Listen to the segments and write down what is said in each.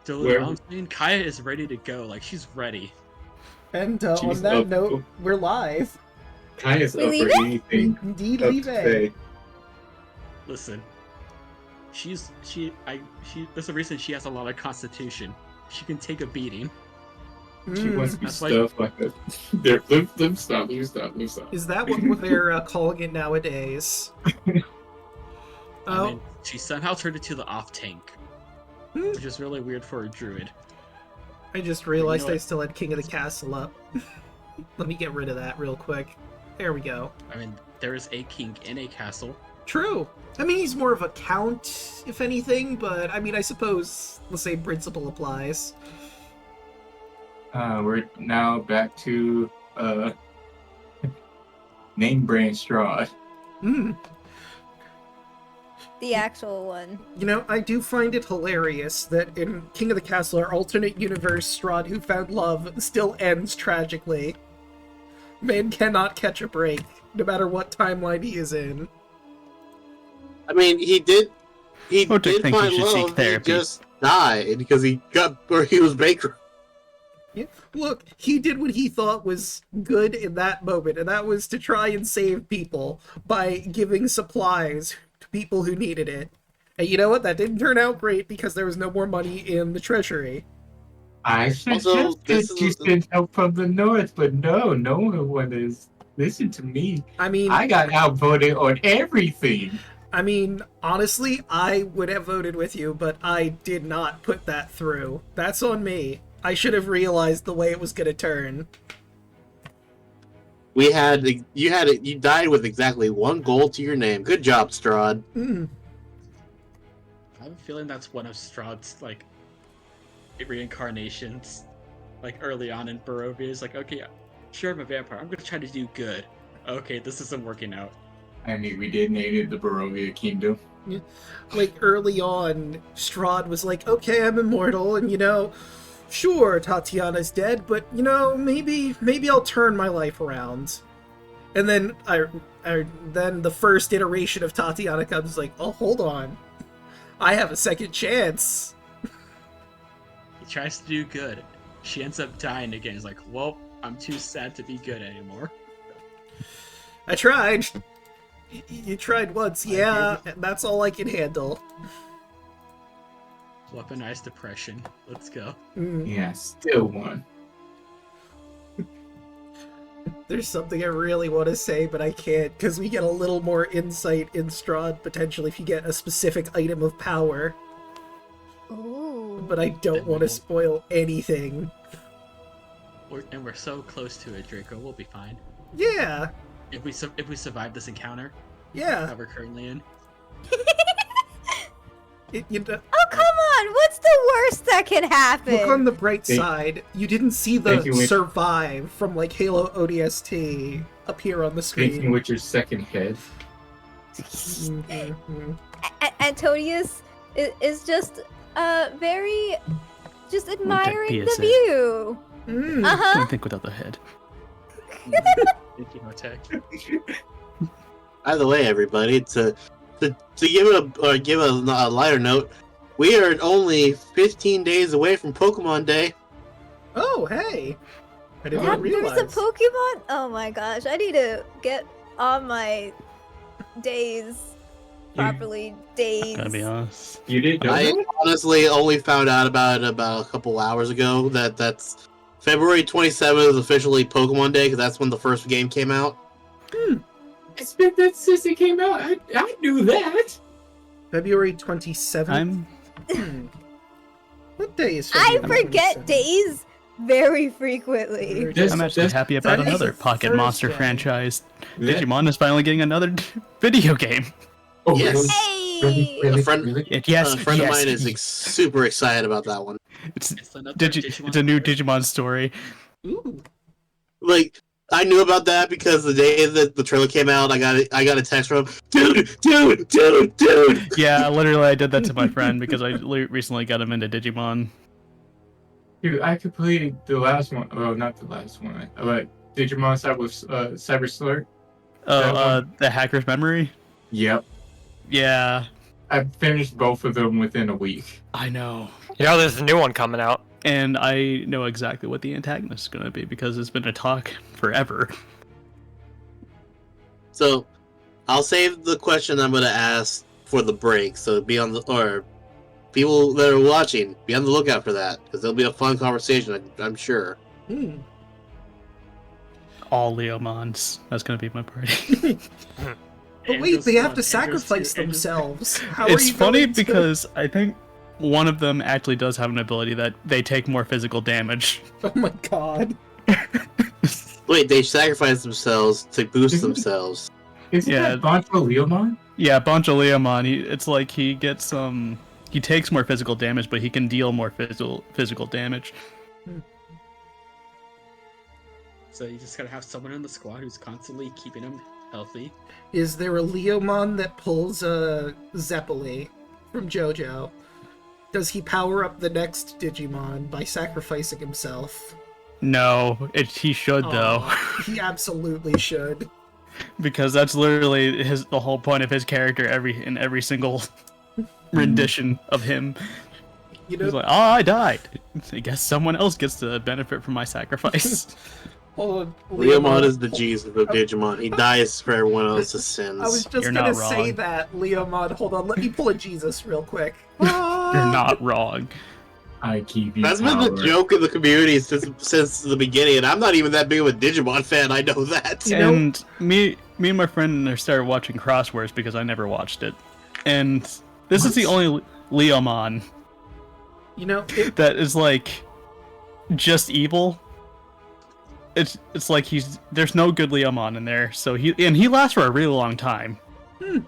Daluna, I'm saying Kaya is ready to go. Like, she's ready. And on that note, we're live. Kaya's up for anything. Indeed, up leave to it. say. Listen, there's a reason she has a lot of constitution. She can take a beating. She wants to be That's stuff like that. Stop. Is that what they're calling it nowadays? I mean, she somehow turned into the off tank, which is really weird for a druid. I just realized You know I still had King of the Castle up. Let me get rid of that real quick. There we go. I mean, there is a king in a castle. True. I mean, he's more of a count, if anything, but I mean, I suppose the same principle applies. We're now back to name brand Strahd. The actual one. You know, I do find it hilarious that in King of the Castle, our alternate universe, Strahd, who found love, still ends tragically. Man cannot catch a break, no matter what timeline he is in. I mean, he did find love, he therapy. just died because he was bankrupt. Yeah. Look, he did what he thought was good in that moment, and that was to try and save people by giving supplies to people who needed it. And you know what? That didn't turn out great because there was no more money in the treasury. I suggested you send help from the north, but no one is. Listen to me. I mean, I got outvoted on everything. I mean, honestly, I would have voted with you, but I did not put that through. That's on me. I should have realized the way it was going to turn. You died with exactly one goal to your name. Good job, Strahd. I have a feeling that's one of Strahd's, like, reincarnations. Like, early on in Barovia, it's like, okay, sure, I'm a vampire. I'm going to try to do good. Okay, this isn't working out. I mean, we did name it the Barovia Kingdom. Like, early on, Strahd was like, okay, I'm immortal, and, you know, sure, Tatiana's dead, but, you know, maybe I'll turn my life around. And then, then the first iteration of Tatiana comes like, oh, hold on. I have a second chance. He tries to do good. She ends up dying again. He's like, well, I'm too sad to be good anymore. I tried. You tried once, yeah, and that's all I can handle. Weaponized depression. Let's go. Yeah, still one. There's something I really want to say, but I can't, because we get a little more insight in Strahd, potentially, if you get a specific item of power. Ooh. But I don't want to spoil anything. And we're so close to it, Draco. We'll be fine. Yeah. If we survive this encounter Yeah. that we're currently in. Oh, come on! What's the worst that can happen? Look on the bright side. You didn't see the Thank you, survive from, like, Halo ODST appear on the screen. Thinking with your second head. Antonious is just very just admiring the PSA. view. Don't think without the head. Thank you, Motek. By the way, everybody, to give a lighter note, we are only 15 days away from Pokemon Day. Oh, hey! I did not realize. There's a Pokemon? Oh my gosh, I need to get on my days properly. Gotta be honest. You didn't know I that? honestly only found out about it about a couple hours ago. That's February 27th is officially Pokemon Day because that's when the first game came out. It's been that since it came out. I knew that. February 27th? What day is I February forget 27th? days very frequently. I'm actually happy about that is another a Pocket Monster Thursday. franchise. That- Digimon is finally getting another video game. Oh, Yes. really? Hey! A friend Yes, a friend yes. of mine is super excited about that one. It's another it's a new Digimon story. Ooh. Like, I knew about that because the day that the trailer came out, I got a text from dude. Yeah, literally, I did that to my friend because I recently got him into Digimon. Dude, I completed the last one. Well, not the last one, but Digimon Cyber Slur. Oh, the Hacker's Memory? Yep. Yeah. I finished both of them within a week. I know. You know, there's a new one coming out. And I know exactly what the antagonist is going to be because it's been a talk forever. So, I'll save the question I'm going to ask for the break. So be on the, or people that are watching, be on the lookout for that because there'll be a fun conversation. I'm sure. All Leomons. That's going to be my party. But wait, they have to sacrifice themselves. How It's are you funny going to... because I think one of them actually does have an ability that they take more physical damage. Oh my god. Wait, they sacrifice themselves to boost themselves. Isn't that Bancho Leomon? Yeah, Bancho Leomon. It's like he gets he takes more physical damage, but he can deal more physical damage. So you just gotta have someone in the squad who's constantly keeping him healthy. Is there a Leomon that pulls a Zeppeli from JoJo? Does he power up the next Digimon by sacrificing himself? No, he should though. He absolutely should. Because that's literally the whole point of his character in every single rendition of him. You know, He's like, oh, I died. I guess someone else gets to benefit from my sacrifice. hold on, Leomon is the Jesus of Digimon. He dies for everyone else's sins. I was just You're gonna not say wrong. that, Leomon. Hold on, let me pull a Jesus real quick. You're not wrong. I keep you. That's been the joke in the community since the beginning, and I'm not even that big of a Digimon fan. I know that. You know- And me and my friend started watching Crosswords because I never watched it. And this is the only Leomon You know, that is like just evil. It's like there's no good Leomon in there, so he lasts for a really long time. you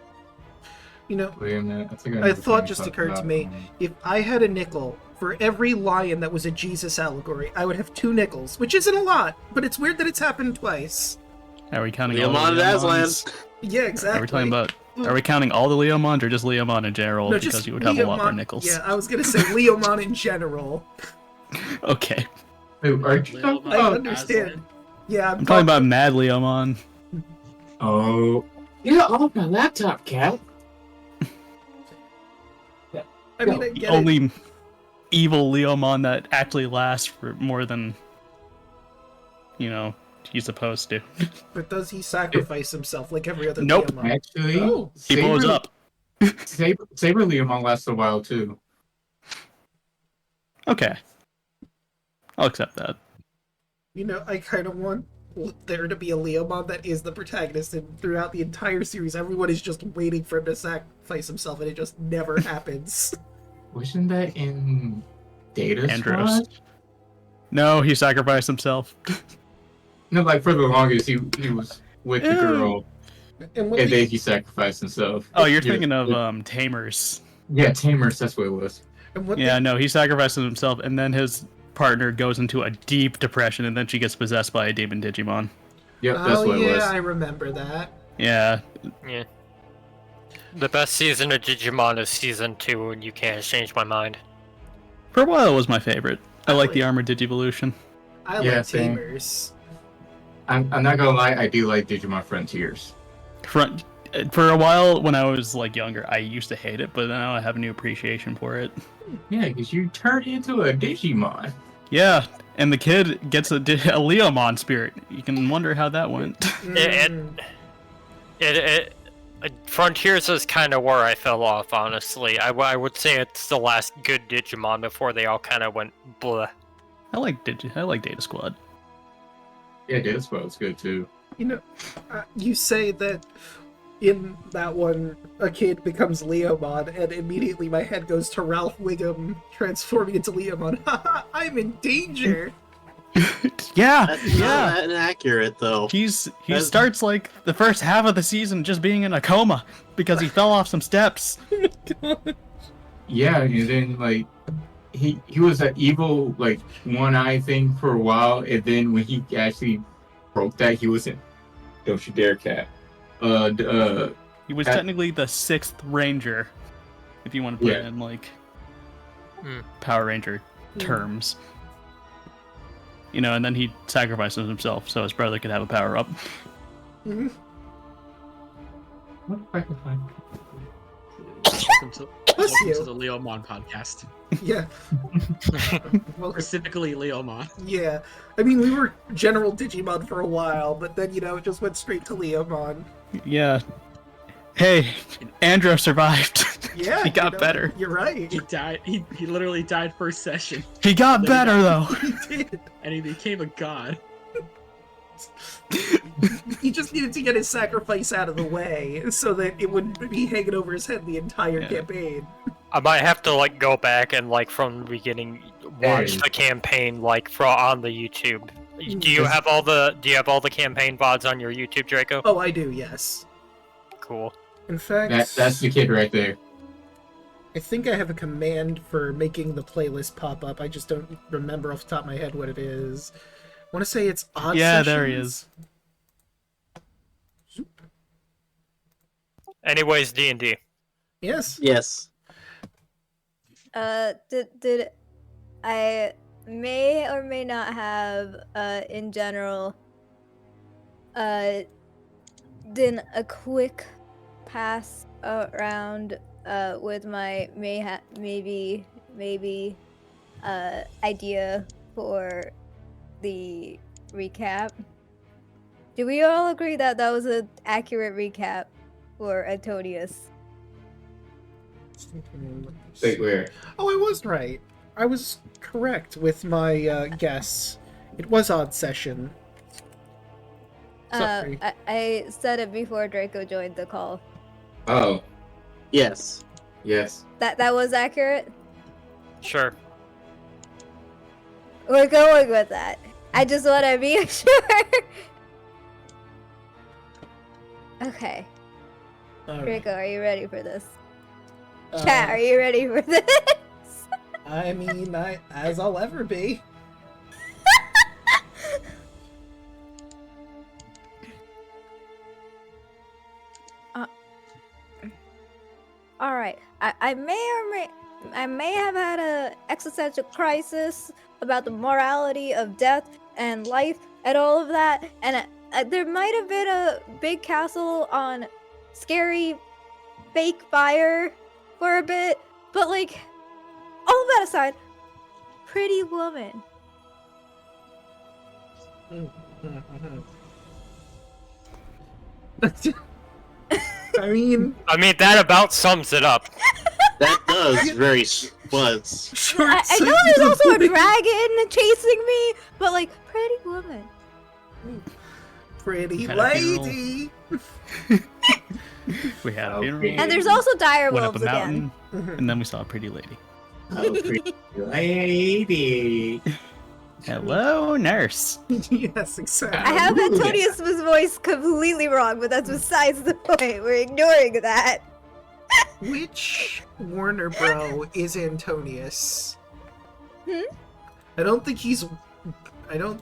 know, Wait a minute. I think a thought just occurred to me. If I had a nickel for every lion that was a Jesus allegory, I would have 2 nickels, which isn't a lot, but it's weird that it's happened twice. Are we counting all the Leomon and Aslan. Leomons? Yeah, exactly. Are we talking about? Are we counting all the Leomons or just Leomon in general? No, because just you would have a lot more Leomon- nickels. Yeah, I was gonna say Leomon in general. Okay. Wait, aren't you talking I about? understand. Yeah, I'm talking about Mad Leomon. Oh. You're off my laptop, cat. I mean, I get it. Only evil Leomon that actually lasts for more than he's supposed to. But does he sacrifice himself like every other Nope. Leomon? Actually, Oh. He blows up. Saber Leomon lasts a while too. Okay. I'll accept that. You know, I kind of want there to be a Leomon that is the protagonist, and throughout the entire series, everyone is just waiting for him to sacrifice himself, and it just never happens. Wasn't that in Data Andros. Squad? No, he sacrificed himself. No, like for the longest, he was with the girl, And when and they- then he sacrificed himself. Oh, you're thinking of Tamers. Yeah, Tamers. That's what it was. and what Yeah, no, he sacrifices himself, and then his partner goes into a deep depression, and then she gets possessed by a demon Digimon. Yep, that's oh what it yeah, was. I remember that. Yeah, Yeah. The best season of Digimon is season 2, and you can't change my mind. for a while it was my favorite. I like the Really? Armored Digivolution. I Yeah, like same. Tamers. I'm not gonna lie, I do like Digimon Frontiers. For a while when I was like younger, I used to hate it, but now I have a new appreciation for it. Yeah, because you turn into a Digimon. Yeah, and the kid gets a Leomon spirit. You can wonder how that went. Mm. Frontiers is kind of where I fell off, honestly. I would say it's the last good Digimon before they all kind of went bleh. I like Data Squad. Yeah, Data Squad was good too. You know, you say that in that one, a kid becomes Leomon, and immediately my head goes to Ralph Wiggum transforming into Leomon. Haha, I'm in danger! Yeah, That's yeah. not inaccurate, though. He That's- starts like the first half of the season just being in a coma because he fell off some steps. Yeah, and then like he was an evil like one eye thing for a while, and then when he actually broke that, he was in Don't You Dare Cat. He was That- technically the 6th Ranger, if you want to put it Yeah. in like Hmm. Power Ranger terms. You know, and then he sacrifices himself so his brother could have a power up. What if I can find? Welcome to you. the Leomon podcast. Yeah. Well, Specifically Leomon. yeah. I mean, we were General Digimon for a while, but then, it just went straight to Leomon. Yeah. Hey, Andro survived. Yeah. He got better. You're right. He died. He literally died first session, He got better though. He did. and he became a god. He just needed to get his sacrifice out of the way so that it wouldn't be hanging over his head the entire Yeah. campaign. I might have to go back and from the beginning watch Hey. the campaign on the YouTube. Do you have all the campaign VODs on your YouTube, Draco? Oh, I do, yes. Cool. In fact, That's the kid right there. I think I have a command for making the playlist pop up. I just don't remember off the top of my head what it is. I want to say it's odd Yeah, sessions. there he is. Anyways, D&D. Yes. Yes. Did I may or may not have in general done a quick pass around with my maybe idea for the recap. Do we all agree that that was an accurate recap for Antonious? Wait, where? Oh, I was right. I was correct with my guess. It was odd session. Sorry. I said it before Draco joined the call. Oh, Yes. yes. That was accurate? Sure. We're going with that. I just want to be sure. Okay. All right. Draco, are you ready for this? Uh, Chat, are you ready for this? I mean, as I'll ever be. All right. I may have had a existential crisis about the morality of death and life and all of that, and there might have been a big castle on scary fake fire for a bit, but all of that aside, pretty woman. I mean, That about sums it up. That does very was. short I know there's also a dragon chasing me, but pretty woman. pretty Had a funeral. lady. We had a Okay. funeral. And there's also dire Went up a wolves again. mountain, and then we saw a pretty lady. Oh, pretty lady. Hello, nurse. Yes, exactly. I have Antonius' voice completely wrong, but that's besides the point. We're ignoring that. Which Warner bro is Antonious? Hmm? I don't think he's. I don't.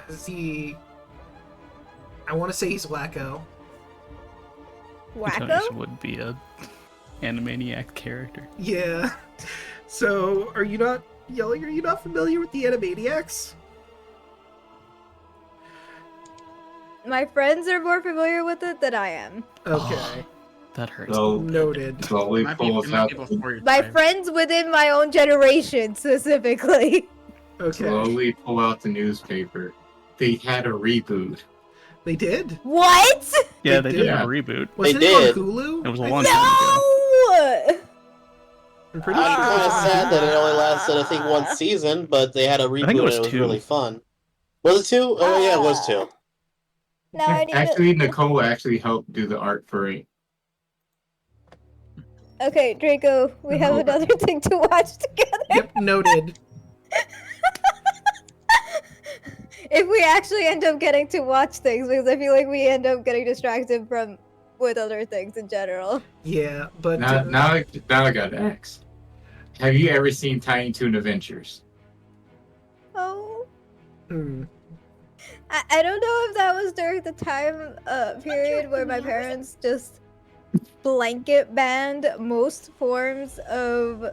Is he? I want to say he's Wacko. Antonius Wacko? would be a Animaniac character. Yeah. So, are you not yelling? Are you not familiar with the Animaniacs? My friends are more familiar with it than I am. Okay. That hurts. So, Noted. slowly It might pull us be out. before your My time. friends within my own generation, specifically. Okay. Slowly pull out the newspaper. They had a reboot. They did? What? Yeah, They they did did. have a reboot. Wasn't They it did. on Hulu? It was a I long think- time ago. No! I'm pretty I'm sure. kind of it's on sad that it only Hulu. lasted, I think, one season, but they had a reboot think it and was it was 2. really fun. Was it 2? Oh, yeah, it was 2. Now I need Actually, to... Nicole actually helped do the art for it. Okay, Draco, we have No. another thing to watch together. Yep, noted. If we actually end up getting to watch things, because I feel like we end up getting distracted with other things in general. Yeah, but Now I got to ask. Have you ever seen Tiny Toon Adventures? Oh. hmm. I don't know if that was during the time period where my parents just blanket banned most forms of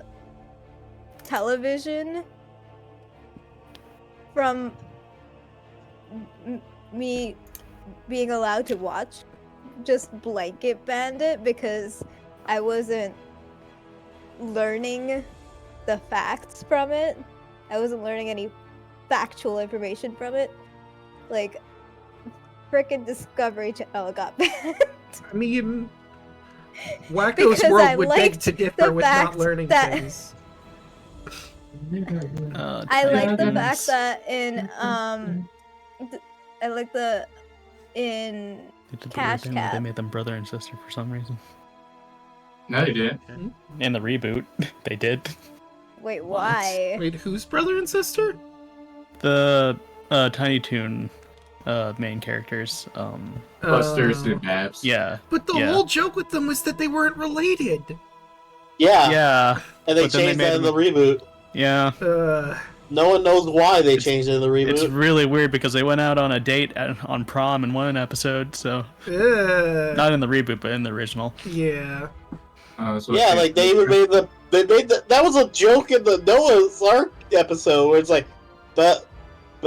television from me being allowed to watch. Just blanket banned it because I wasn't learning the facts from it. I wasn't learning any factual information from it. Like, frickin' Discovery Channel got banned. I mean, Wacko's Because I World would beg liked to the differ with not fact learning that- things. I like the Titans. fact that in I like the in They did the Cash weird thing where they Cab. made them brother and sister for some reason. No, they didn't. In the reboot, they did. Wait, why? Wait, who's brother and sister? The Tiny Toon main characters. Busters Oh. and Maps. Yeah. But the Yeah. whole joke with them was that they weren't related. Yeah, Yeah. and they but then they changed made that in the them- reboot. Yeah. No one knows why they changed it in the reboot. It's really weird because they went out on a date on prom in one episode, so not in the reboot but in the original. Yeah. Yeah, like they even made that was a joke in the Noah's Ark episode where it's like, but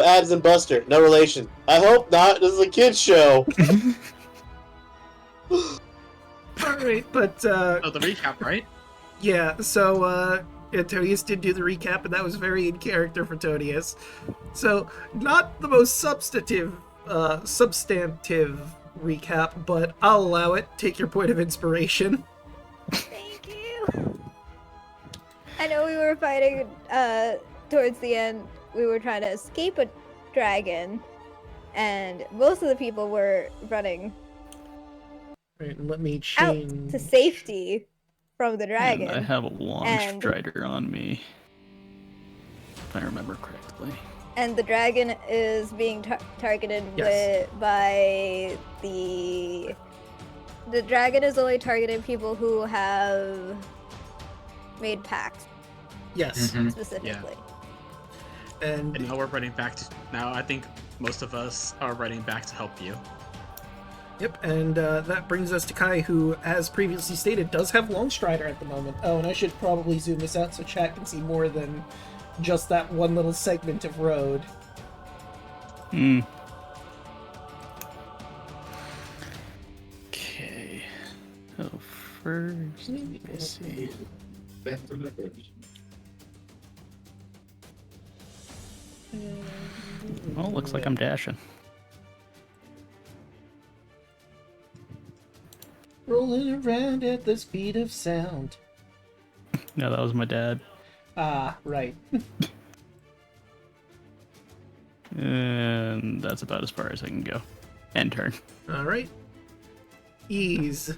Abs and Buster, no relation. I hope not. This is a kids show. Alright, but Oh, the recap, right? yeah, so Antonious did do the recap, and that was very in character for Antonious. So, not the most substantive recap, but I'll allow it. Take your point of inspiration. Thank you. I know we were fighting towards the end. We were trying to escape a dragon, and most of the people were running Right, and let me out change. to safety from the dragon. And I have a launch And- strider on me, if I remember correctly. And the dragon is being targeted Yes. by the dragon is only targeting people who have made pacts Yes. Mhm. specifically. And And now we're running back to. Now I think most of us are running back to help you. yep, and that brings us to Kai, who, as previously stated, does have Longstrider at the moment. Oh, and I should probably zoom this out so chat can see more than just that one little segment of road. Hmm. Okay. So first, let me see. Oh, looks like I'm dashing. Rolling around at the speed of sound. No, that was my dad. Ah, right. And that's about as far as I can go. End turn. Alright. Ease.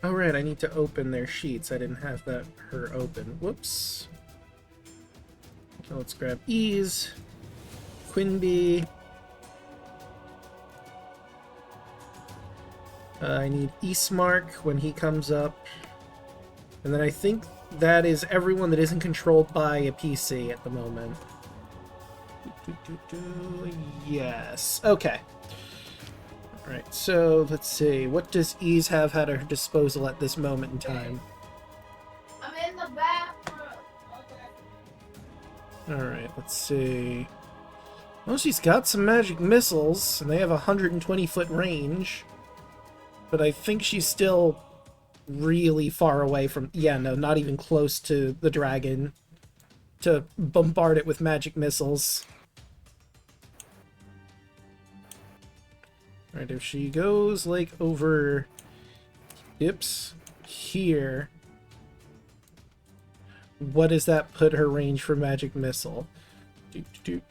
Alright, I need to open their sheets. I didn't have her open. Whoops. Okay, let's grab Ease. Quinby. I need Eastmark when he comes up. And then I think that is everyone that isn't controlled by a PC at the moment. Yes. Okay. Alright, so let's see. What does Ease have at her disposal at this moment in time? I'm in the bathroom. Alright, let's see. Well, she's got some magic missiles, and they have a 120-foot range. But I think she's still really far away from... Yeah, no, not even close to the dragon to bombard it with magic missiles. Alright, if she goes, like, over... Oops. Here... What does that put her range for magic missile? Do.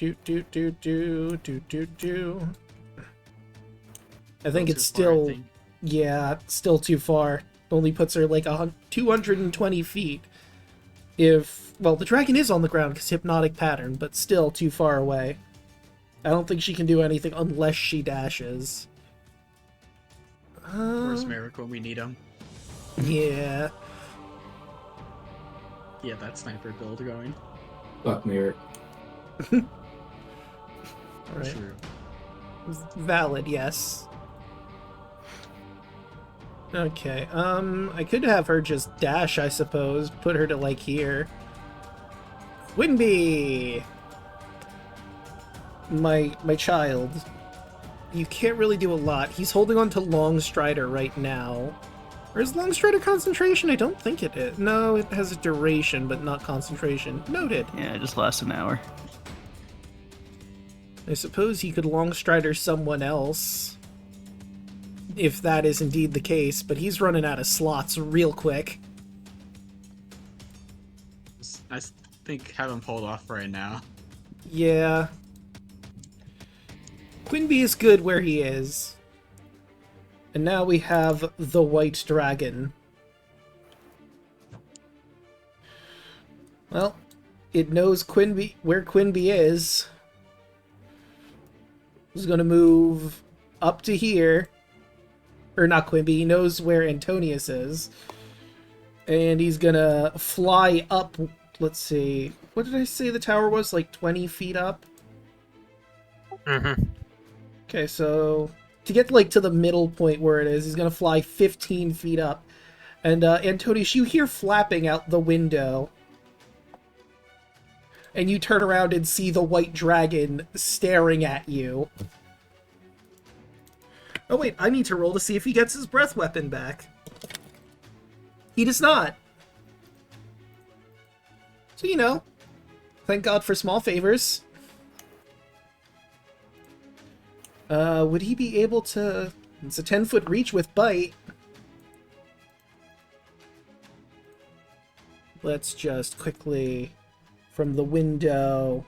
I think it's Too far, I still... think. Yeah, still too far. Only puts her like 220 feet. If... Well, the dragon is on the ground because hypnotic pattern, but still too far away. I don't think she can do anything unless she dashes. Where's Merrick when we need him? Yeah. Yeah, that sniper build going. Fuck mirror. Alright. True. Valid, yes. Okay, I could have her just dash, I suppose. Put her to, like, here. Quinby! My child. you can't really do a lot. He's holding on to Long Strider right now. Or is Long Strider concentration? I don't think it is. No, it has a duration, but not concentration. Noted. Yeah, it just lasts an hour. I suppose he could Long Strider someone else. If that is indeed the case, but he's running out of slots real quick. I think have him pulled off right now. Yeah. Quinby is good where he is. And now we have the White Dragon. Well, it knows Quinby where Quinby is. He's gonna move up to here. Or not Quinby, he knows where Antonious is. And he's gonna fly up, let's see, what did I say the tower was? Like 20 feet up? Mm-hmm. Okay, so to get like to the middle point where it is, he's gonna fly 15 feet up. And Antonious, you hear flapping out the window. And you turn around and see the white dragon staring at you. Oh wait, I need to roll to see if he gets his breath weapon back. He does not. So, you know, thank God for small favors. Would he be able to... It's a 10-foot reach with bite. Let's just quickly... From the window...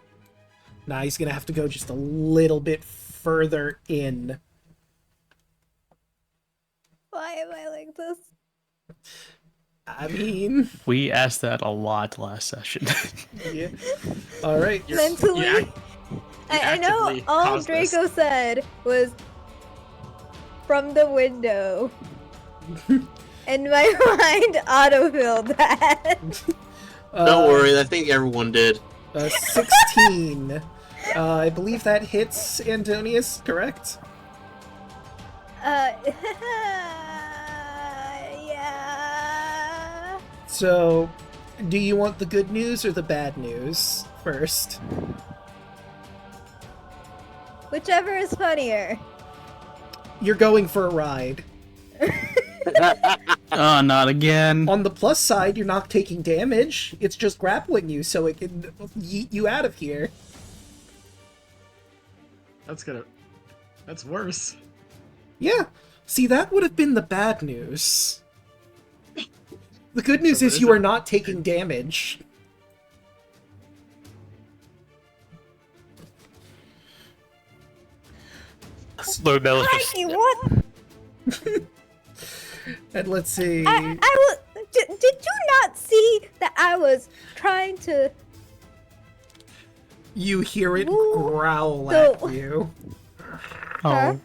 Nah, he's gonna have to go just a little bit further in. Why am I like this? I mean... We asked that a lot last session. Yeah. Alright. Mentally, I know actively all caused this. Draco said was from the window. And my mind autofilled that. Don't worry, I think everyone did. 16. I believe that hits Antonious, correct? Yeah. So, do you want the good news or the bad news first? Whichever is funnier. You're going for a ride. Oh, not again. On the plus side, you're not taking damage. It's just grappling you, so it can yeet you out of here. That's worse. Yeah. See, that would have been the bad news. The good news is you are not taking damage. Slow Maleficent. Crikey, what? And let's see. Did you not see that I was trying to... You hear it Ooh, growl so- at you. Oh.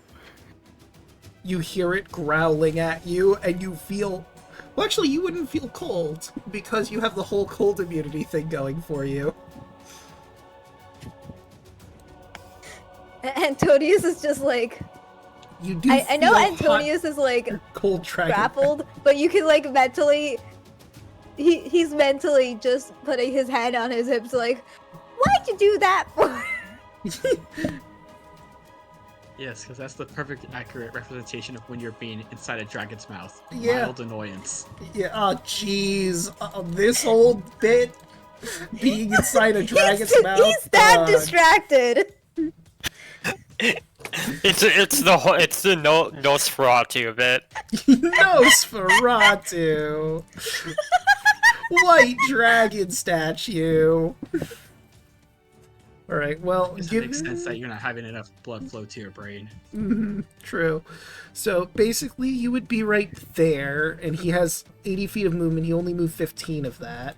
You hear it growling at you, and you feel... Well, actually, you wouldn't feel cold, because you have the whole cold immunity thing going for you. Antonious is just like... You do I know feel Antonious is like hot, cold dragon. grappled, but you can like mentally... He's mentally just putting his hand on his hips like, why'd you do that for? Yes, because that's the perfect, accurate representation of when you're being inside a dragon's mouth. Yeah. Mild annoyance. Yeah, oh jeez. This old bit being inside a dragon's mouth. He's that distracted. It's the Nosferatu bit. Nosferatu. White dragon statue. Alright, well, It makes sense that you're not having enough blood flow to your brain. True. So basically, you would be right there, and he has 80 feet of movement. He only moved 15 of that.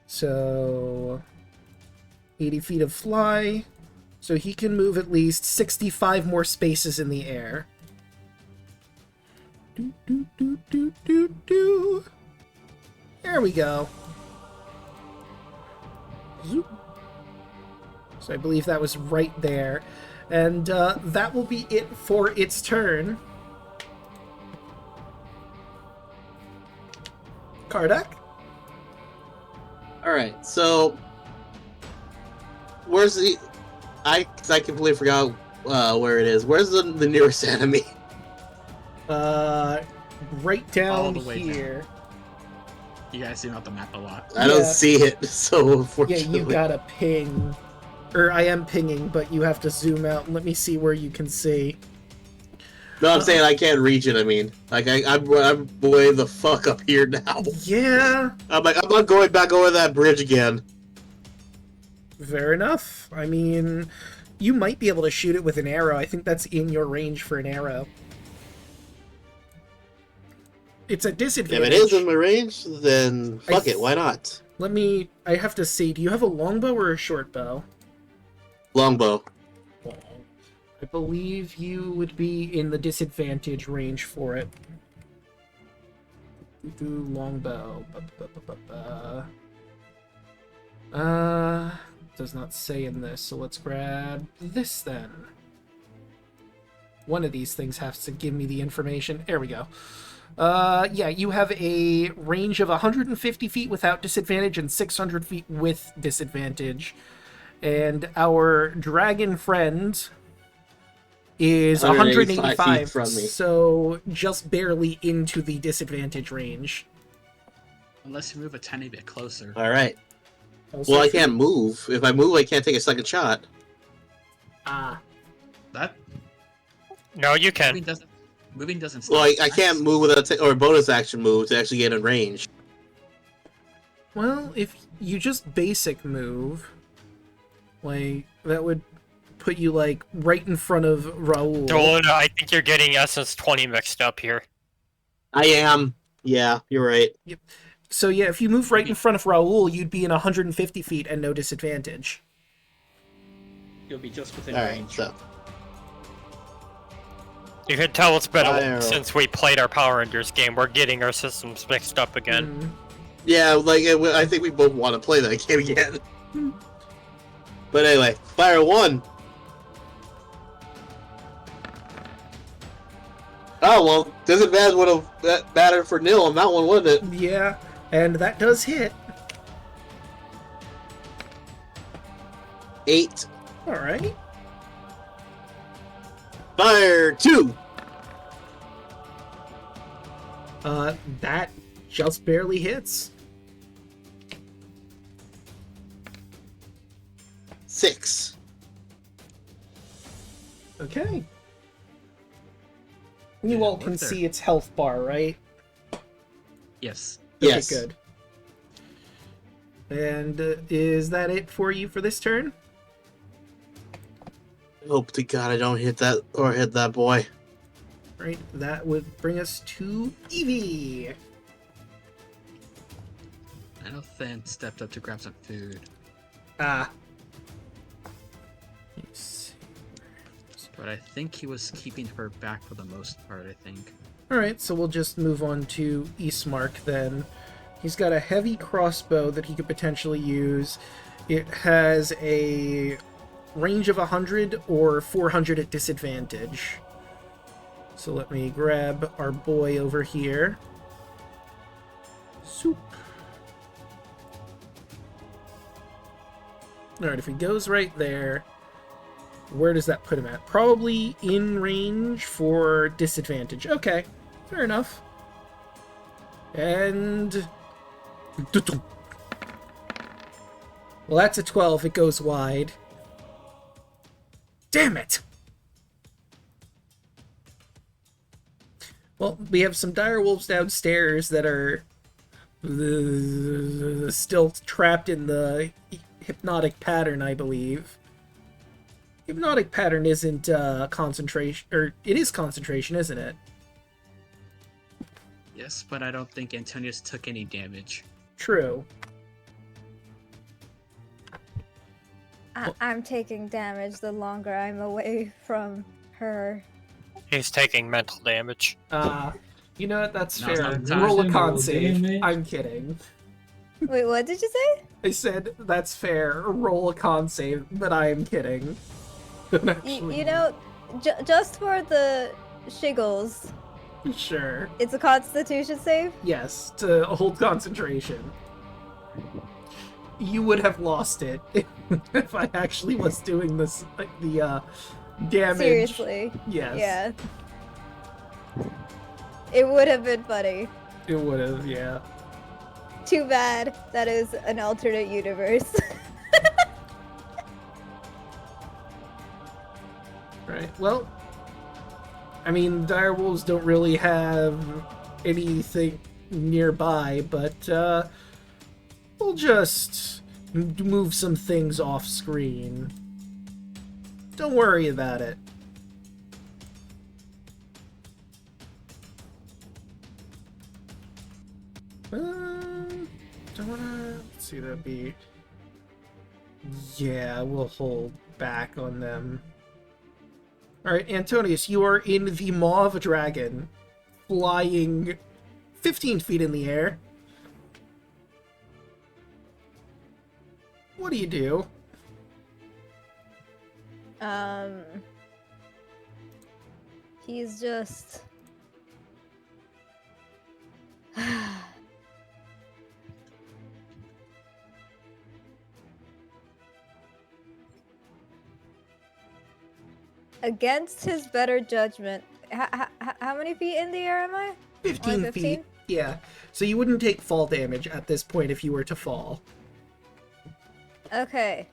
So 80 feet of fly. So he can move at least 65 more spaces in the air. Do, do, do, do, do, do. There we go. Zoop. So I believe that was right there. And that will be it for its turn. Kardak? Alright, so... Where's the... I completely forgot where it is. Where's the nearest enemy? Right down the way here. You guys zoom out the map a lot. I don't Yeah. see it, so Yeah, unfortunately. you gotta ping. Or I am pinging, but you have to zoom out and let me see where you can see. No, I'm saying I can't reach it. I mean, like I'm way the fuck up here now. Yeah, I'm not going back over that bridge again. fair enough. I mean, you might be able to shoot it with an arrow. I think that's in your range for an arrow. It's a If disadvantage. it is in my range, then fuck it. Why not? I have to see, do you have a longbow or a short bow? Longbow. I believe you would be in the disadvantage range for it. Do longbow. Does not say in this, so let's grab this then. One of these things has to give me the information. There we go. Yeah, you have a range of 150 feet without disadvantage and 600 feet with disadvantage. And our dragon friend is 185 185, feet from me. so just barely into the disadvantage range. Unless you move a tiny bit closer. All right. Also, Well, I can't move. If I move, I can't take a second shot. Ah, That No, you can. moving doesn't stop. Well, I can't move without or a bonus action move to actually get in range. well, if you just basic move, like, that would put you, like, right in front of Raoul. Daluna, I think you're getting Essence 20 mixed up here. I am. Yeah, you're right. So yeah, if you move right in front of Raoul, you'd be in 150 feet and no disadvantage. You'll be just within All right. range. So You can tell it's been Fire. since we played our Power Rangers game. We're getting our systems mixed up again. Mm. yeah, like I think we both want to play that game again. But anyway, fire one. Oh well, disadvantage would have mattered for nil on that one, wouldn't it? Yeah, and that does hit. 8. Alright. Fire 2. That just barely hits. 6. Okay. You Yeah, all can look there. see its health bar, right? Yes. Yes. Okay, good. And is that it for you for this turn? Hope to God I don't hit that boy. Right, that would bring us to Evie. I know Than stepped up to grab some food, Ah. Let's see. but I think he was keeping her back for the most part, I think. Alright, so we'll just move on to Eastmark then. He's got a heavy crossbow that he could potentially use. It has a range of 100 or 400 at disadvantage. So let me grab our boy over here. Soup. Alright, if he goes right there, where does that put him at? Probably in range for disadvantage. Okay, fair enough. And... well, that's a 12. It goes wide. Damn it! Well, we have some direwolves downstairs that are still trapped in the hypnotic pattern, I believe. Hypnotic pattern isn't concentration, or it is concentration, isn't it? Yes, but I don't think Antonious took any damage. True. I'm taking damage the longer I'm away from her. He's taking mental damage. You know what? That's Now's fair. not the time. Roll a con Roll save. damage. I'm kidding. Wait, what did you say? I said that's fair. Roll a con save, but I am kidding. You know, just for the shiggles, Sure. it's a Constitution save. Yes, to hold concentration. You would have lost it if I actually was doing this, like, the damage. Seriously. Yes. Yeah. It would have been funny. It would have, yeah. Too bad that is an alternate universe. Right. Well, I mean, direwolves don't really have anything nearby, but we'll just move some things off screen. Don't worry about it. Don't wanna. Let's see, that'd be. Yeah, we'll hold back on them. Alright, Antonious, you are in the maw of a dragon, flying 15 feet in the air. What do you do? He's just... Against his better judgment. How many feet in the air am I? 15 Only feet. Yeah. So you wouldn't take fall damage at this point if you were to fall. Okay.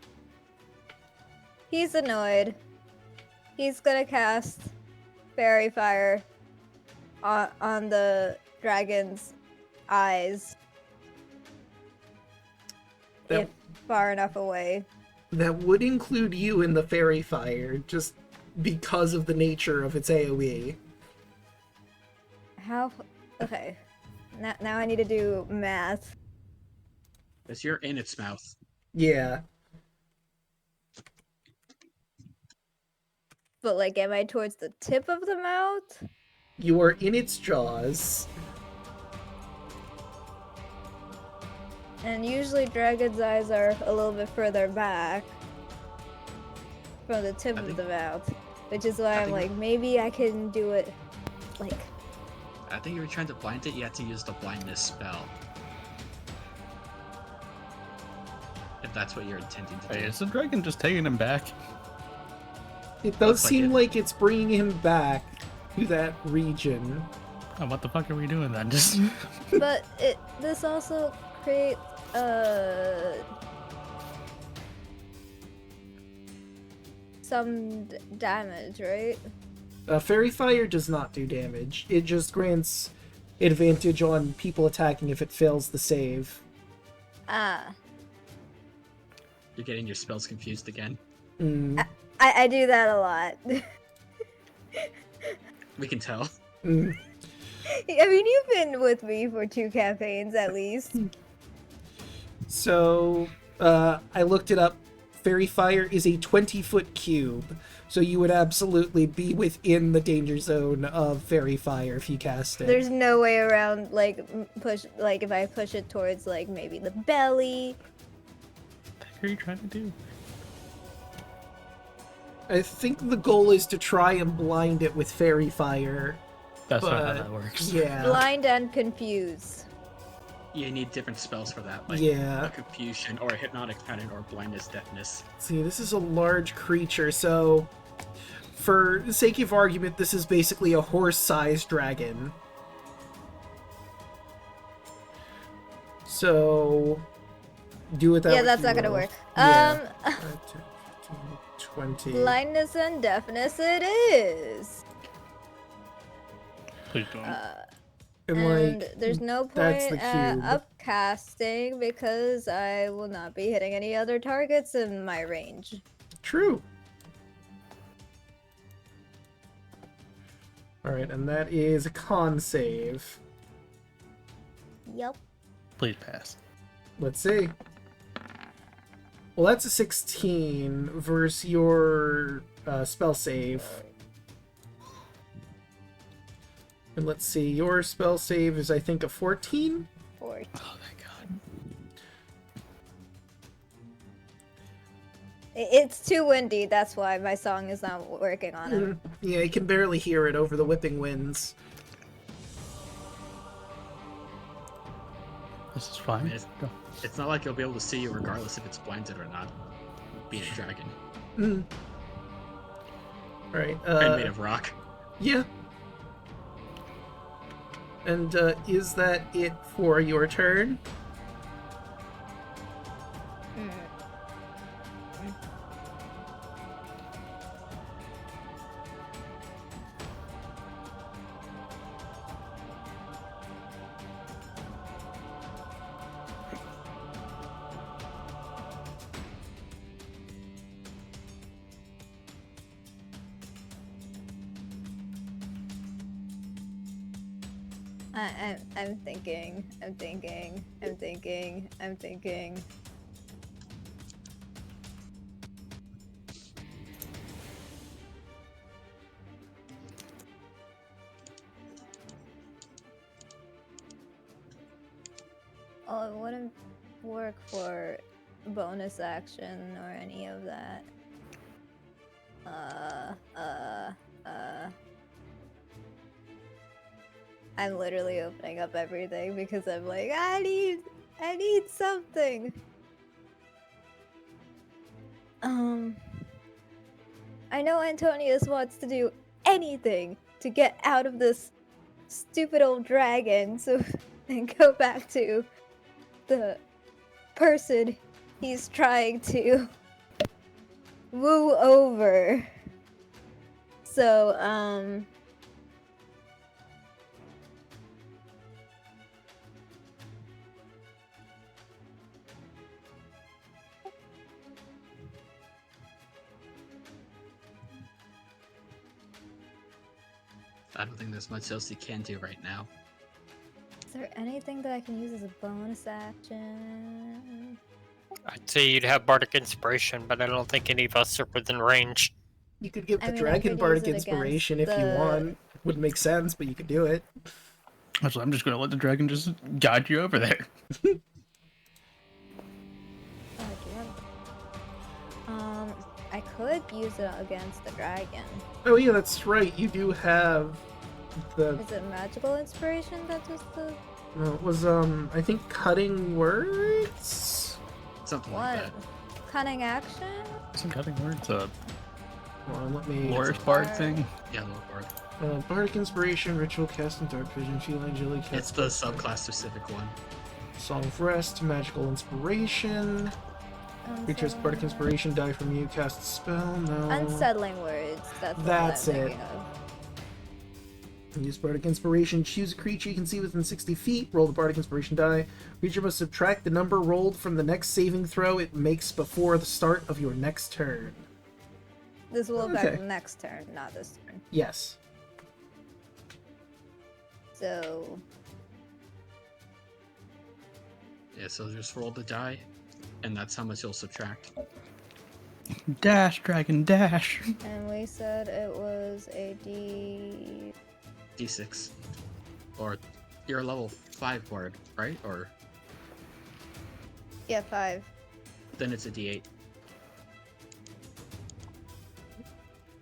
He's annoyed. He's gonna cast Fairy Fire on the dragon's eyes. That- If far enough away. That would include you in the fairy fire, just because of the nature of its AoE. How? Okay. Now I need to do math. Because you're in its mouth. Yeah. But like, am I towards the tip of the mouth? You are in its jaws. And usually dragon's eyes are a little bit further back from the tip of the mouth. Which is why I'm like, maybe I can do it, like... I think if you're trying to blind it, you have to use the blindness spell. If that's what you're intending to do. Hey, is the dragon just taking him back? It does Looks like seem it. like it's bringing him back to that region. Oh, what the fuck are we doing then? Just But this also creates, some damage, right? Fairy Fire does not do damage. It just grants advantage on people attacking if it fails the save. Ah. You're getting your spells confused again. Mm. I do that a lot. We can tell. Mm. I mean, you've been with me for 2 campaigns at least. So, I looked it up. Fairy Fire is a 20-foot cube, so you would absolutely be within the danger zone of Fairy Fire if you cast it. There's no way around, like, if I push it towards, like, maybe the belly. what the heck are you trying to do? I think the goal is to try and blind it with Fairy Fire. That's not how But, that works. Yeah. Blind and confuse. You need different spells for that, like Yeah. a confusion or a hypnotic pattern or blindness, deafness. See, this is a large creature, so for the sake of argument, this is basically a horse-sized dragon. So, do it that Yeah, way that's if you not gonna will. work. Yeah. 10, 15, 20. Blindness and deafness it is. Please don't. And, And like, there's no that's point the at cube. upcasting because I will not be hitting any other targets in my range. True. Alright, and that is a con save. Yep. Please pass. Let's see. Well, that's a 16 versus your spell save. And let's see, your spell save is, I think, a 14? Or Oh, thank God. it's too windy, that's why my song is not working on it. Yeah, you can barely hear it over the whipping winds. This is I fine. mean, it's not like you'll be able to see you regardless if it's blinded or not. being a dragon. Mm. All right. And made of rock. Yeah. And is that it for your turn? I'm thinking. Oh, it wouldn't work for bonus action or any of that. I'm literally opening up everything because I'm like, I need something. I know Antonious wants to do anything to get out of this stupid old dragon, so and go back to the person he's trying to woo over. So, I don't think there's much else he can do right now. is there anything that I can use as a bonus action? I'd say you'd have Bardic Inspiration, but I don't think any of us are within range. You could give I the mean, I dragon could bardic use it inspiration if against you the- want. Wouldn't make sense, but you could do it. Actually, I'm just gonna let the dragon just guide you over there. I could use it against the dragon. Oh yeah, that's right. You do have the. Is it magical inspiration that was the No, it was I think cutting words. Something what? like that. Cunning action? Some cutting words. Hold on, let me. Lore part thing. Yeah, little word. Bardic inspiration, ritual casting, dark vision, feline agility, It's the subclass specific one. song of rest, magical inspiration. Creatures bardic inspiration die from you. Cast a spell. No. Unsettling words. That's That's what I'm it. thinking of. Use Bardic Inspiration. Choose a creature you can see within 60 feet. Roll the Bardic Inspiration die. Creature must subtract the number rolled from the next saving throw it makes before the start of your next turn. This will Okay. affect next turn, not this turn. Yes. So Yeah, so just roll the die, and that's how much you'll subtract. Dash, dragon, dash. and we said it was a D6. Or you're a level 5 bard, right? Or 5. then it's a D8.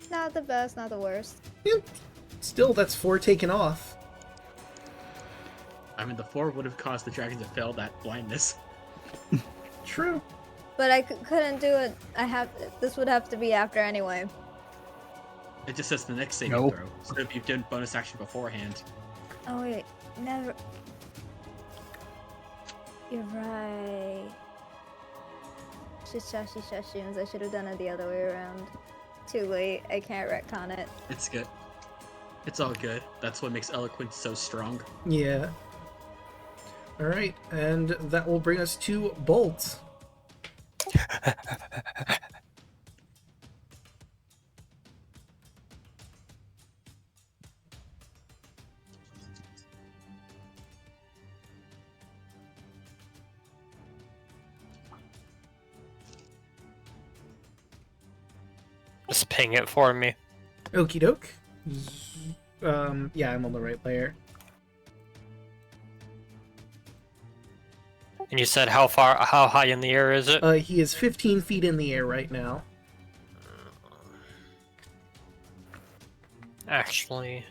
Not the best, not the worst. Still, that's 4 taken off. I mean, the 4 would have caused the dragon to fail that blindness. True. But I couldn't do it. This would have to be after anyway. It just says the next saving Nope. throw. So if you've done bonus action beforehand, Oh wait, never. You're right. Shushims. I should have done it the other way around. Too late. I can't retcon it. it's good. It's all good. That's what makes eloquence so strong. Yeah. Alright, and that will bring us to Bolt. Just ping it for me. Okie doke. Yeah, I'm on the right layer. And you said how high in the air is it? He is 15 feet in the air right now. Actually,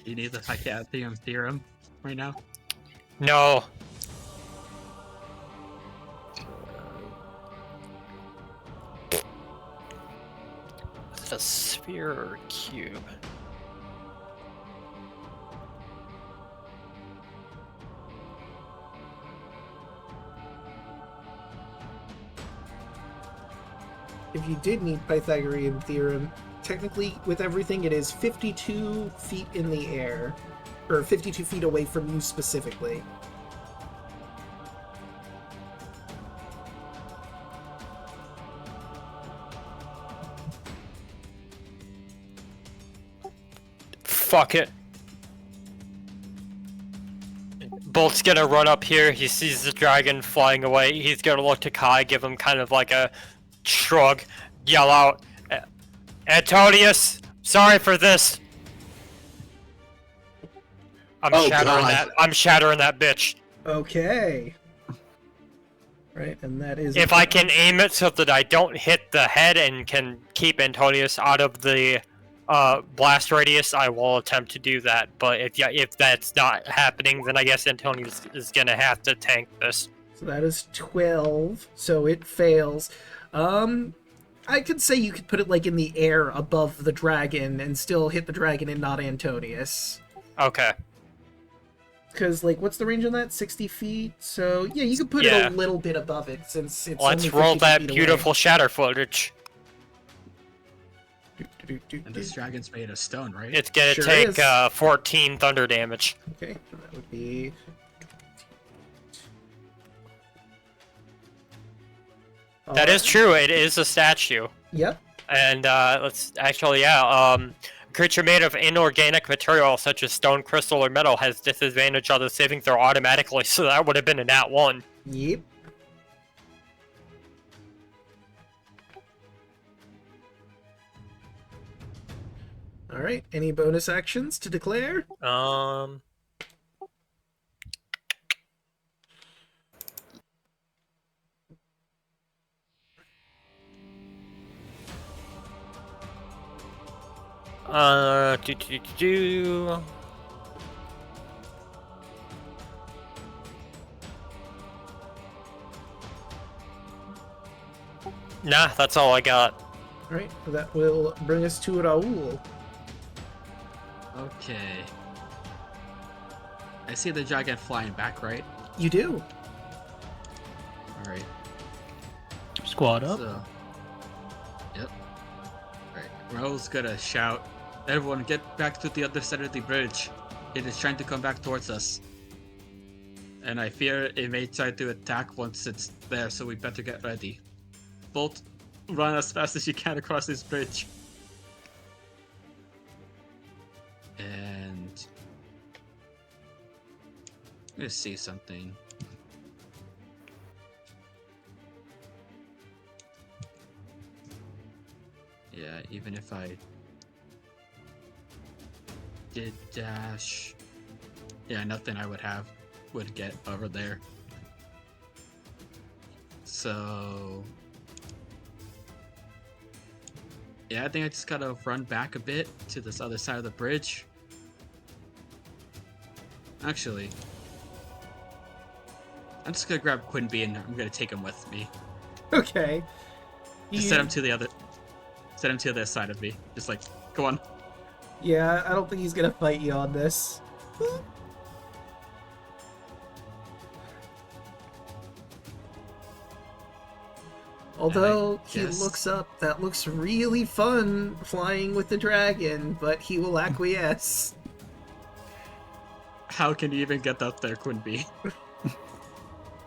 You need the Pythagorean theorem right now? no. sphere or cube? If you did need Pythagorean theorem, technically with everything it is 52 feet in the air. Or 52 feet away from you specifically. Fuck it. Bolt's gonna run up here, he sees the dragon flying away, he's gonna look to Kai, give him kind of like a shrug, yell out, Antonious, sorry for this. I'm shattering that bitch. Okay. Right, and that is... If I can aim it so that I don't hit the head and can keep Antonious out of the blast radius, I will attempt to do that. But if that's not happening, then I guess Antonious is gonna have to tank this. So that is 12, so it fails. I could say you could put it like in the air above the dragon and still hit the dragon and not Antonious. Okay. Because, like, what's the range on that? 60 feet? So, yeah, you could put it a little bit above it since it's Let's only roll 50 that feet beautiful shatter footage. And this dragon's made of stone, right? It's gonna Sure take is. 14 thunder damage. Okay, so that would be... That is true, it is a statue. Yep. And let's actually, creature made of inorganic material such as stone, crystal, or metal has disadvantage on the saving throw automatically, so that would have been a nat 1. Yep. Alright, any bonus actions to declare? Nah, that's all I got. Alright, that will bring us to Raoul. Okay. I see the dragon flying back, right? You do. Alright. Squad up. So, yep. Alright. Raul's gonna shout, everyone get back to the other side of the bridge. It is trying to come back towards us. And I fear it may try to attack once it's there, so we better get ready. Bolt, run as fast as you can across this bridge. And... let's see something. Yeah, even if I did dash, yeah, nothing I would get over there. So yeah, I think I just gotta run back a bit to this other side of the bridge. Actually, I'm just gonna grab Quinby and I'm gonna take him with me. Okay. Just set him to the other side of me. Just like, go on. Yeah, I don't think he's gonna fight you on this. Although he looks up, that looks really fun, flying with the dragon, but he will acquiesce. How can you even get up there, Quinby?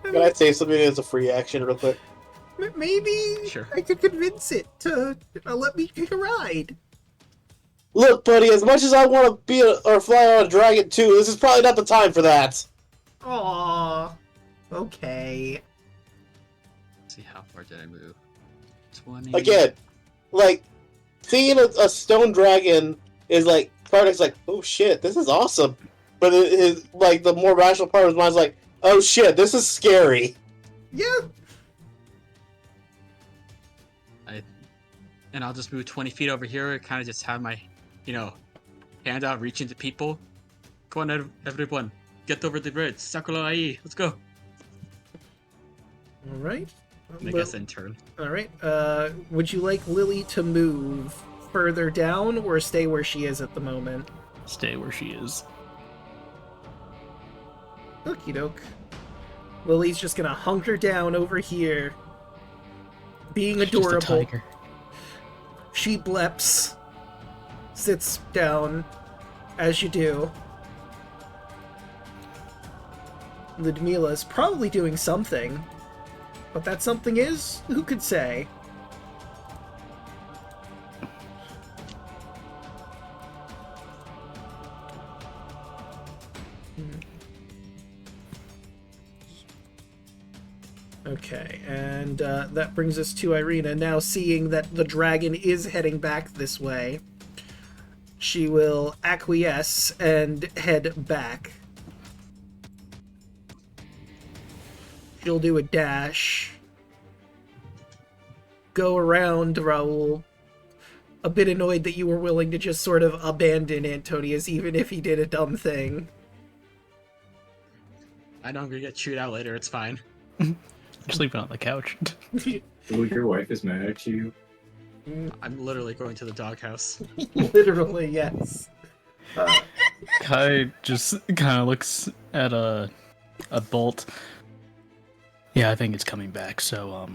Can I say something as a free action real quick? Maybe Sure. I could convince it to let me take a ride. Look, buddy, as much as I want to be or fly on a dragon too, this is probably not the time for that. Aww. Okay. Let's see, how far did I move? 20. Again, like, seeing a stone dragon is like, Karnak's like, oh shit, this is awesome. But like, the more rational part of his mind is like, oh shit, this is scary. Yeah. And I'll just move 20 feet over here, kind of just have my, hand out, reaching to people. Go on, everyone. Get over the bridge. Sakura Ai, let's go. Alright. And I guess in turn. Alright. Would you like Lily to move further down or stay where she is at the moment? Stay where she is. Okie doke. Lily's just gonna hunker down over here, being She's just a adorable. tiger. She bleps, sits down, as you do. Ludmila's probably doing something. What that something is, who could say? Okay, and that brings us to Irina. Now seeing that the dragon is heading back this way, she will acquiesce and head back. She'll do a dash. Go around Raoul. A bit annoyed that you were willing to just sort of abandon Antonious even if he did a dumb thing. I know I'm gonna get chewed out later, it's fine. You're sleeping on the couch. Oh, your wife is mad at you. I'm literally going to the doghouse. Literally, yes. Kai just kind of looks at a bolt. Yeah, I think it's coming back, so,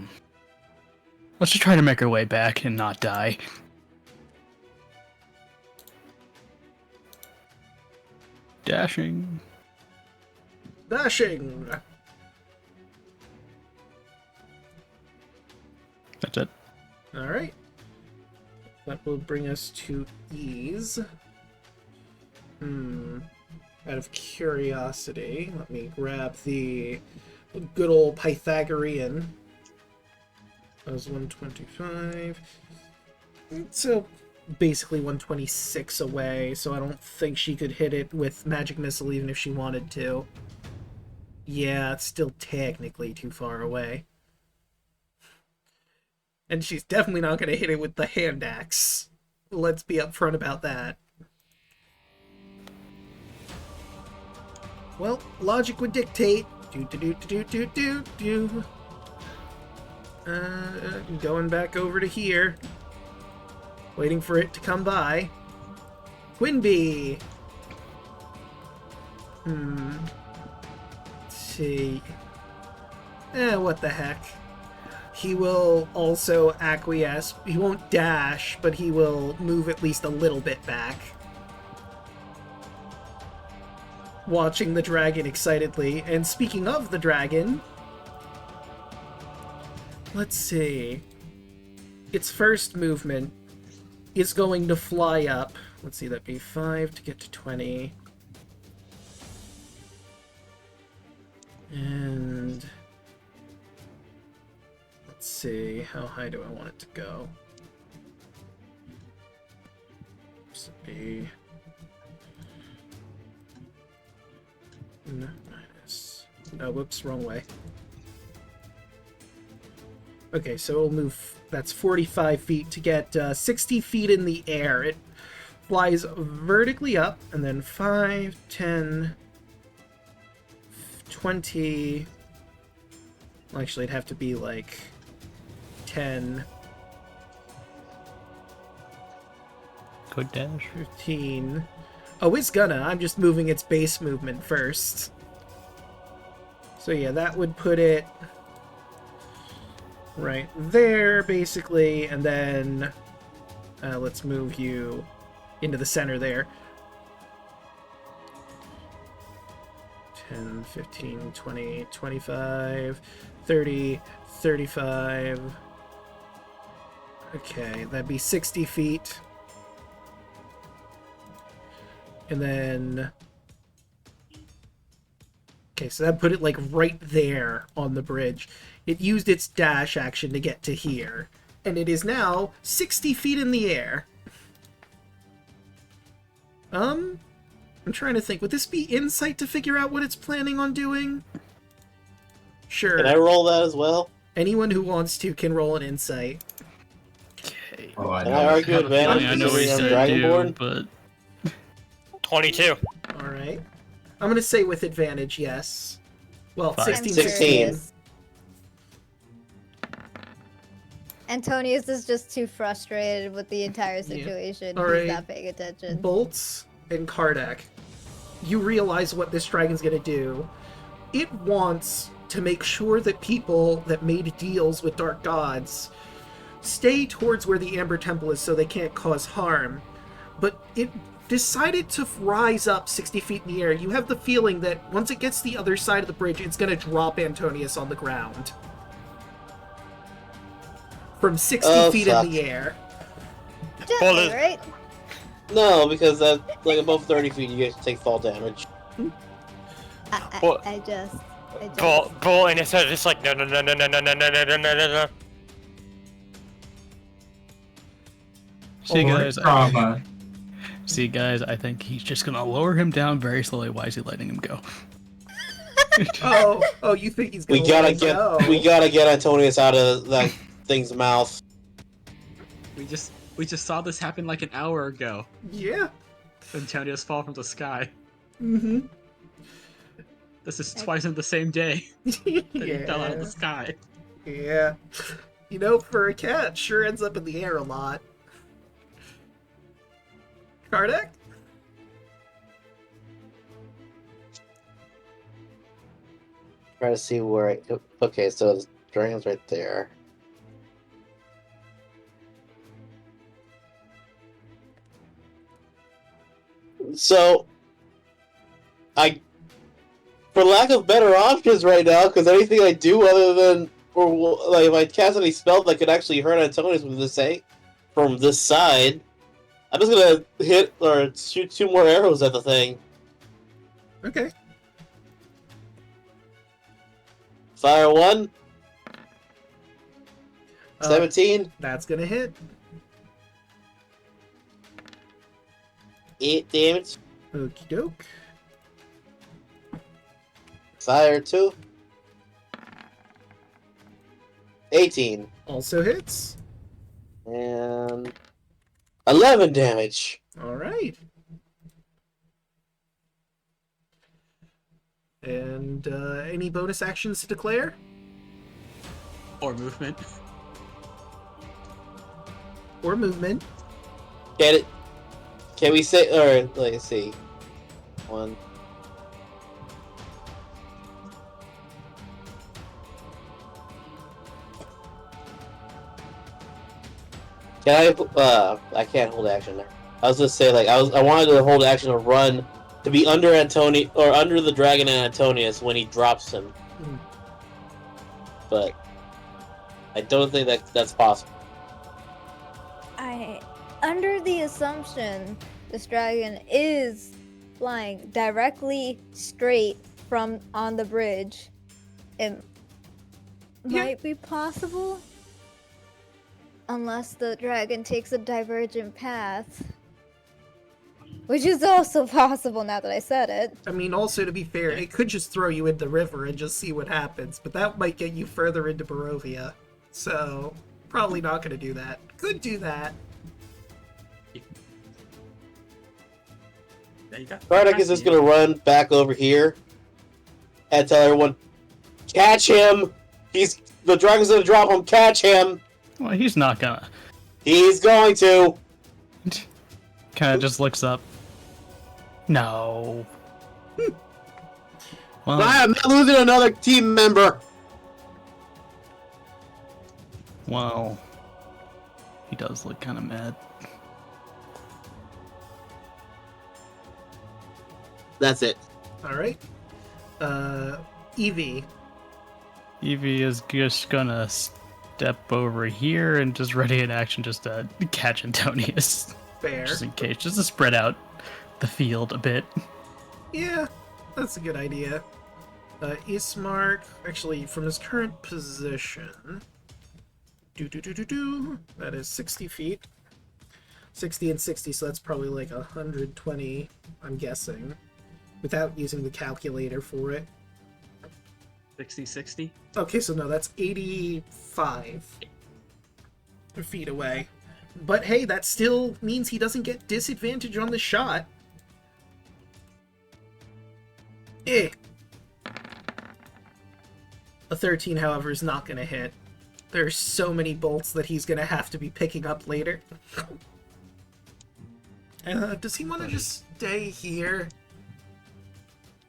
let's just try to make our way back and not die. Dashing. Dashing! That's it. Alright. That will bring us to ease. Out of curiosity, let me grab the good old Pythagorean. That was 125. So basically 126 away, so I don't think she could hit it with magic missile even if she wanted to. Yeah, it's still technically too far away. And she's definitely not going to hit it with the hand axe. Let's be upfront about that. Well, logic would dictate. Going back over to here. Waiting for it to come by. Quinby! Let's see. What the heck. He will also acquiesce. He won't dash, but he will move at least a little bit back. Watching the dragon excitedly. And speaking of the dragon, let's see. Its first movement is going to fly up. Let's see, that'd be 5 to get to 20. And let's see, how high do I want it to go? This would be minus. No, whoops, wrong way. Okay, so it'll move. That's 45 feet to get 60 feet in the air. It flies vertically up, and then 5, 10, 20. Well, actually, it'd have to be like 10, Good dash. 15. Oh, it's gonna. I'm just moving its base movement first. So yeah, that would put it right there, basically, and then let's move you into the center there. 10, 15, 20, 25, 30, 35. Okay, that'd be 60 feet. And then... Okay, so that put it like right there on the bridge. It used its dash action to get to here. And it is now 60 feet in the air. I'm trying to think. Would this be insight to figure out what it's planning on doing? Sure. Can I roll that as well? Anyone who wants to can roll an insight. Okay. Oh, I Can know. I argue advantage? I know what because you I'm said do, Dragonborn? but 22. Alright. I'm gonna say with advantage, yes. Well, Fine. 16. 16. Antonius is just too frustrated with the entire situation. All He's right. not paying attention. Bolts and Kardec, you realize what this dragon's gonna do. It wants to make sure that people that made deals with dark gods stay towards where the Amber Temple is so they can't cause harm. But it decided to rise up 60 feet in the air. You have the feeling that once it gets to the other side of the bridge, it's gonna drop Antonius on the ground. From 60 feet fuck. in the air. Gently, right? No, because that's like above 30 feet, you guys take fall damage. I just. Bull, and it's just like no. See, More guys. trauma. See, guys. I think he's just gonna lower him down very slowly. Why is he letting him go? Oh, you think he's gonna We gotta let him get go. we gotta get Antonius out of that thing's mouth. We just saw this happen like an hour ago. Yeah. Antonious fall from the sky. Mm-hmm. This is twice in the same day that he fell out of the sky. Yeah. You know, for a cat, it sure ends up in the air a lot. Kardec? Try to see where okay, so the dragon's right there. So, for lack of better options right now, because anything I do other than, or like if I cast any spell that could actually hurt Antonius from this side, I'm just gonna hit or shoot 2 more arrows at the thing. Okay. Fire 1. 17. That's gonna hit. 8 damage. Okie doke. Fire 2. 18. Also hits. And 11 damage. Alright. And any bonus actions to declare? Or movement. Or movement? Get it? Can we say, or let's see. 1. Can I can't hold action there. I was gonna say, like, I wanted to hold action to run, to be under Antonius, or under the dragon and Antonius when he drops him. Mm. But I don't think that's possible. Under the assumption this dragon is flying directly straight from on the bridge, it might be possible. Unless the dragon takes a divergent path. Which is also possible now that I said it. I mean, also, to be fair, it could just throw you in the river and just see what happens, but that might get you further into Barovia. So, probably not going to do that. Could do that. Bardic is just gonna run back over here and tell everyone, catch him! The dragon's gonna drop him, catch him! Well, he's not gonna. He's going to! Kind of just looks up. No. Well, I'm not losing another team member! well, he does look kind of mad. That's it. Alright. Evie. Evie is just gonna step over here and just ready in action just to catch Antonius. Fair. Just in case, just to spread out the field a bit. Yeah, that's a good idea. Ismark, actually, from his current position... That is 60 feet. 60 and 60, so that's probably like 120, I'm guessing. Without using the calculator for it. 60. Okay, so no, that's 85 feet away. But hey, that still means he doesn't get disadvantage on the shot. A 13, however, is not going to hit. There's so many bolts that he's gonna have to be picking up later. Does he want to just stay here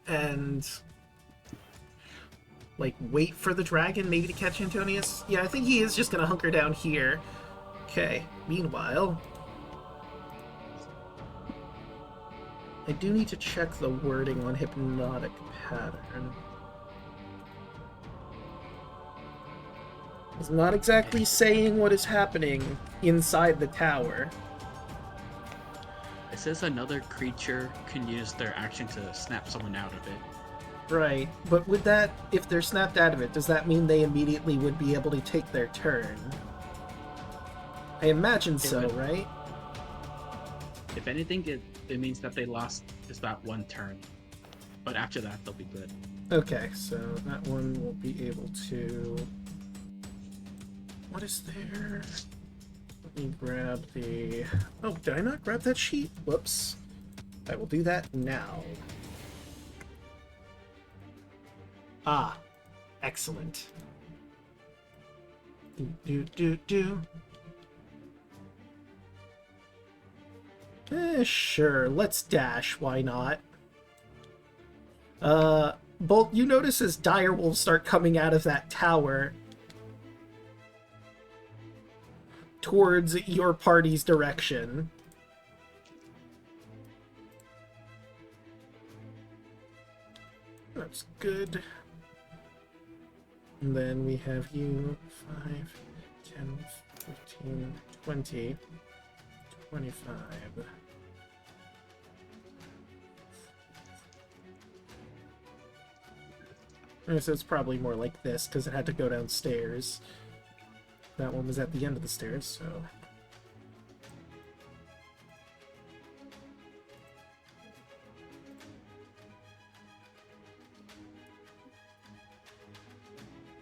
and like wait for the dragon maybe to catch Antonious? Yeah, I think he is just gonna hunker down here. Okay, meanwhile, I do need to check the wording on hypnotic pattern. It's not exactly saying what is happening inside the tower. It says another creature can use their action to snap someone out of it. Right, but would that, if they're snapped out of it, does that mean they immediately would be able to take their turn? I imagine so, would. right? If anything, it means that they lost just that one turn. But after that, they'll be good. Okay, so that one will be able to... What is there? Let me grab the... Oh, did I not grab that sheet? Whoops. I will do that now. Ah, excellent. Do. Sure, let's dash, why not? Bolt, you notice as direwolves start coming out of that tower towards your party's direction. That's good. And then we have you 5, 10, 15, 20, 25. So it's probably more like this, because it had to go downstairs. That one was at the end of the stairs, so...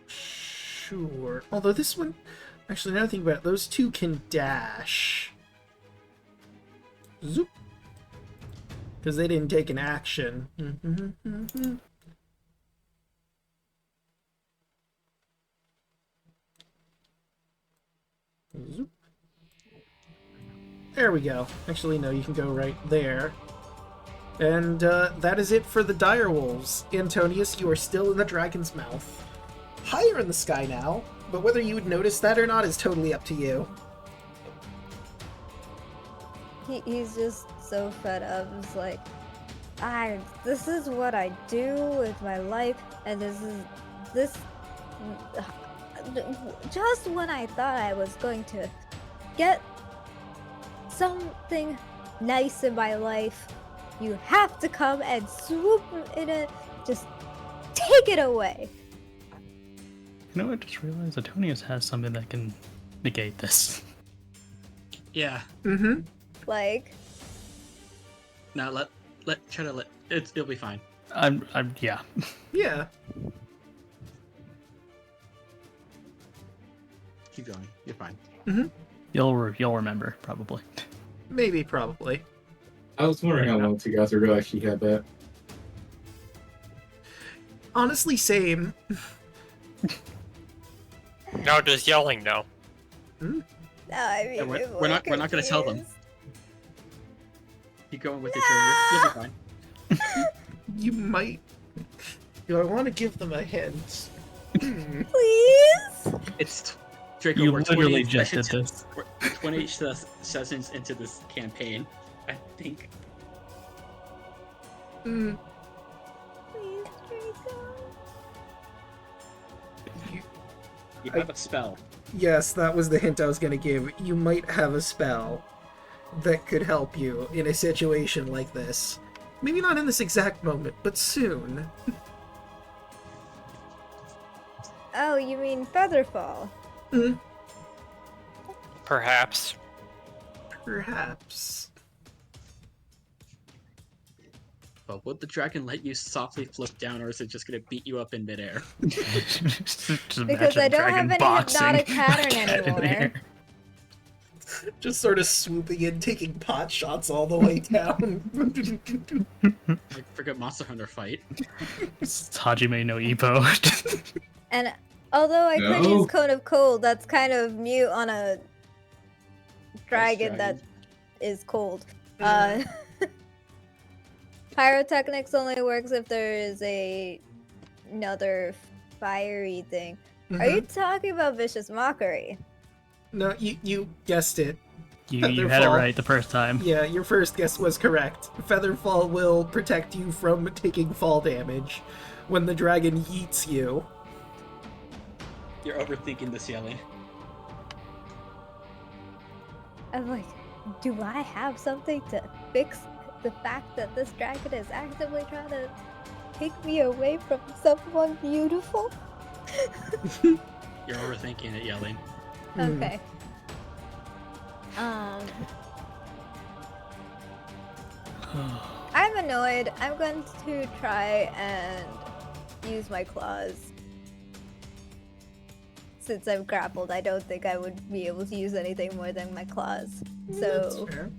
Sure. Although this one... Actually, now I think about it, those two can dash. Zoop. Because they didn't take an action. Zoop. There we go. Actually, no, you can go right there. And that is it for the direwolves. Antonious, you are still in the dragon's mouth. Higher in the sky now, but whether you would notice that or not is totally up to you. He's just so fed up. It's like, this is what I do with my life, and this. Just when I thought I was going to get something nice in my life, you have to come and swoop in it, just take it away. You know, I just realized Antonious has something that can negate this. Yeah. Mm-hmm. Like, Now it'll be fine. Yeah. Yeah. Keep going. You're fine. Mm-hmm. You'll remember, probably. Maybe, probably. I was wondering how long you guys ago actually had that. Honestly, same. No, just yelling no. I mean, Yeah, we're not gonna tell them. Keep going with your turn. You'll be fine. You might... Do I want to give them a hint? Please? It's Draco. You we're literally 28 just did sessions- this. We're 28 sessions into this campaign, I think. Hmm. Please, Draco. You have a spell. Yes, that was the hint I was going to give. You might have a spell that could help you in a situation like this. Maybe not in this exact moment, but soon. Oh, you mean Featherfall? Hmm. Perhaps. Perhaps. But would the dragon let you softly flip down, or is it just gonna beat you up in midair? Just Because imagine I a don't dragon have any boxing hypnotic a pattern cat in anymore. there. Just sort of swooping in, taking pot shots all the way down. Like, forget Monster Hunter fight. It's Hajime no Ippo. And Although I could No. use Cone of Cold, that's kind of mute on a dragon that is cold. Pyrotechnics only works if there is another fiery thing. Are you talking about Vicious Mockery? No, you guessed it. You had it Featherfall. right the first time. Yeah, your first guess was correct. Featherfall will protect you from taking fall damage when the dragon yeets you. You're overthinking this, yelling. I'm like, do I have something to fix the fact that this dragon is actively trying to take me away from someone beautiful? You're overthinking it, yelling. Okay. I'm annoyed. I'm going to try and use my claws. Since I'm grappled, I don't think I would be able to use anything more than my claws. That's So fair.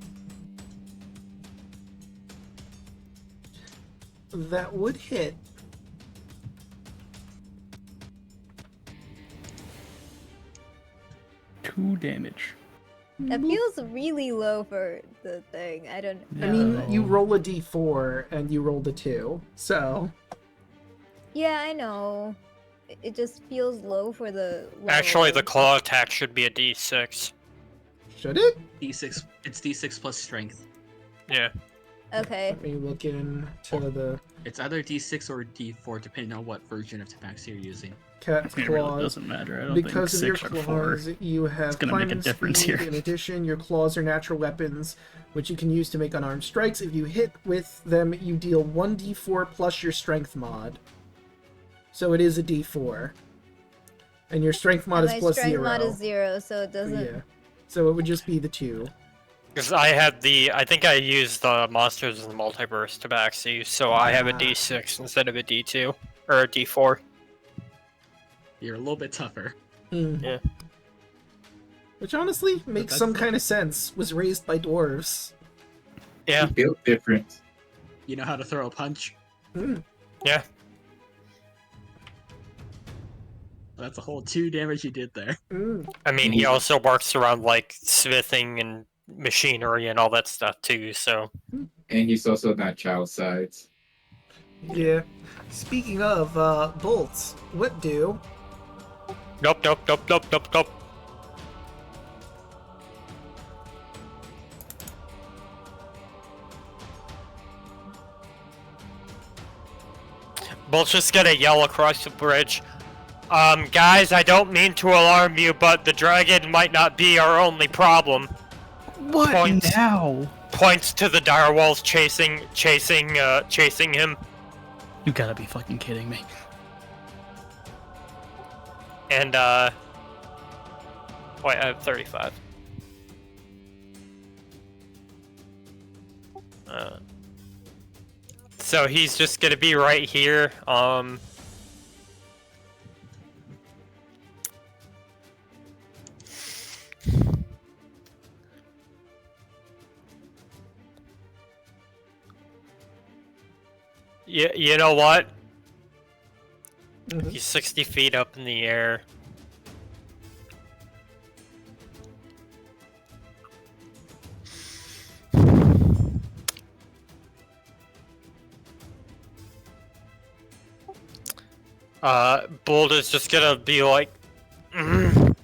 That would hit. Two damage. that feels really low for the thing. I don't I know. mean, you roll a d4 and you rolled a 2, so... Yeah, I know. It just feels low for the Actually, the level. claw attack should be a D6. Should it? D6. It's D6 plus strength. Yeah. Okay. Let me look into the It's either D6 or D4, depending on what version of Tabaxi you're using. cat's It really claws. doesn't matter. I don't Because of think your 6 or 4. claws, you have gonna make a climbing difference speed. here. In addition, your claws are natural weapons, which you can use to make unarmed strikes. If you hit with them, you deal 1d4 plus your strength mod. So it is a d4. And your strength mod And is my plus strength 0. mod is 0, so it doesn't. Yeah. So it would just be the 2. Because I think I used the Monsters in the Multiverse Tabaxi, so I have a D6 instead of a D2. Or a D4. You're a little bit tougher. Yeah. Which honestly makes that's some the- kind of sense. Was raised by dwarves. Yeah. He built different. You know how to throw a punch? Yeah. That's a whole 2 damage you did there. I mean, he also works around, like, smithing and machinery and all that stuff, too, so... And he's also not child size. Yeah. Speaking of bolts, what do? Nope, nope, nope, nope, nope, nope. Bolt's just gonna yell across the bridge. Guys, I don't mean to alarm you, but the dragon might not be our only problem. What Points. now? Points to the dire walls chasing him. You gotta be fucking kidding me. And, wait, I have 35. So he's just gonna be right here, You know what? Mhm. He's 60 feet up in the air. Bold is just gonna be like, "Mm."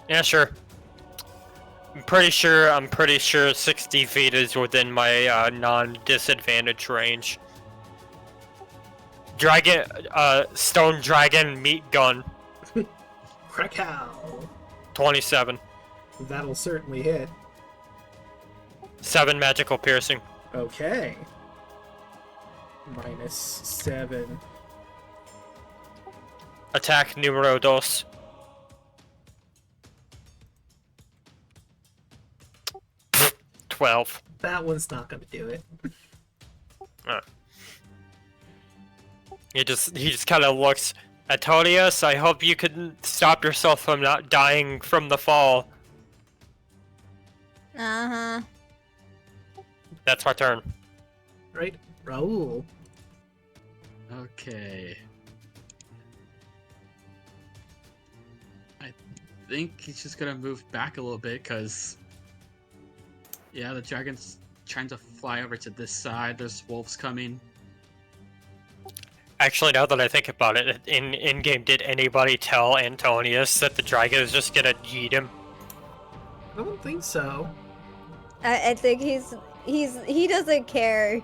Yeah, sure. I'm pretty sure 60 feet is within my non-disadvantage range. Dragon, stone dragon meat gun, Krakow. 27. That'll certainly hit. 7 magical piercing. Okay. -7. Attack numero dos. 12. That one's not gonna do it. He just kind of looks. Antonious, I hope you can stop yourself from not dying from the fall. Uh-huh. That's my turn. Right, Raul. Okay. I think he's just gonna move back a little bit, because... Yeah, the dragon's trying to fly over to this side. There's wolves coming. Actually, now that I think about it, in game, did anybody tell Antonious that the dragon is just gonna yeet him? I don't think so. I think he doesn't care.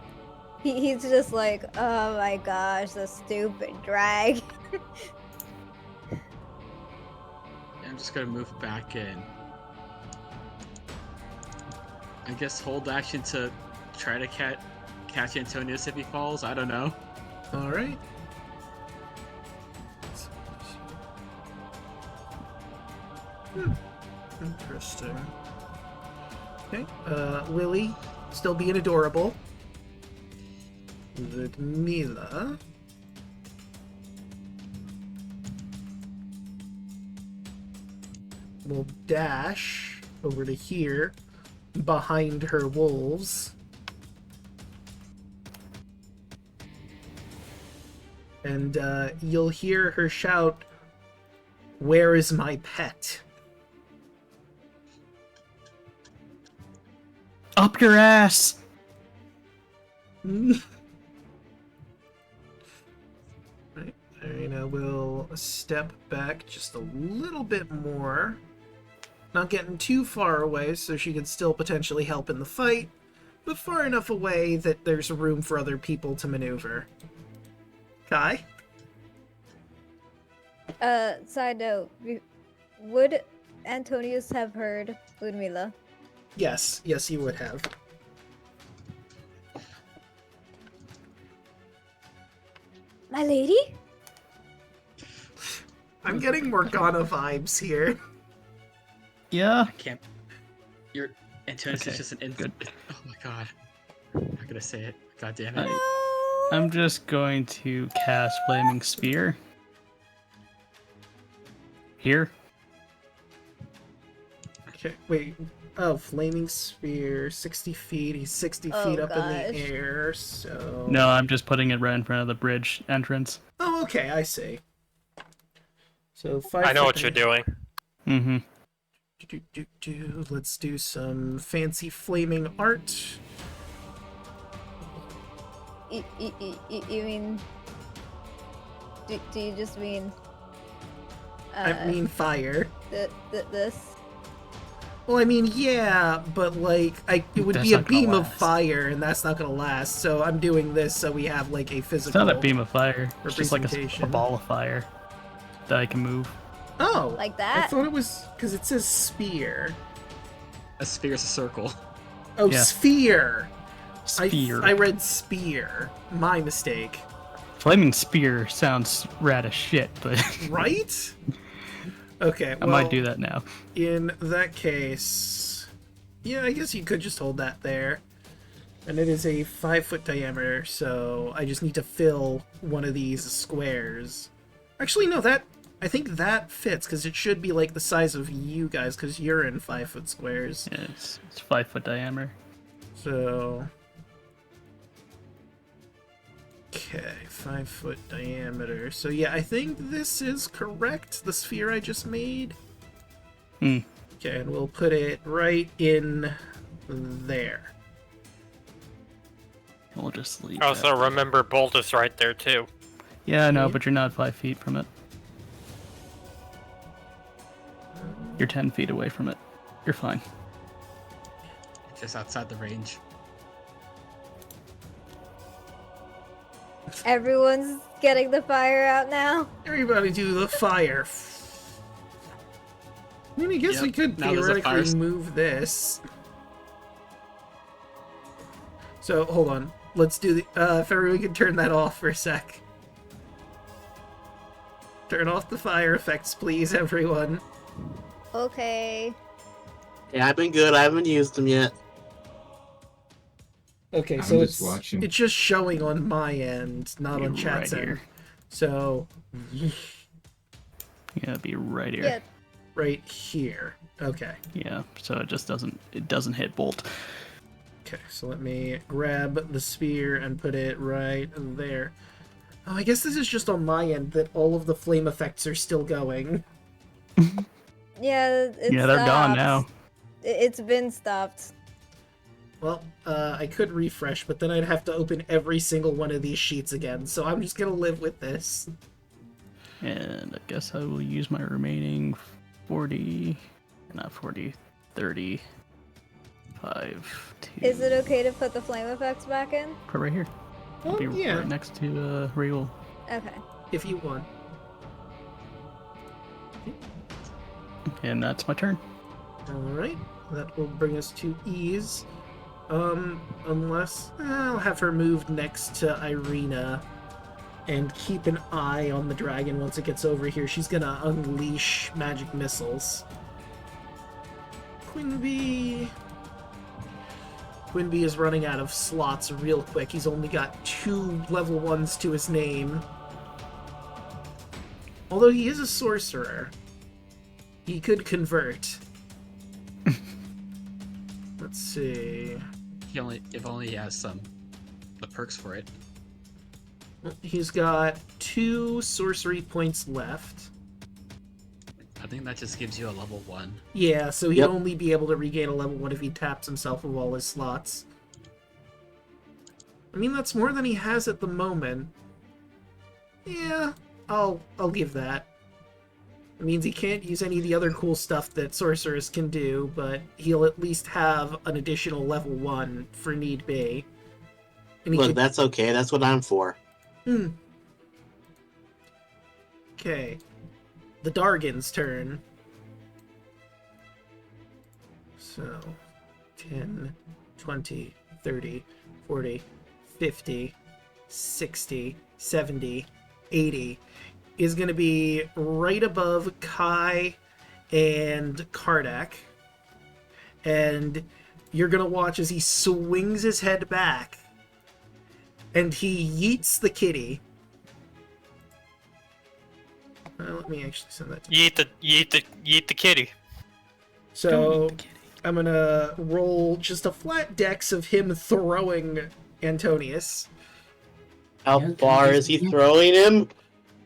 He's just like, oh my gosh, the stupid drag. I'm just gonna move back in. I guess hold action to try to catch Antonious if he falls. I don't know. All right. Interesting. Okay, Lily, still being adorable. Ludmila. Will dash over to here, behind her wolves. And you'll hear her shout, "Where is my pet?" Up your ass! Right, Irina will step back just a little bit more. Not getting too far away so she can still potentially help in the fight, but far enough away that there's room for other people to maneuver. Kai? Side note, would Antonius have heard Ludmila? Yes, you would have. My lady? I'm getting Morgana vibes here. Yeah. I can't. Your Antonious Okay, is just an good. Oh my god. I'm not gonna say it. God damn it. I'm just going to cast Flaming Spear. Here. Okay, wait. Oh, Flaming Spear, 60 feet. He's 60 Oh, feet up in gosh. the air, so... No, I'm just putting it right in front of the bridge entrance. Oh, okay, I see. So 5 I know foot what you're doing. Mm-hmm. Let's do some fancy flaming art. You mean... Do you just mean... I mean fire. This? Well, I mean, yeah, but like, it would That's be a not gonna beam of last. fire, and that's not gonna last. So I'm doing this so we have like a It's physical. not a beam of fire. It's just like a representation. ball of fire that I can move. Oh, Like I that? thought it was because it says spear. A sphere is a circle. Oh, Yeah. sphere. Spear. I read spear. My mistake. Flaming Spear sounds rad as shit, but Right? Okay, I well, might do that now. in that case, yeah, I guess you could just hold that there. And it is a 5-foot diameter, so I just need to fill one of these squares. Actually, no, I think that fits, because it should be like the size of you guys, because you're in 5-foot squares. Yeah, it's 5-foot diameter. So... Okay, 5-foot diameter. So yeah, I think this is correct, the sphere I just made. Hmm. Okay, and we'll put it right in there. We'll just leave. Also, that. remember, Bolt is right there, too. Yeah, I know, Yeah. but you're not 5 feet from it. You're 10 feet away from it. You're fine. Just outside the range. Everyone's getting the fire out now? Everybody do the fire. I mean, I guess Yep, we could now there's a fire theoretically move this. So, hold on. Let's do the... if everyone can turn that off for a sec. Turn off the fire effects, please, everyone. Okay. Yeah, I've been good. I haven't used them yet. Okay, I'm so just watching. it's just showing on my end, not Be on chat's right end. here. So, Yeah, be right here. Yeah. right here. Okay. Yeah, so it just doesn't hit bolt. Okay, so let me grab the spear and put it right there. Oh, I guess this is just on my end that all of the flame effects are still going. Yeah, it's Yeah, they're gone now. It's been stopped. Well, I could refresh, but then I'd have to open every single one of these sheets again, so I'm just gonna live with this. And I guess I will use my remaining 40, 30, 5, 2. Is it okay to put the flame effects back in? Put right here. I'll Oh, be yeah, right next to Regal. Okay. if you want. And that's my turn. Alright, that will bring us to Ease. Unless... I'll have her moved next to Irina and keep an eye on the dragon once it gets over here. She's gonna unleash magic missiles. Quinby is running out of slots real quick. He's only got 2 level 1s to his name. Although he is a sorcerer, he could convert. Let's see. If only he has the perks for it. Well, he's got 2 sorcery points left. I think that just gives you a level 1. Yeah, so he'd Yep. only be able to regain a level 1 if he taps himself of all his slots. I mean, that's more than he has at the moment. Yeah, I'll give that. It means he can't use any of the other cool stuff that sorcerers can do, but he'll at least have an additional level 1 for need be. And he Look, could... that's okay. That's what I'm for. Okay. The Dargan's turn. So, 10, 20, 30, 40, 50, 60, 70, 80 is going to be right above Kai and Kardak. And you're going to watch as he swings his head back and he yeets the kitty. Let me actually send that to Yeet the kitty. So I'm gonna roll just a flat dex of him throwing Antonious. How far is he throwing him?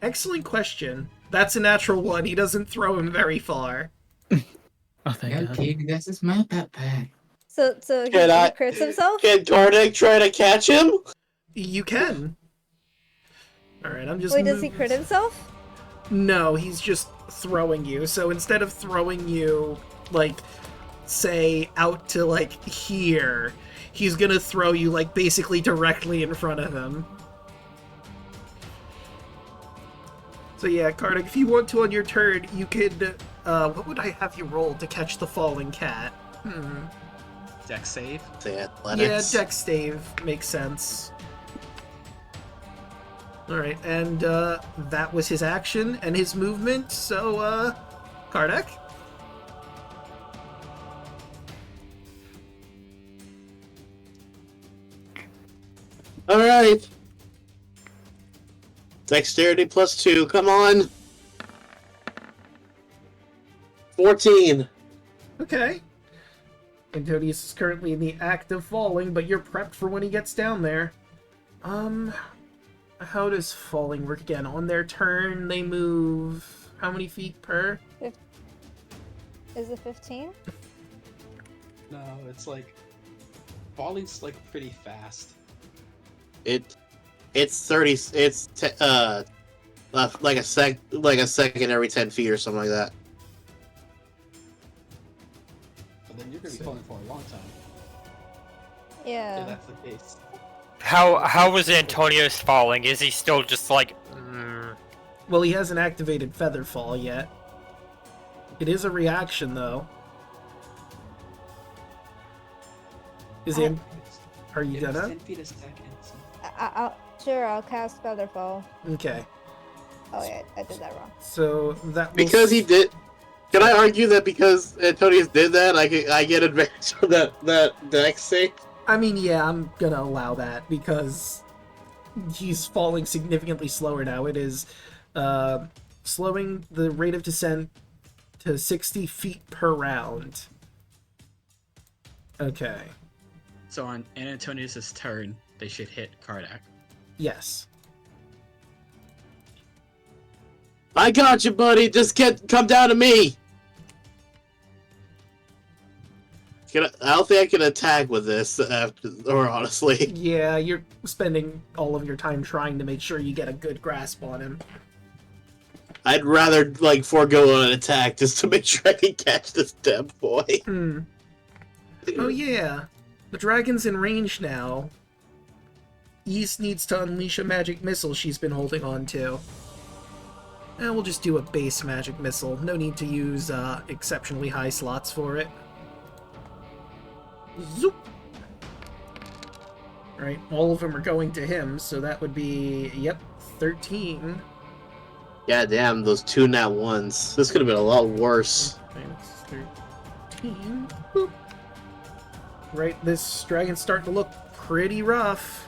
Excellent question. That's a natural 1. He doesn't throw him very far. Oh, thank God. Okay, this is my backpack. So he Can I- crits himself? Can Karnak try to catch him? You can. Alright, I'm just Wait, does he crit himself? No, he's just throwing you. So instead of throwing you, like, say, out to, like, here, he's gonna throw you, like, basically directly in front of him. So yeah, Karnak, if you want to on your turn, you could, what would I have you roll to catch the falling cat? Dex save. Say Yeah, athletics. dex stave makes sense. Alright, and that was his action and his movement, so, Karnak? Alright. Dexterity +2, come on. 14. Okay. Antonious is currently in the act of falling, but you're prepped for when he gets down there. How does falling work again? On their turn, they move how many feet per? Is it 15? No, it's like falling's like pretty fast. It's 30. It's like a second every 10 feet or something like that. But then you're gonna be falling for a long time. Yeah. If that's the case. How was Antonious falling? Is he still just like? Well, he hasn't activated Featherfall yet. It is a reaction, though. Are you It's gonna? 10 feet a second. So. Sure, I'll cast Featherfall. Okay. Oh yeah, I did that wrong. So that will Because he did. Can I argue that because Antonius did that, I get advantage of that dex save? I mean, yeah, I'm gonna allow that because he's falling significantly slower now. It is slowing the rate of descent to 60 feet per round. Okay. So on Antonius' turn, they should hit Kardak. Yes. I got you, buddy. Just come down to me. I don't think I can attack with this, honestly. Yeah, you're spending all of your time trying to make sure you get a good grasp on him. I'd rather, forego an attack just to make sure I can catch this damn boy. Oh yeah, the dragon's in range now. Ys needs to unleash a magic missile she's been holding on to. And we'll just do a base magic missile. No need to use exceptionally high slots for it. Zoop! Right, all of them are going to him, so that would be, 13. God damn, those 2 nat 1s. This could have been a lot worse. Minus 13. Boop. Right, this dragon's starting to look pretty rough.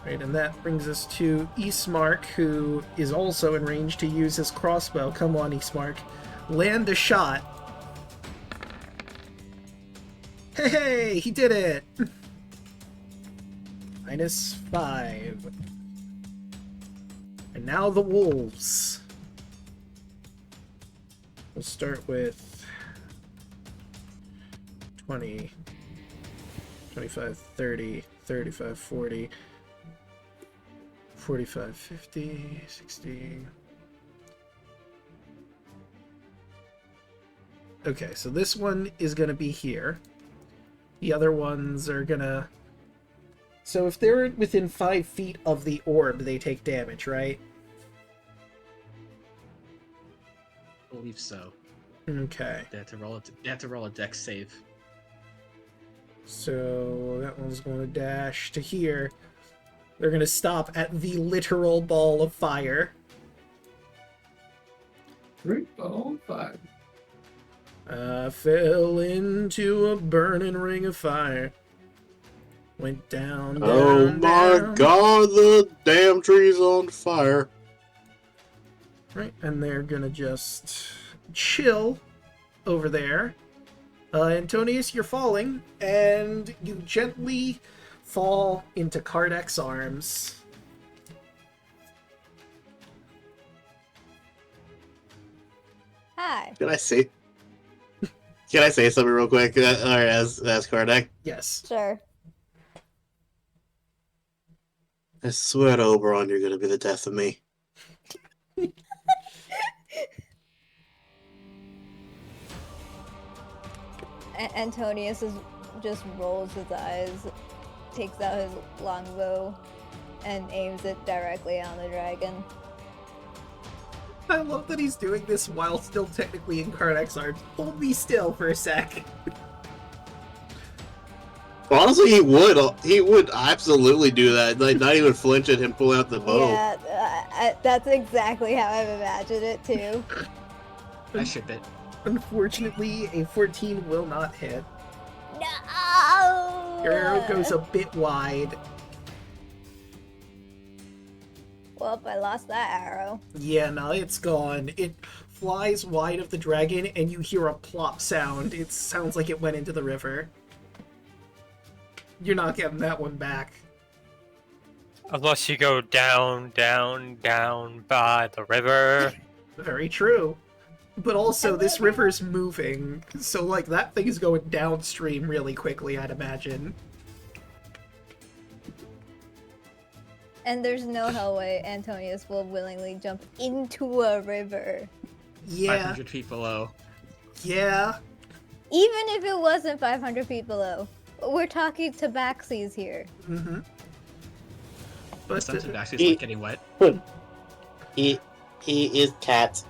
Right, and that brings us to Ismark, who is also in range to use his crossbow. Come on, Ismark. Land a shot. Hey, he did it! Minus 5. And now the wolves. We'll start with 20, 25, 30, 35, 40, 45, 50, 60. Okay, so this one is going to be here. The other ones are going to... So if they're within 5 feet of the orb, they take damage, right? I believe so. Okay. They have to roll a dex save. So that one's going to dash to here. They're going to stop at the literal ball of fire. Great ball fire. I fell into a burning ring of fire. Went down, down, Oh my down. god, the damn tree's on fire. Right, and they're gonna just chill over there. Antonious, you're falling, and you gently fall into Kardak's arms. Hi. Can I say something real quick? Alright, as Kardak. Yes. Sure. I swear to Oberon, you're gonna be the death of me. Antonius just rolls his eyes, takes out his longbow, and aims it directly on the dragon. I love that he's doing this while still technically in Kardak's arms. Hold me still for a sec. Honestly, he would absolutely do that. Not even flinch at him pulling out the bow. Yeah, that's exactly how I've imagined it too. I ship it. Unfortunately, a 14 will not hit. No! Your arrow goes a bit wide. Well, I lost that arrow. Yeah, no, it's gone. It flies wide of the dragon, and you hear a plop sound. It sounds like it went into the river. You're not getting that one back. Unless you go down, down, down by the river. Very true. But also, this river's moving, so, that thing is going downstream really quickly, I'd imagine. And there's no hell way Antonius will willingly jump into a river. Yeah, 500 feet below. yeah. Even if it wasn't 500 feet below. We're talking tabaxis here. Mm-hmm. But, Sometimes actually not getting wet. He is cat.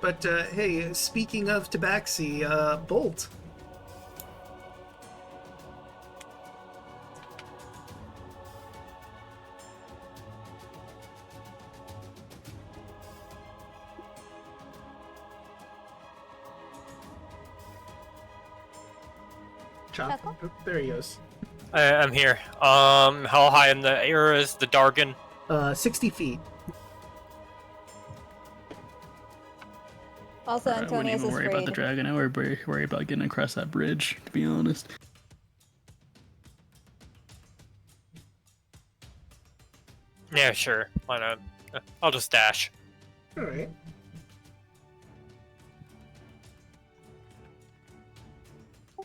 but hey, speaking of tabaxi, Bolt. Chop. Chuckle? Oh, there he goes. I'm here. How high in the air is the Dargon? 60 feet. Also, I wouldn't Antonious even is worry about the afraid. dragon. I would worry about getting across that bridge, to be honest. Yeah, sure. Why not? I'll just dash. Alright.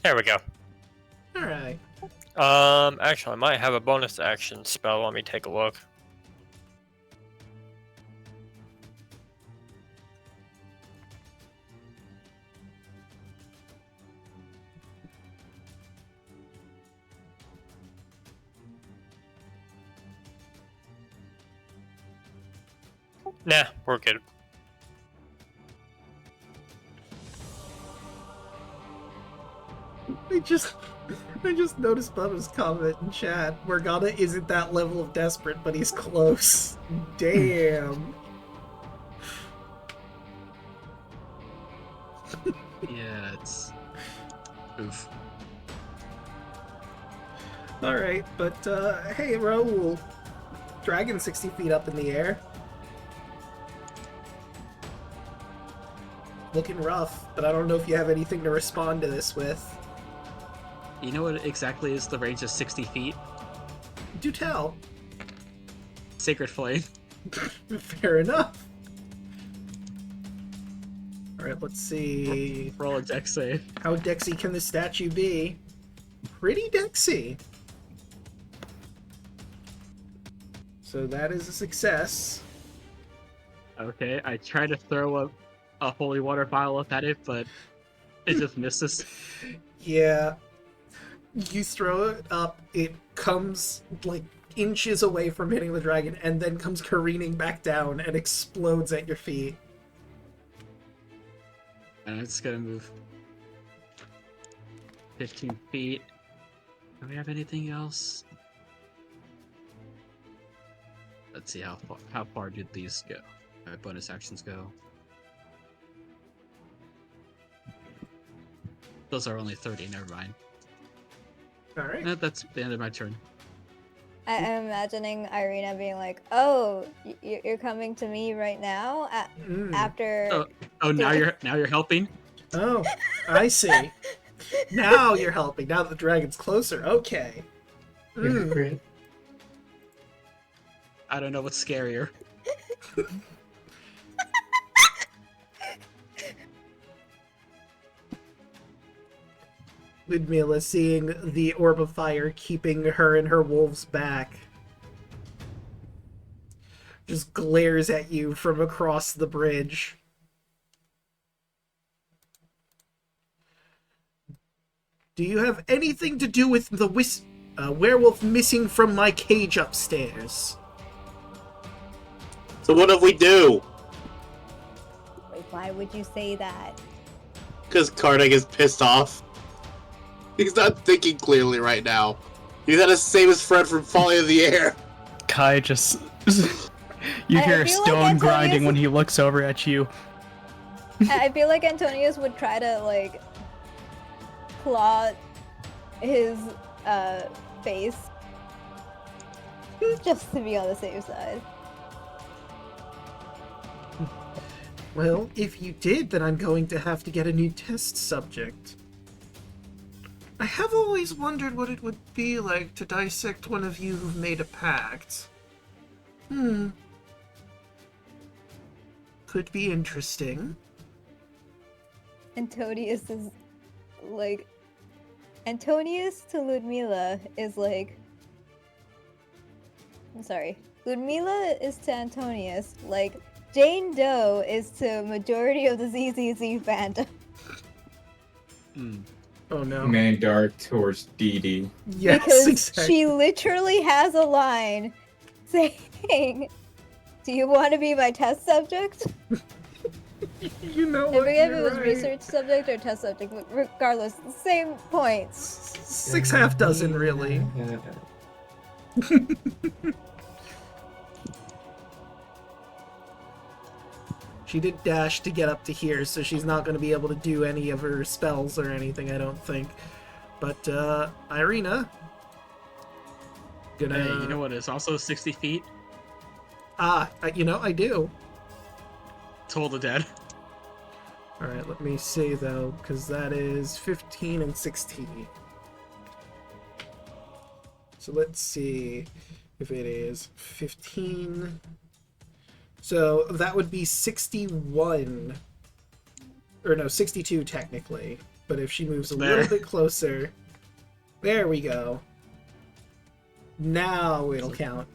There we go. Alright. Actually, I might have a bonus action spell. Let me take a look. Nah, we're good. I just noticed Bubba's comment in chat. Morgana isn't that level of desperate, but he's close. Damn. Yeah, it's oof. Alright, but hey Raoul. Dragon 60 feet up in the air. Looking rough, but I don't know if you have anything to respond to this with. You know what exactly is the range of 60 feet? Do tell. Sacred Flame. Fair enough. Alright, let's see. Roll a dex save. How dexy can this statue be? Pretty dexy. So that is a success. Okay, I try to throw a holy water vial up at it, but it just misses. Yeah. You throw it up, it comes like inches away from hitting the dragon, and then comes careening back down and explodes at your feet. And I'm just gonna move 15 feet. Do we have anything else? Let's see how far did these go? Bonus actions go. Those are only 30. Never mind. All right. That's the end of my turn. I'm imagining Irina being like, "Oh, you're coming to me right now after." Oh, now you're helping. Oh, I see. Now you're helping. Now the dragon's closer. Okay. Mm. I don't know what's scarier. Ludmilla, seeing the orb of fire keeping her and her wolves back, just glares at you from across the bridge. Do you have anything to do with the werewolf missing from my cage upstairs? So what if we do? Wait, why would you say that? Because Karnak is pissed off. He's not thinking clearly right now. He's had to save his friend from falling in the air. Kai just... you I hear a feel like stone Antonious- grinding when he looks over at you. I feel like Antonious would try to like claw his face just to be on the safe side. Well, if you did, then I'm going to have to get a new test subject. I have always wondered what it would be like to dissect one of you who've made a pact. Could be interesting. Antonious is like Antonious to Ludmilla is like I'm sorry. Ludmilla is to Antonious like Jane Doe is to majority of the ZZZ fandom. Oh no. Man Dark towards Dee Dee. Yes, Because exactly. she literally has a line saying, "Do you want to be my test subject?" You know I what? forget if You're it was right. research subject or test subject, but regardless, the same points. 6 half dozen, really. She did dash to get up to here, so she's not going to be able to do any of her spells or anything, I don't think. But, Irina... Gonna... Hey, you know what is also 60 feet? I do. Toll the Dead. Alright, let me see though, because that is 15 and 16. So let's see if it is 15. So that would be 61. Or no, 62 technically. But if she moves a little bit closer. There we go. Now it'll count.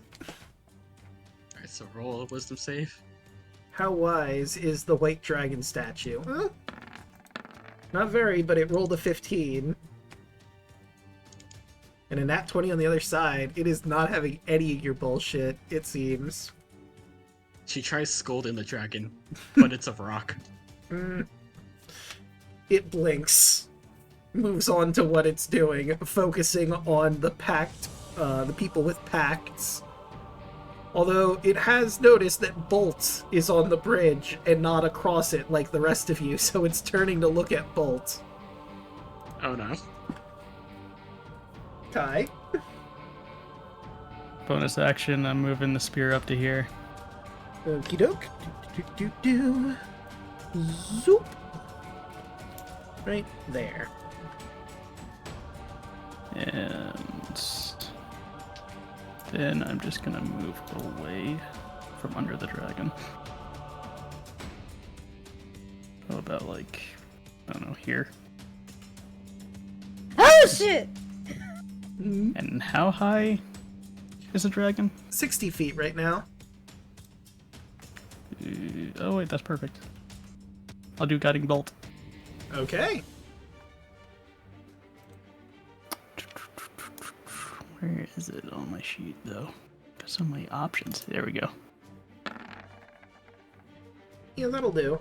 Alright, so roll a wisdom save. How wise is the white dragon statue? Huh? Not very, but it rolled a 15. And a nat 20 on the other side. It is not having any of your bullshit, it seems. She tries scolding the dragon, but it's a rock. It blinks. Moves on to what it's doing, focusing on the pact, the people with pacts. Although it has noticed that Bolt is on the bridge and not across it like the rest of you, so it's turning to look at Bolt. Oh no. Kai? Bonus action, I'm moving the spear up to here. Okie doke. Do. Zoop. Right there. And then I'm just gonna move away from under the dragon. How about like, I don't know, here? Oh shit! And how high is a dragon? 60 feet right now. Oh wait, that's perfect. I'll do guiding bolt. Okay. Where is it on my sheet though? Got so many options. There we go. Yeah, that'll do.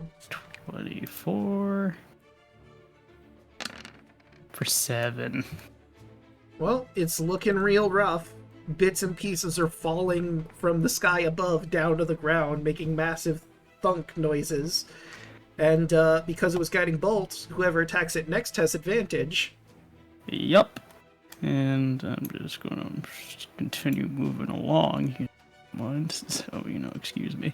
24 for 7. Well, it's looking real rough. Bits and pieces are falling from the sky above down to the ground, making massive thunk noises. And because it was guiding bolts, whoever attacks it next has advantage. Yup. And I'm just gonna continue moving along. So, excuse me.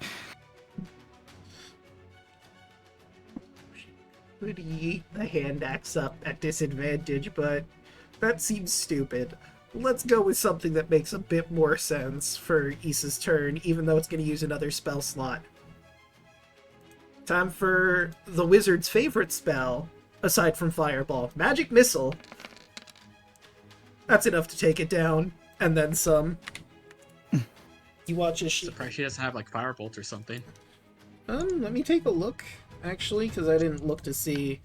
Would eat the hand axe up at disadvantage, but that seems stupid. Let's go with something that makes a bit more sense for Issa's turn, even though it's going to use another spell slot. Time for the wizard's favorite spell, aside from Fireball. Magic Missile. That's enough to take it down, and then some. You watch as she... Surprised she doesn't have like Firebolt or something. Let me take a look, actually, because I didn't look to see...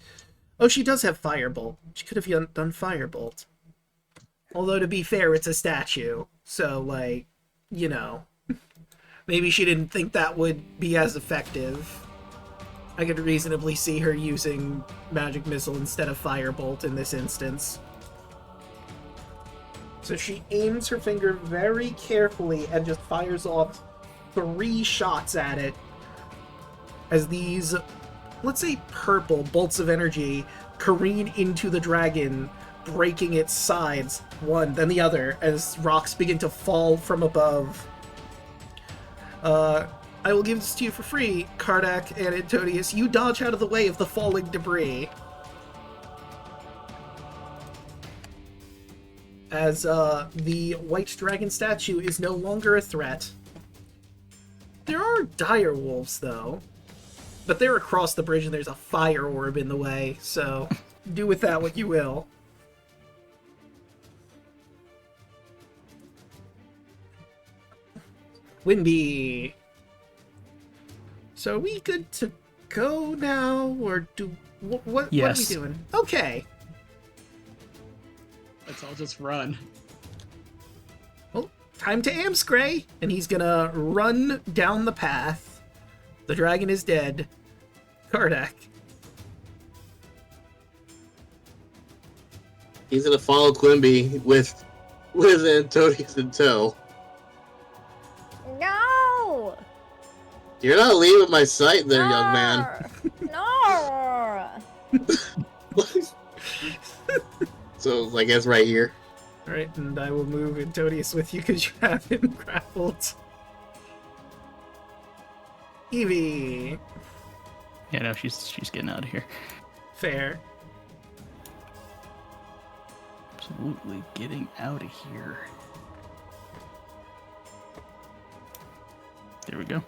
Oh, she does have Firebolt. She could have done Firebolt. Although, to be fair, it's a statue, so, like, maybe she didn't think that would be as effective. I could reasonably see her using Magic Missile instead of Firebolt in this instance. So she aims her finger very carefully and just fires off 3 shots at it as these, let's say, purple bolts of energy careen into the dragon, breaking its sides, one, then the other, as rocks begin to fall from above. I will give this to you for free, Kardak and Antonious. You dodge out of the way of the falling debris. As the white dragon statue is no longer a threat. There are dire wolves, though. But they're across the bridge and there's a fire orb in the way, so do with that what you will. Wimby. So are we good to go now, or do what Yes. are we doing? Okay. Let's all just run. Well, time to Amscray, and he's gonna run down the path. The dragon is dead. Kardak. He's gonna follow Quimby with Antonious in tow. No! You're not leaving my sight there, young man. No! So I guess right here. Alright, and I will move Antonious with you because you have him grappled. Evie. Yeah, no, she's getting out of here. Fair. Absolutely getting out of here. There we go.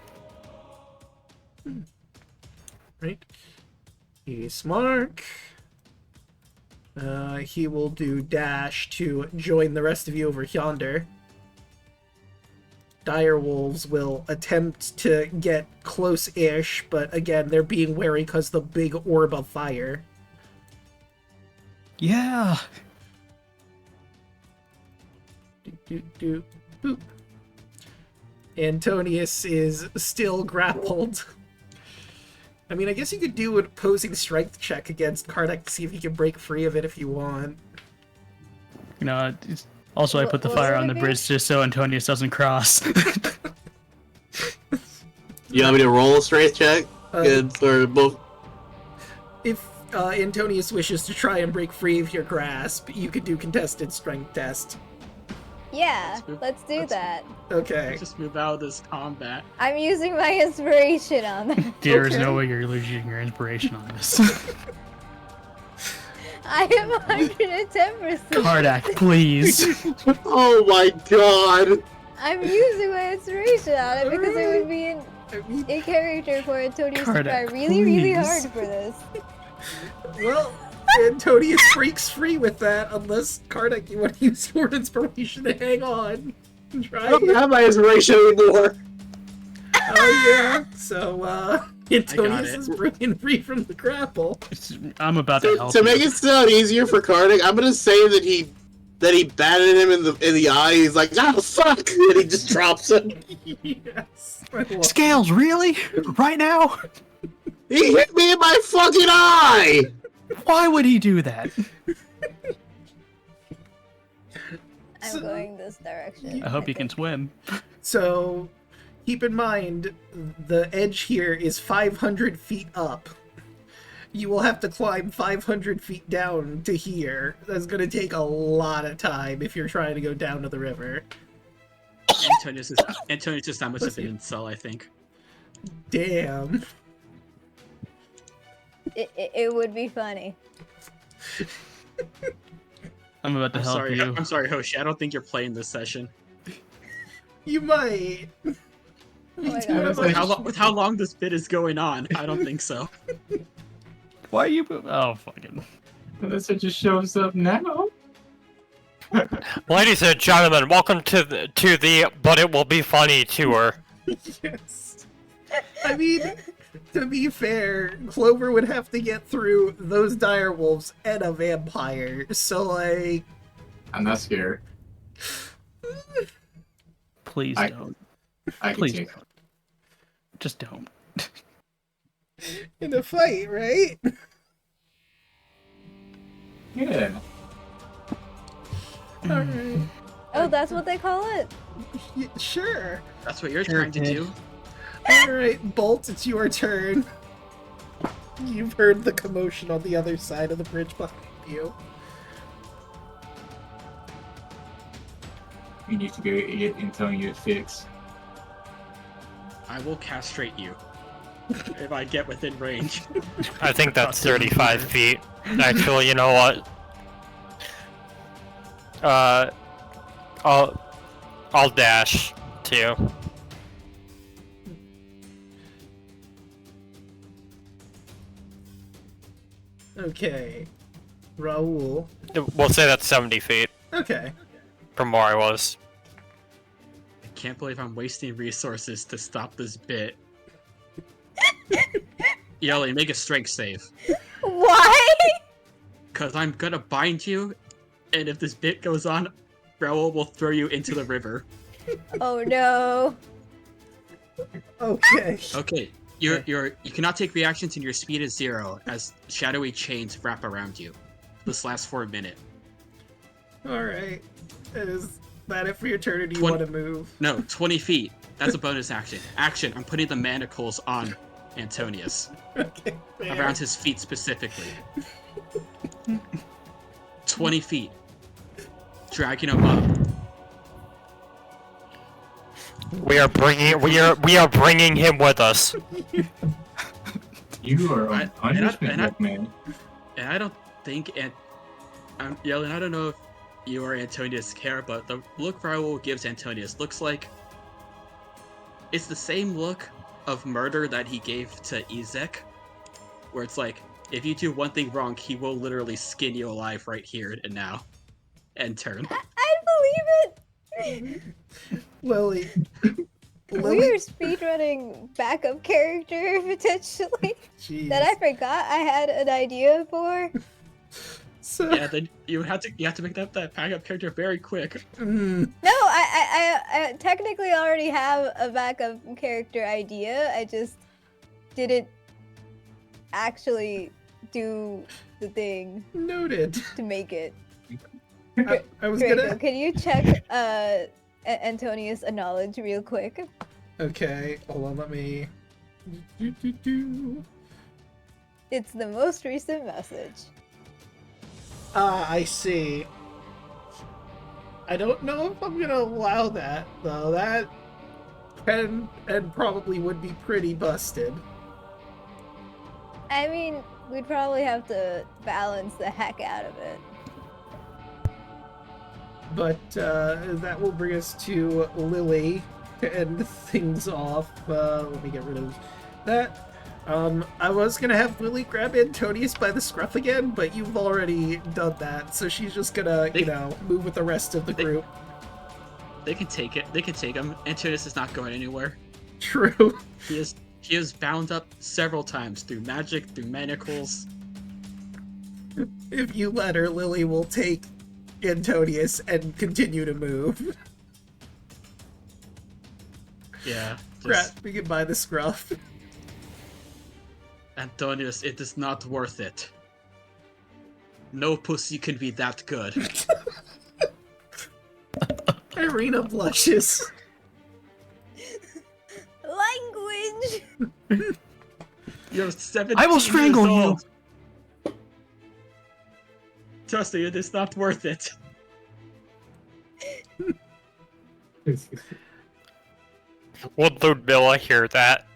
Right. He's Mark. He will do dash to join the rest of you over yonder. Direwolves will attempt to get close-ish, but again, they're being wary because the big orb of fire. Yeah. Boop. Antonious is still grappled. I mean, I guess you could do an opposing strength check against Kardec to see if he can break free of it if you want. You know, also I put the What fire would on it the be? bridge just so Antonius doesn't cross. You want me to roll a strength check? Uh, Good, or both? If Antonius wishes to try and break free of your grasp, you could do contested strength test. Yeah, let's do let's- that. Okay. Just move out of this combat. I'm using my inspiration on that. There's Okay. no way you're losing your inspiration on this. I am 110%. Kardak, please. Oh my god! I'm using my inspiration on it because it would be I mean, in character for Antonius to try Kardak, really, really please. hard for this. well, Antonius breaks free with that, unless Kardec, you want to use your inspiration to hang on. I Try don't it. have my inspiration anymore. Oh yeah. So Antonius it. is breaking free from the grapple. I'm about to help To you. make it sound easier for Kardec, I'm gonna say that he batted him in the eye. He's like, "Oh fuck!" and he just drops him. Yes. I love Scales, really? Right now? He hit me in my fucking eye. Why would he do that? I'm So- going this direction. I hope he can swim. So, keep in mind, the edge here is 500 feet up. You will have to climb 500 feet down to here. That's going to take a lot of time if you're trying to go down to the river. Antonius is not much of an incel, I think. Damn. It would be funny. I'm about to I'm help sorry, you. I'm sorry, Hoshi. I don't think you're playing this session. You might. Oh my do. God. With how long this bit is going on, I don't think so. Why are you... Oh, fucking... Unless it just shows up now. Ladies and gentlemen, welcome to the But It Will Be Funny tour. Yes. I mean, to be fair, Clover would have to get through those direwolves and a vampire, so like... I'm not scared. Please I- don't. I can Please take don't. Just don't. In a fight, right? Yeah. Alright. Oh, that's what they call it? Sure. That's what you're Sure trying to did. do. Alright, Bolt, it's your turn. You've heard the commotion on the other side of the bridge behind you. You need to get Antonio fixed. I will castrate you if I get within range. I think that's 35 feet. Actually, you know what? I'll dash too. Okay. Raul. We'll say that's 70 feet Okay. from where I was. I can't believe I'm wasting resources to stop this bit. Yelly, make a strength save. Why? Cause I'm gonna bind you, and if this bit goes on, Raoul will throw you into the river. Oh no. Okay. Okay, you cannot take reactions and your speed is 0 as shadowy chains wrap around you. This lasts for a minute. Alright. Is that it for your turn, or do you 20 want to move? No, 20 feet. That's a bonus action. Action, I'm putting the manacles on Antonious. Okay. fair. Around his feet specifically. 20 feet. Dragging him up. We are bringing him with us. You You are I- on punishment, and I- man. And I don't think, and I'm yelling, I don't know if you or Antonious care, but the look Raoul gives Antonious looks like it's the same look of murder that he gave to Ezek, where it's like, if you do one thing wrong, he will literally skin you alive right here and now, and turn. I believe it! Lily. We're speedrunning backup character, potentially, Jeez. that I forgot I had an idea for. So, Yeah, then you have to make that backup character very quick. mm, No, I technically already have a backup character idea. I just didn't actually do the thing noted. to make it. I was Draco, gonna. can you check Antonious' knowledge real quick? Okay, hold on, let me. It's the most recent message. Ah, I see. I don't know if I'm gonna allow that, though. That can and probably would be pretty busted. I mean, we'd probably have to balance the heck out of it. But that will bring us to Lily to end things off. Let me get rid of that. I was gonna have Lily grab Antonious by the scruff again, but you've already done that, so she's just gonna, move with the rest of the group. They can take it. They can take him. Antonious is not going anywhere. True. He is bound up several times through magic, through manacles. If you let her, Lily will take Antonious and continue to move. Yeah. Grabbing it by the scruff. Antonious, it is not worth it. No pussy can be that good. Irina blushes. Language! You're 17 I will strangle years you. old. Trust me, it is not worth it. Would Ludmilla hear that?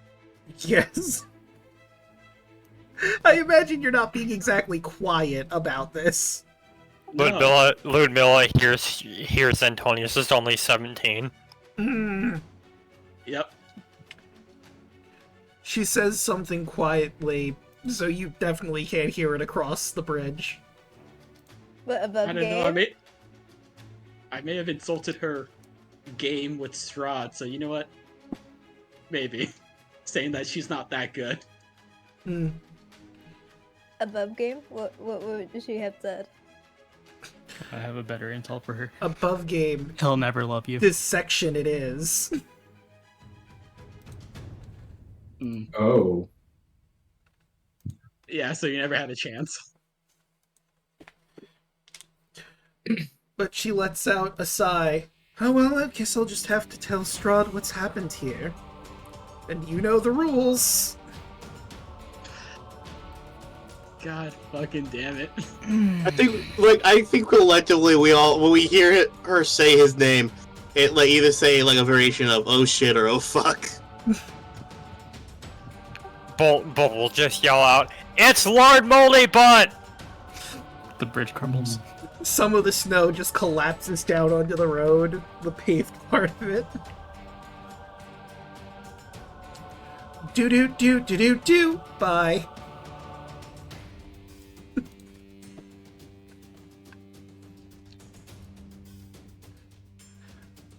Yes. I imagine you're not being exactly quiet about this. No. Ludmilla hears Antonius is only 17. Mm. Yep. She says something quietly, so you definitely can't hear it across the bridge. But above I don't know. game? I may have insulted her game with Strahd, so you know what? Maybe. Saying that she's not that good. Hmm. Above game? What would she have said? I have a better insult for her. Above game, He'll never love you. this section it is. Oh. Yeah, so you never had a chance. But she lets out a sigh. Oh well, I guess I'll just have to tell Strahd what's happened here. And you know the rules. God fucking damn it. I think collectively we all, when we hear her say his name, it either say a variation of "oh shit" or "oh fuck." Bolt will just yell out, "It's Lord Moldy Butt!" The bridge crumbles. Some of the snow just collapses down onto the road, the paved part of it. Do. Bye.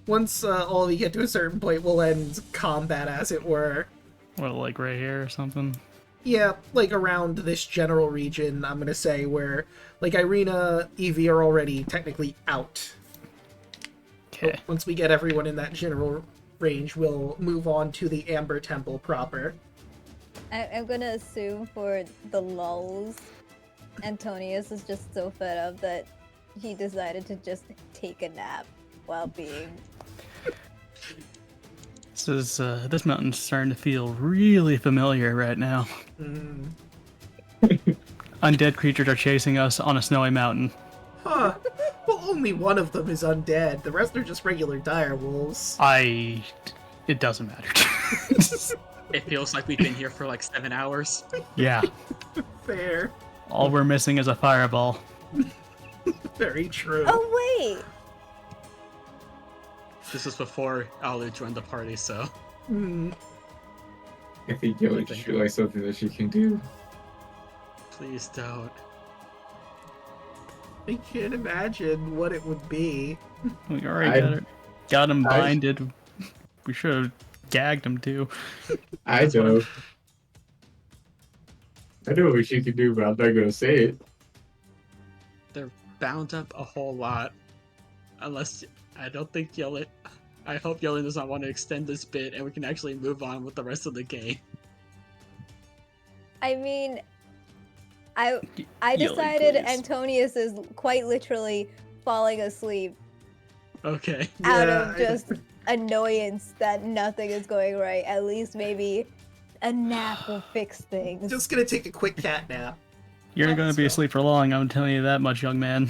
Once all of you get to a certain point, we'll end combat, as it were. What, like right here or something? Yeah, around this general region, I'm gonna say, where, Irina, Evie are already technically out. Okay. Once we get everyone in that general range, we'll move on to the Amber Temple proper. I'm gonna assume for the lulls, Antonius is just so fed up that he decided to just take a nap while being... This mountain's starting to feel really familiar right now. Mm. Undead creatures are chasing us on a snowy mountain. Huh. Well, only one of them is undead. The rest are just regular dire wolves. It doesn't matter. It feels like we've been here for like 7 hours. Yeah. Fair. All we're missing is a fireball. Very true. Oh wait. This was before Alu joined the party, so Hmm. I think Yo is surely something that she can do. please don't. I can't imagine what it would be. We already got him binded. We should have gagged him too. I know. I know what she can do, but I'm not gonna say it. They're bound up a whole lot. Unless I don't think Yellen. I hope Yellen does not want to extend this bit and we can actually move on with the rest of the game. I mean, I Yelling, decided please. Antonious is quite literally falling asleep Okay. out Yeah, of just annoyance that nothing is going right. At least maybe a nap will fix things. Just gonna take a quick cat nap. You're not going to be asleep for long, I'm telling you that much, young man.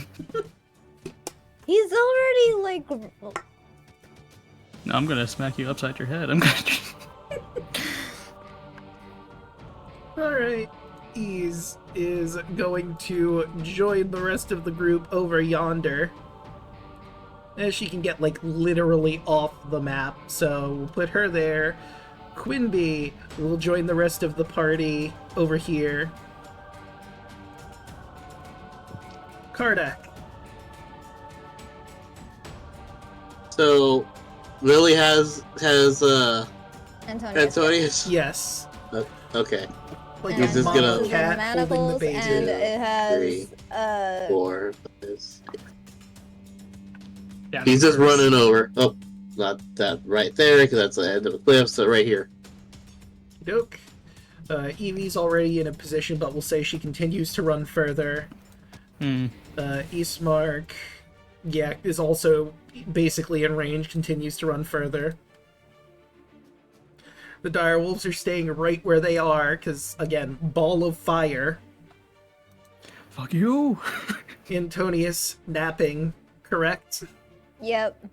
He's already like. No, I'm going to smack you upside your head. I'm going to... Alright. Ease is going to join the rest of the group over yonder. And she can get, like, literally off the map, so we'll put her there. Quinby will join the rest of the party over here. Kardak. So, Lily has Antonious. Antonious. Yes. Okay. Like And a He's just mama gonna- cat holding the manacles, baby. and it has 3, 4. 5, 6. Yeah, He's just running over. Oh, not that right there, because that's the end of the cliff. So right here. Doke. Evie's already in a position, but we'll say she continues to run further. Eastmark, yeah, is also basically in range, continues to run further. The direwolves are staying right where they are, because, again, ball of fire. Fuck you! Antonious napping, correct? Yep.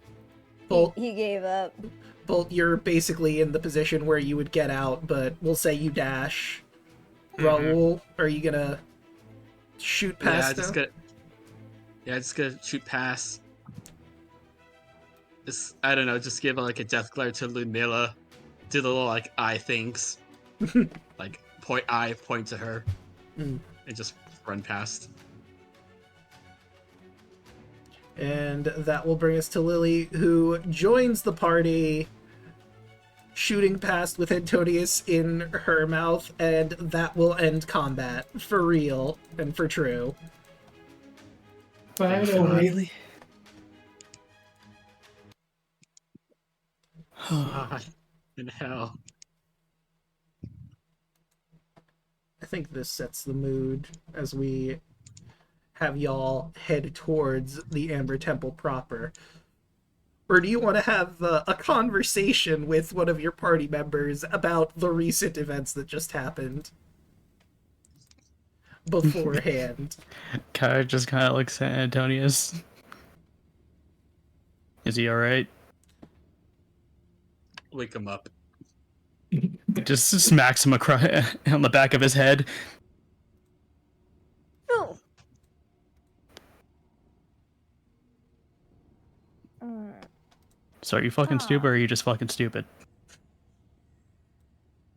Bolt, He gave up. Bolt, you're basically in the position where you would get out, but we'll say you dash. Raoul, are you gonna shoot past him? Just gonna shoot past. Just I don't know, just give like a death glare to Ludmilla. Do the little like eye things. Like point to her. Mm. And just run past. And that will bring us to Lily, who joins the party, shooting past with Antonious in her mouth, and that will end combat. For real, and for true. Really? In hell. I think this sets the mood as we have y'all head towards the Amber Temple proper. Or do you want to have a conversation with one of your party members about the recent events that just happened beforehand? Kai just kind of looks at Antonious. Is he alright? Wake him up. Just smacks him across on the back of his head. No. Mm. So are you fucking stupid or are you just fucking stupid?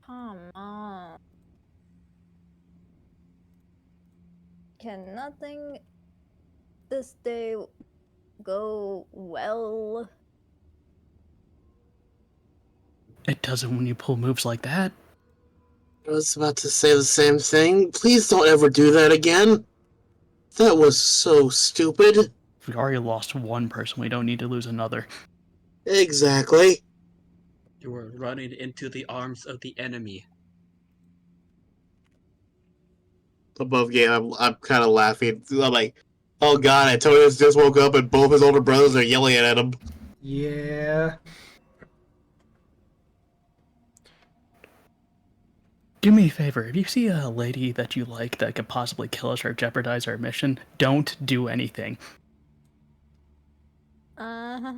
Come on. Can nothing this day go well? It doesn't when you pull moves like that. I was about to say the same thing. Please don't ever do that again. That was so stupid. We already lost one person, we don't need to lose another. Exactly. You were running into the arms of the enemy. Above game, I'm kind of laughing. I'm like, oh god, Antonius just woke up and both his older brothers are yelling at him. Yeah. Do me a favor, if you see a lady that you like that could possibly kill us or jeopardize our mission, don't do anything. Uh-huh.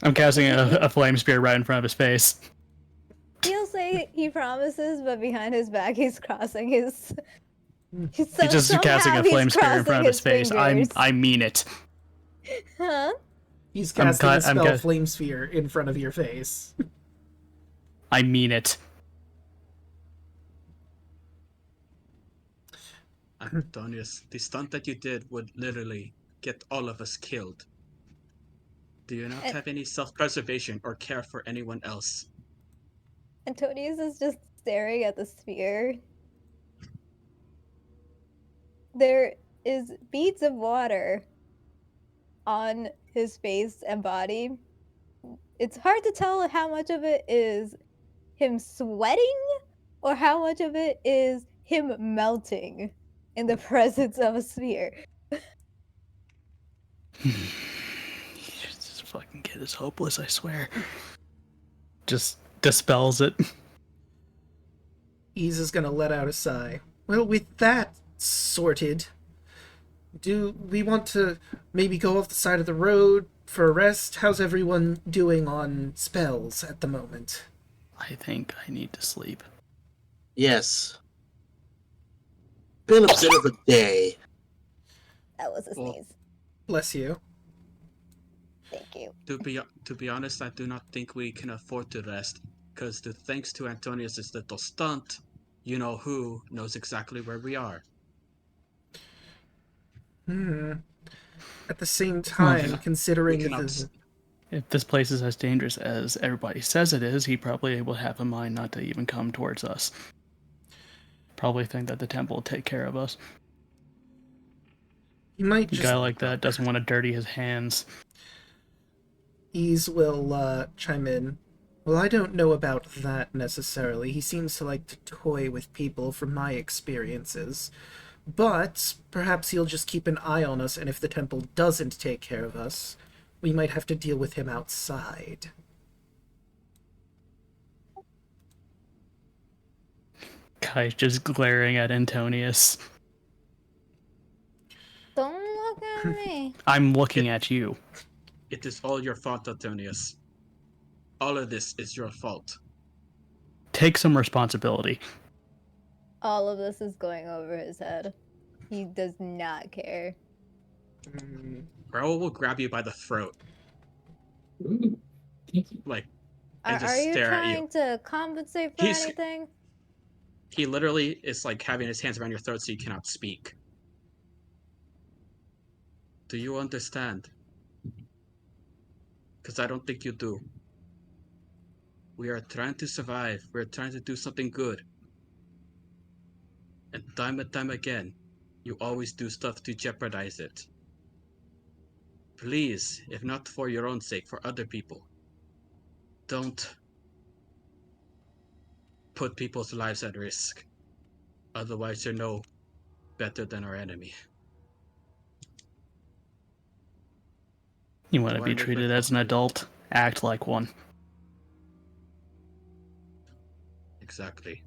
I'm casting a flame spear right in front of his face. He'll say he promises, but behind his back he's crossing his. He's just casting a flame spear in front of his face. I mean it. Huh? He's casting a spell ca- flame sphere in front of your face. I mean it. Antonious, the stunt that you did would literally get all of us killed. Do you not have any self-preservation or care for anyone else? Antonius is just staring at the sphere. There is beads of water on his face and body. It's hard to tell how much of it is him sweating or how much of it is him melting in the presence of a sphere. This fucking kid is hopeless, I swear. Just dispels it. Ease is gonna let out a sigh. Well, with that sorted, do we want to maybe go off the side of the road for a rest? How's everyone doing on spells at the moment? I think I need to sleep. Yes. Been a bit of a day. That was a sneeze. Bless you. Thank you. To be honest, I do not think we can afford to rest, because thanks to Antonius' little stunt, you know who knows exactly where we are. At the same time, considering If this place is as dangerous as everybody says it is, he probably will have in mind not to even come towards us. Probably think that the temple will take care of us. you might A just guy like that doesn't want to dirty his hands. Ease will chime in. Well, I don't know about that necessarily. He seems to like to toy with people from my experiences. But perhaps he'll just keep an eye on us, and if the temple doesn't take care of us, we might have to deal with him outside. Guy's just glaring at Antonius. Don't look at me. I'm looking at you. It is all your fault, Antonius. All of this is your fault. Take some responsibility. All of this is going over his head. He does not care. Raoul will grab you by the throat. Like, and just Are you stare at you. trying to compensate for anything? He literally is like having his hands around your throat so you cannot speak. Do you understand? Because I don't think you do. We are trying to survive. We're trying to do something good. And time again, you always do stuff to jeopardize it. Please, if not for your own sake, for other people, don't put people's lives at risk. Otherwise, you're no better than our enemy. You want to be treated as an adult? Act like one. Exactly.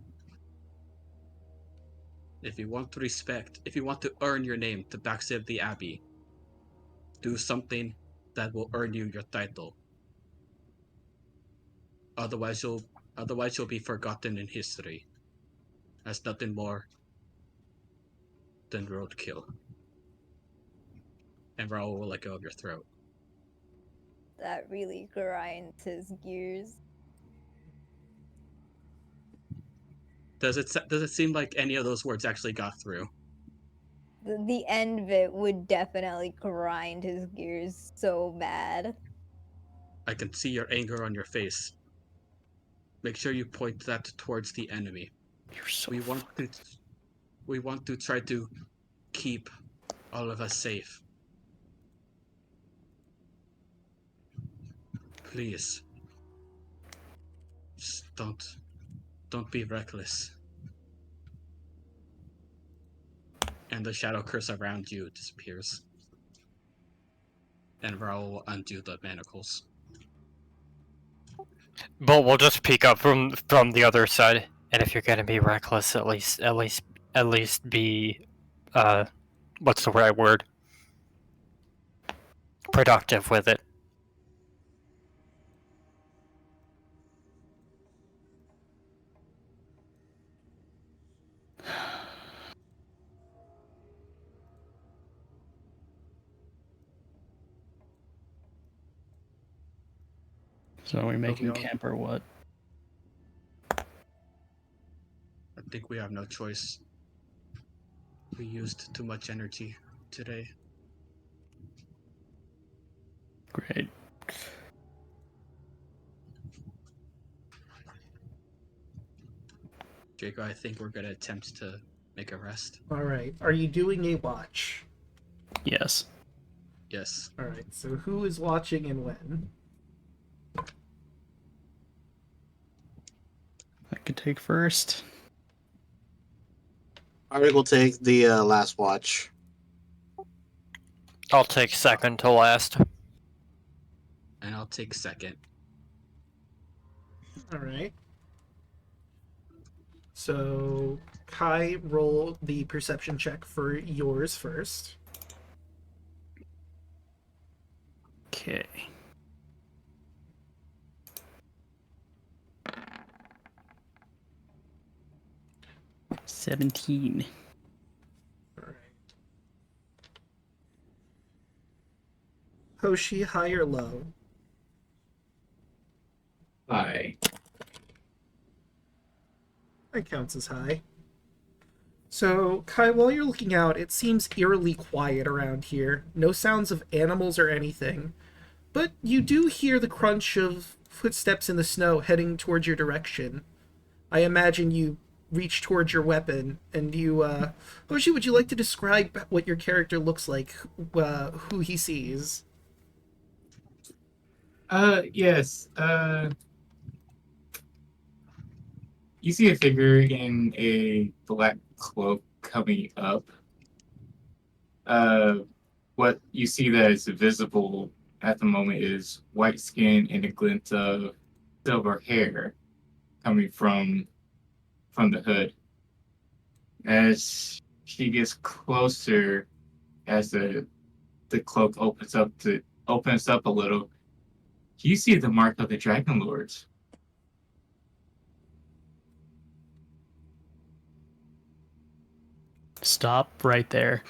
If you want to respect, if you want to earn your name to backstab the Abbey, do something that will earn you your title. Otherwise you'll be forgotten in history as nothing more than roadkill. And Raoul will let go of your throat. That really grinds his gears. Does it seem like any of those words actually got through? The end of it would definitely grind his gears so bad. I can see your anger on your face. Make sure you point that towards the enemy. You're so we want to try to keep all of us safe. Please. Just don't be reckless. And the shadow curse around you disappears. And Raoul will undo the manacles. But we'll just peek up from the other side. And if you're gonna be reckless, at least be, what's the right word? Productive with it. So are we making Okay. camp or what? I think we have no choice. We used too much energy today. Great. Draco, I think we're gonna attempt to make a rest. Alright, are you doing a watch? Yes. Yes. Alright, so who is watching and when? I could take first. I will take the last watch. I'll take second to last. And I'll take second. Alright. So, Kai, roll the perception check for yours first. Okay. $17. Alright. Hoshi, high or low? Hi. That counts as high. So, Kai, while you're looking out, it seems eerily quiet around here. No sounds of animals or anything. But you do hear the crunch of footsteps in the snow heading towards your direction. I imagine you reach towards your weapon, and you, Hoshi, would you like to describe what your character looks like, who he sees? Yes. You see a figure in a black cloak coming up. What you see that is visible at the moment is white skin and a glint of silver hair coming from the hood. As she gets closer, as the cloak opens up a little, you see the mark of the Dragon Lords. Stop right there.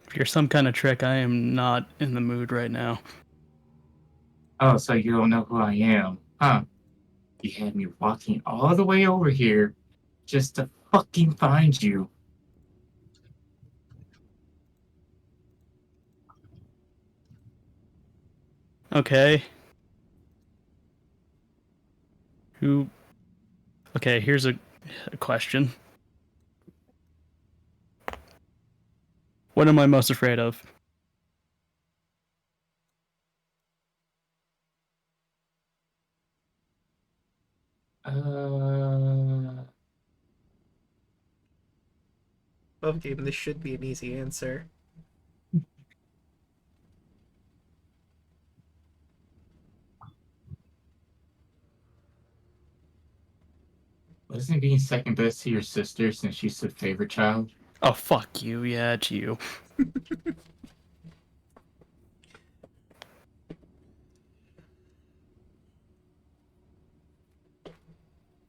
If you're some kind of trick, I am not in the mood right now. Oh, so you don't know who I am, huh? You had me walking all the way over here just to fucking find you. Okay. Who... Okay, here's a question. What am I most afraid of? Above game, this should be an easy answer. Wasn't being second best to your sister since she's the favorite child? Oh, fuck you. Yeah, it's you.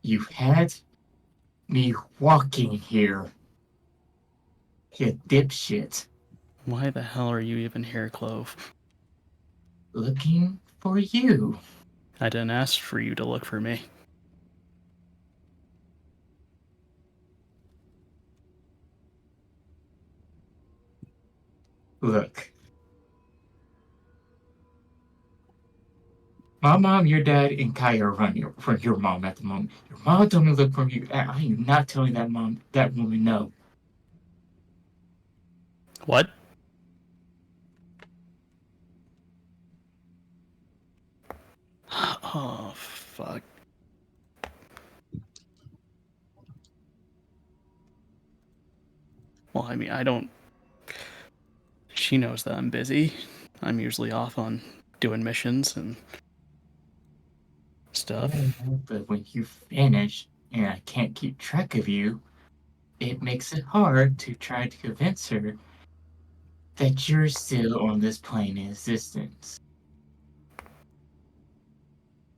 You had me walking here. You dipshit. Why the hell are you even here, Clove? Looking for you. I didn't ask for you to look for me. Look. My mom, your dad, and Kai are running for your mom at the moment. Your mom told me to look for you. And I am not telling that woman no. What? Oh, fuck. Well, I mean, I don't... She knows that I'm busy. I'm usually off on doing missions and stuff. But when you finish and I can't keep track of you, it makes it hard to try to convince her that you're still on this plane of existence.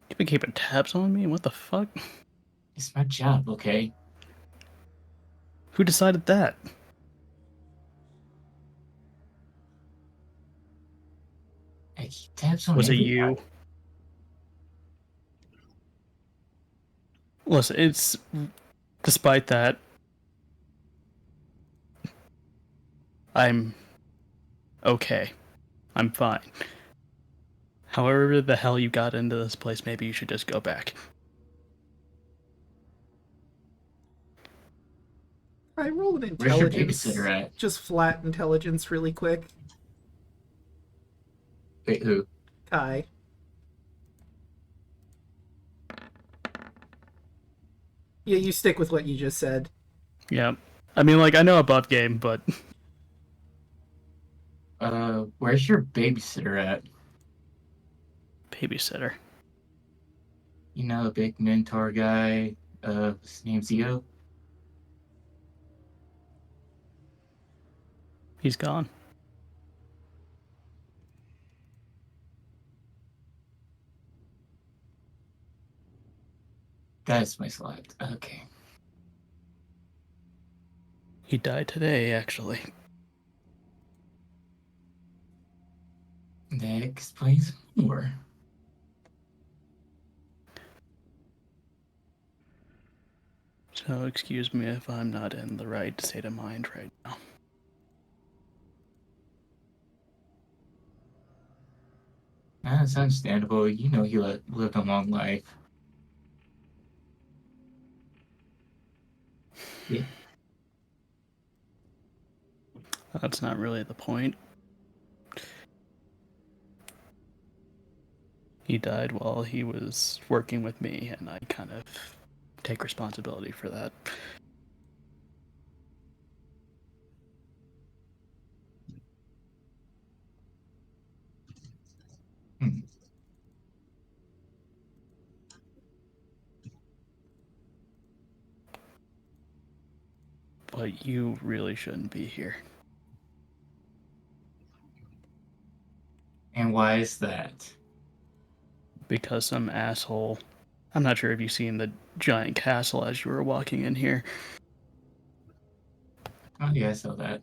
You've been keeping tabs on me? What the fuck? It's my job, okay? Who decided that? Like, he taps on Was it everybody. you? Listen, it's despite that, I'm okay. I'm fine. However the hell you got into this place, maybe you should just go back. I roll an Where's your intelligence. babysitter at? Just flat intelligence, really quick. Wait, who? Kai. Yeah, you stick with what you just said. Yeah. I mean, like, I know above game, but... Where's your babysitter at? Babysitter. You know, the big mentor guy, his name's Zio? He's gone. That's my select. Okay. He died today, actually. That explains more. So excuse me if I'm not in the right state of mind right now. That's understandable. You know he lived a long life. Yeah. That's not really the point. He died while he was working with me, and I kind of take responsibility for that. Hmm. But you really shouldn't be here. And why is that? Because some asshole... I'm not sure if you've seen the giant castle as you were walking in here. Oh yeah, I saw that.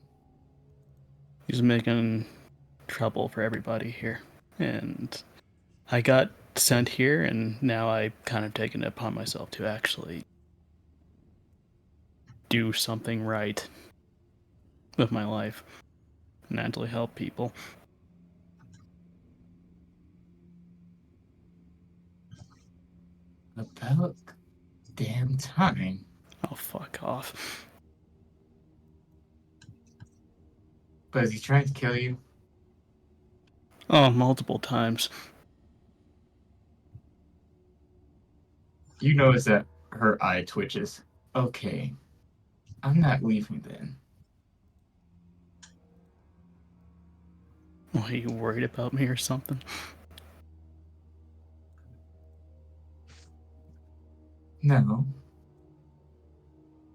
He's making trouble for everybody here. And I got sent here, and now I've kind of taken it upon myself to actually do something right with my life and actually help people. About damn time. Oh, fuck off. But is he trying to kill you? Oh, multiple times. You notice that her eye twitches. Okay. I'm not leaving then. Are you worried about me or something? No.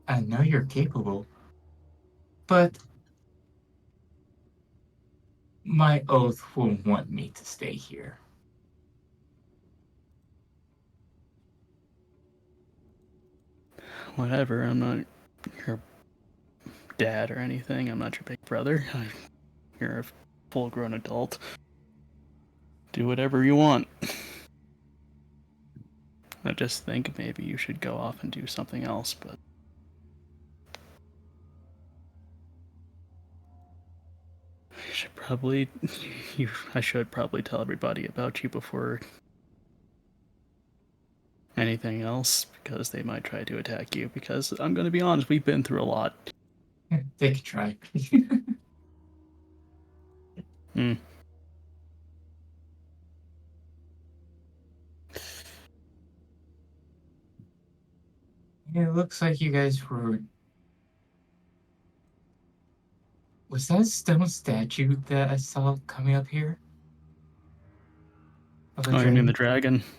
I know you're capable. But my oath will want me to stay here. Whatever, I'm not your dad or anything. I'm not your big brother. You're a full-grown adult. Do whatever you want. I just think maybe you should go off and do something else, but... I should probably tell everybody about you before anything else, because they might try to attack you, because I'm gonna be honest, we've been through a lot. They could try. Hmm. Yeah, it looks like you guys were... Was that a stone statue that I saw coming up here? Of a Oh, you mean the dragon? dragon?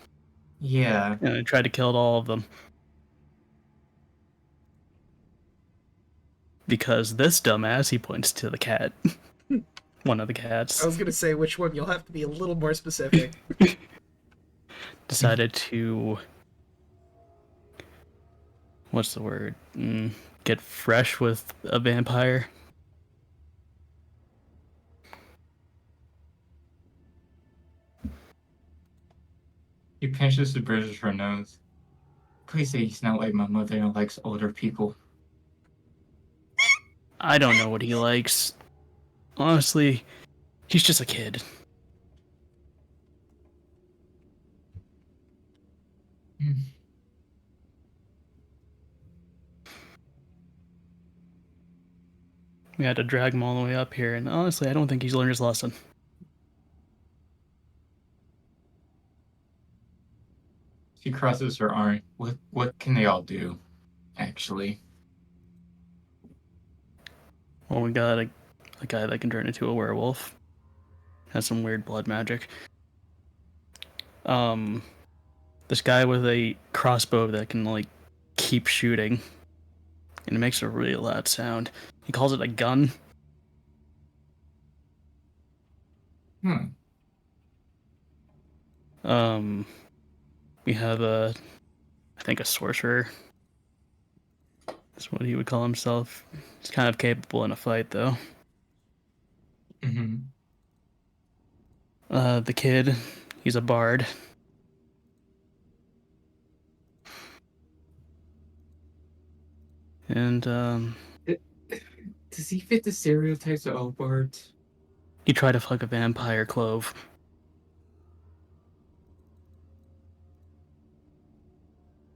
Yeah. And I tried to kill all of them. Because this dumbass, he points to the cat. One of the cats. I was gonna say which one. You'll have to be a little more specific. Decided to... What's the word? Get fresh with a vampire. He pinches the bridge of her nose. Please say he's not like my mother and likes older people. I don't know what he likes. Honestly, he's just a kid. Hmm. We had to drag him all the way up here, and honestly, I don't think he's learned his lesson. She crosses her arm. What can they all do, actually? Well, we got a guy that can turn into a werewolf. Has some weird blood magic. This guy with a crossbow that can, like, keep shooting. And it makes a really loud sound. He calls it a gun. Hmm. We have I think a sorcerer. That's what he would call himself. He's kind of capable in a fight, though. Mm-hmm. The kid, he's a bard. And, Does he fit the stereotypes of all bards? he tried to fuck a vampire clove.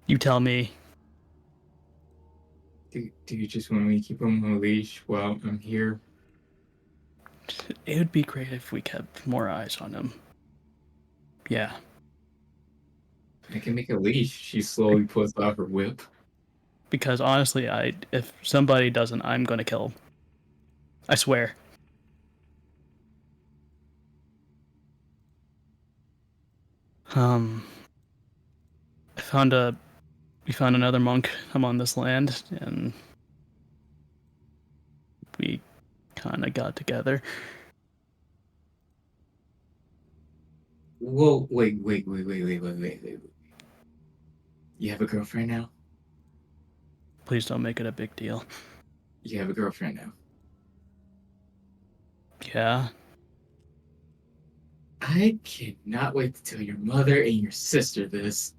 You tell me. Do you just want me to keep him on a leash while I'm here? It would be great if we kept more eyes on him. Yeah. I can make a leash. She slowly pulls out her whip. Because honestly, if somebody doesn't, I'm gonna kill him. I swear. We found another monk on this land, and we kind of got together. Whoa, wait. You have a girlfriend now? Please don't make it a big deal. You have a girlfriend now. Yeah? I cannot wait to tell your mother and your sister this.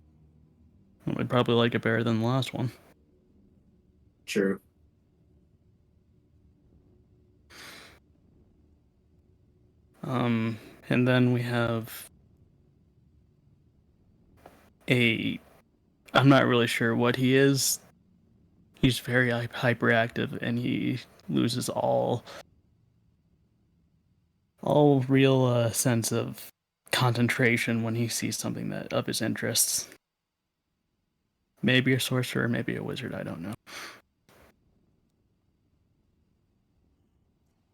We'd probably like it better than the last one. True. And then we have I'm not really sure what he is. He's very hyperactive, and he loses all real sense of concentration when he sees something that of his interests. Maybe a sorcerer, maybe a wizard, I don't know.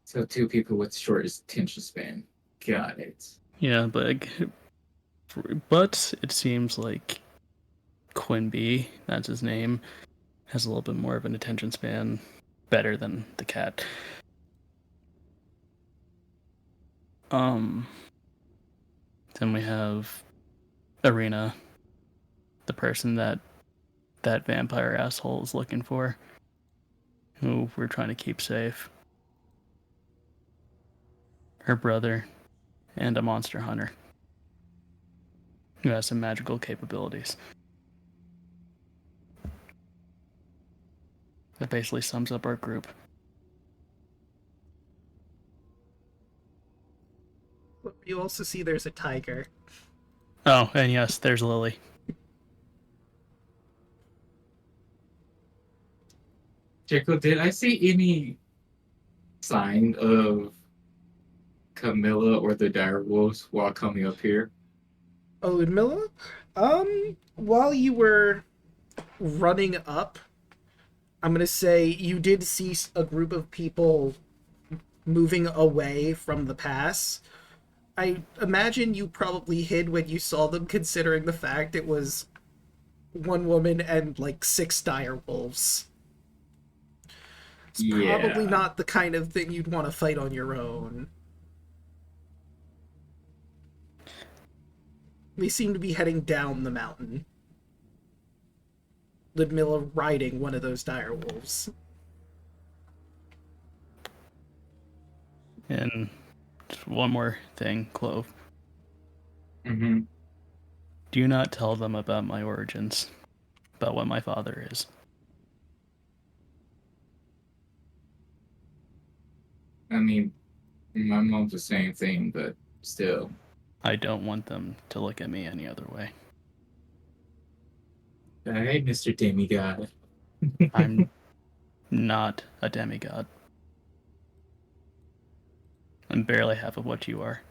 So two people with shortest attention span. Got it. Yeah, but it seems like Quimby, that's his name, has a little bit more of an attention span, better than the cat. Then we have Arena, the person that vampire asshole is looking for, who we're trying to keep safe. Her brother, and a monster hunter who has some magical capabilities. That basically sums up our group. You also see there's a tiger. Oh, and yes, there's Lily. Jacob, did I see any sign of Camilla or the direwolves while coming up here? Oh, Ludmilla? While you were running up, I'm gonna say you did see a group of people moving away from the pass. I imagine you probably hid when you saw them, considering the fact it was one woman and like 6 dire wolves. It's probably not the kind of thing you'd want to fight on your own. They seem to be heading down the mountain. Ludmilla riding one of those dire wolves. And just one more thing, Clove. Mm-hmm. Do not tell them about my origins, about what my father is. I mean, my mom's the same thing, but still. I don't want them to look at me any other way. Alright, Mr. Demigod. I'm not a demigod. I'm barely half of what you are.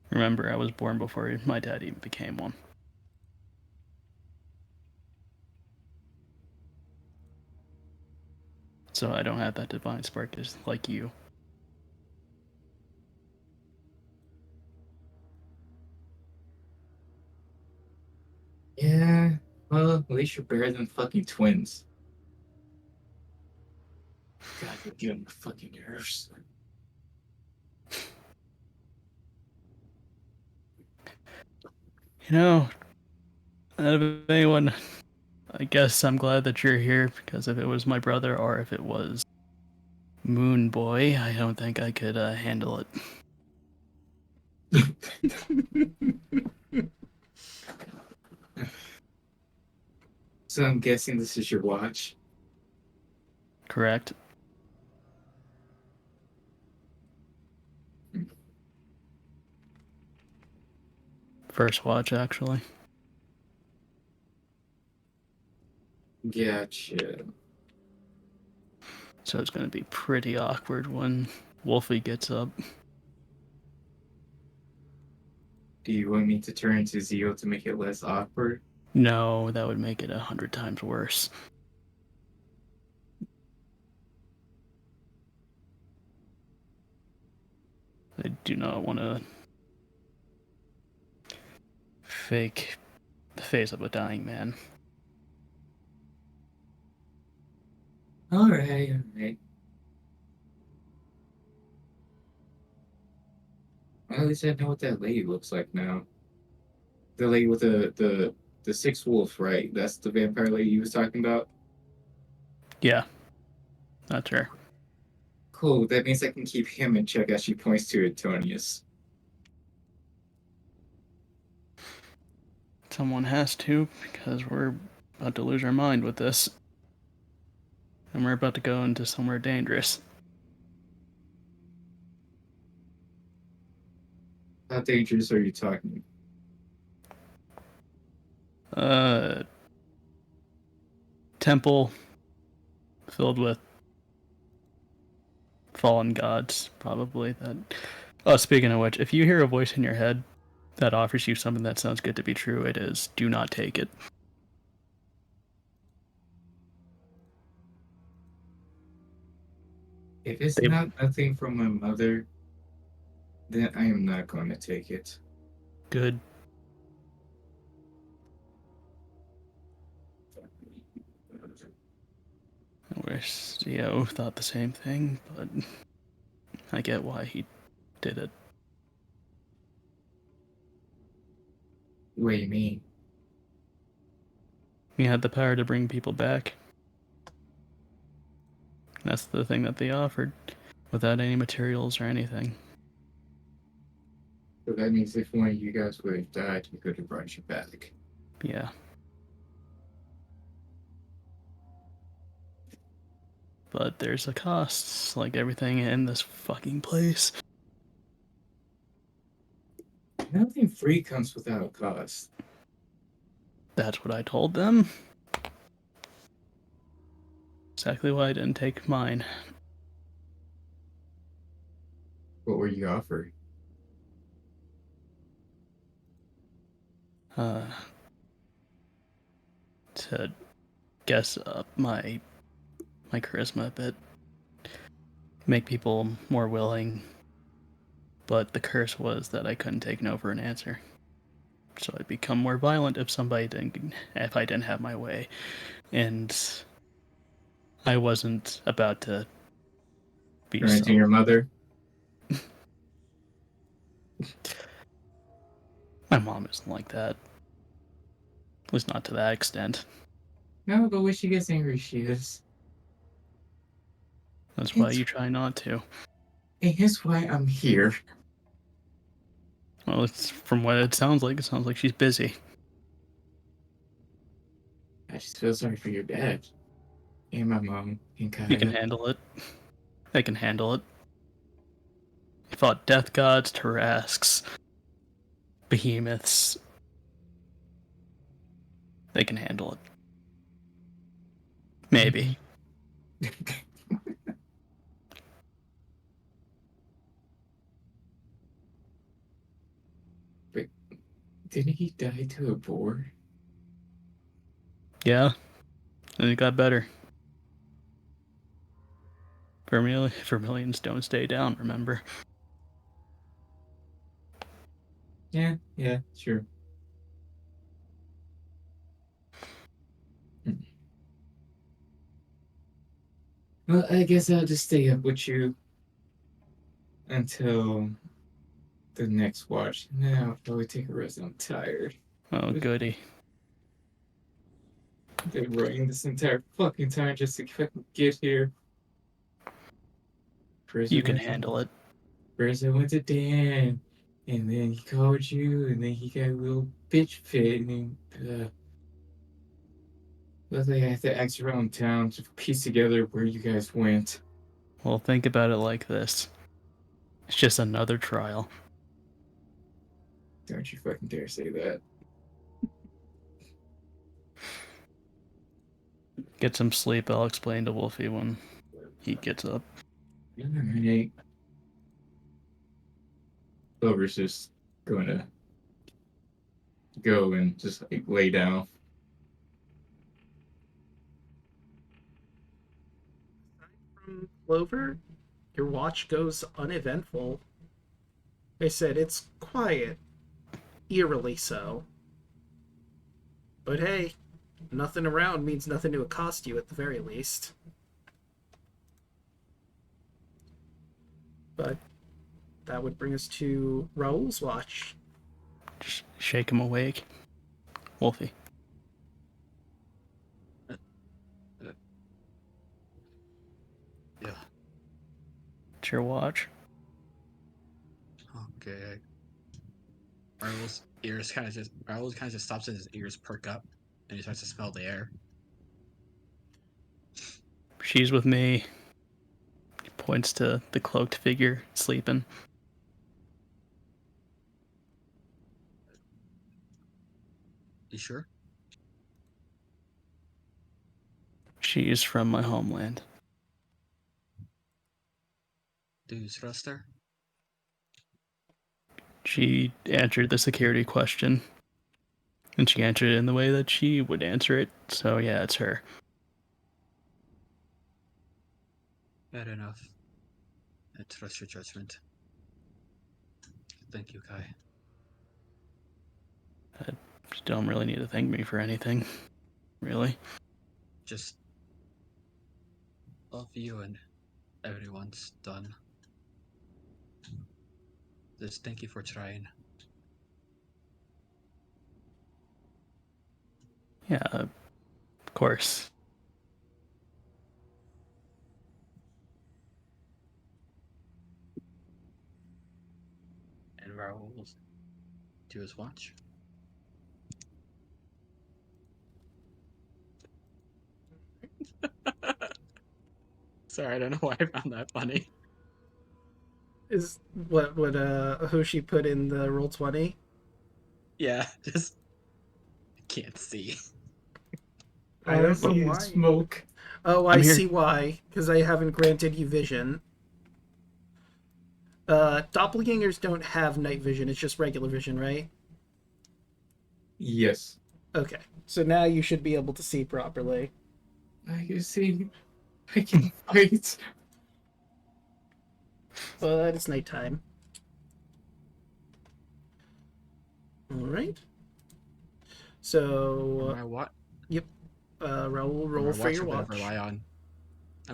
Remember, I was born before my dad even became one. So I don't have that divine spark just like you. Yeah, well, at least you're better than fucking twins. God, you're getting my fucking nerves. You know, out of anyone, I guess I'm glad that you're here, because if it was my brother or if it was Moon Boy, I don't think I could handle it. So I'm guessing this is your watch. Correct? First watch, actually. Gotcha. So it's going to be pretty awkward when Wolfie gets up. Do you want me to turn into Zeo to make it less awkward? No, that would make it 100 times worse. I do not want to fake the face of a dying man. Alright. Well, at least I know what that lady looks like now. The lady with the six wolves, right? That's the vampire lady you was talking about? Yeah, that's her. Cool, that means I can keep him in check as she points to Antonious. Someone has to, because we're about to lose our mind with this. And we're about to go into somewhere dangerous. How dangerous are you talking? Temple filled with fallen gods, probably. That. Oh, speaking of which, if you hear a voice in your head that offers you something that sounds good to be true, it is. Do not take it. If it's not nothing from my mother, then I am not going to take it. Good. I wish Theo thought the same thing, but I get why he did it. What do you mean? He had the power to bring people back. That's the thing that they offered, without any materials or anything. So that means if one of you guys would have died, we could have brought you back. Yeah. But there's a cost, like everything in this fucking place. Nothing free comes without a cost. That's what I told them. Exactly why I didn't take mine. What were you offered? To guess up my charisma a bit. Make people more willing. But the curse was that I couldn't take no for an answer. So I'd become more violent if I didn't have my way. And I wasn't about to be Turn into your mother? My mom isn't like that. At least not to that extent. No, but when she gets angry, she is. That's why you try not to. And here's why I'm here. Well, it's from what it sounds like. It sounds like she's busy. I just feel sorry for your dad. And my mom and Kaya. You can handle it. They can handle it. He fought death gods, Tarasques, behemoths. They can handle it. Maybe. But didn't he die to a boar? Yeah. And it got better. Vermilions don't stay down, remember? Yeah, sure. Well, I guess I'll just stay up with you until the next watch. And then I'll probably take a rest. I'm tired. Oh, goody. I've been running this entire fucking time just to fucking get here. First You can handle it. First I went to Dan, and then he called you, and then he got a little bitch fit, and then luckily I had to ask around town to piece together where you guys went. Well, think about it like this. It's just another trial. Don't you fucking dare say that. Get some sleep. I'll explain to Wolfie when he gets up. Alright. Clover's just going to go and just like lay down. From Clover, your watch goes uneventful. I said it's quiet, eerily so. But hey, nothing around means nothing to accost you at the very least. But that would bring us to Raoul's watch. Just shake him awake. Wolfie. Yeah. It's your watch. Okay. Raoul's kind of just stops and his ears perk up, and he starts to smell the air. She's with me. He points to the cloaked figure sleeping. You sure? She's from my homeland. Do you trust her? She answered the security question. And she answered it in the way that she would answer it. So yeah, it's her. Bad enough. I trust your judgment. Thank you, Kai. You don't really need to thank me for anything. Really. Just love you and everyone's done. Just thank you for trying. Yeah, of course. And Raoul will do his watch. Sorry, I don't know why I found that funny. Is what Hoshi put in the roll 20? Yeah, just I can't see. I don't know see why. smoke. Oh, I I'm here. see why. Because I haven't granted you vision. Doppelgangers don't have night vision. It's just regular vision, right? Yes. Okay. So now you should be able to see properly. I can see. I can fight. But it's nighttime. Alright. So, My what? Raoul, For roll my for your I'm watch.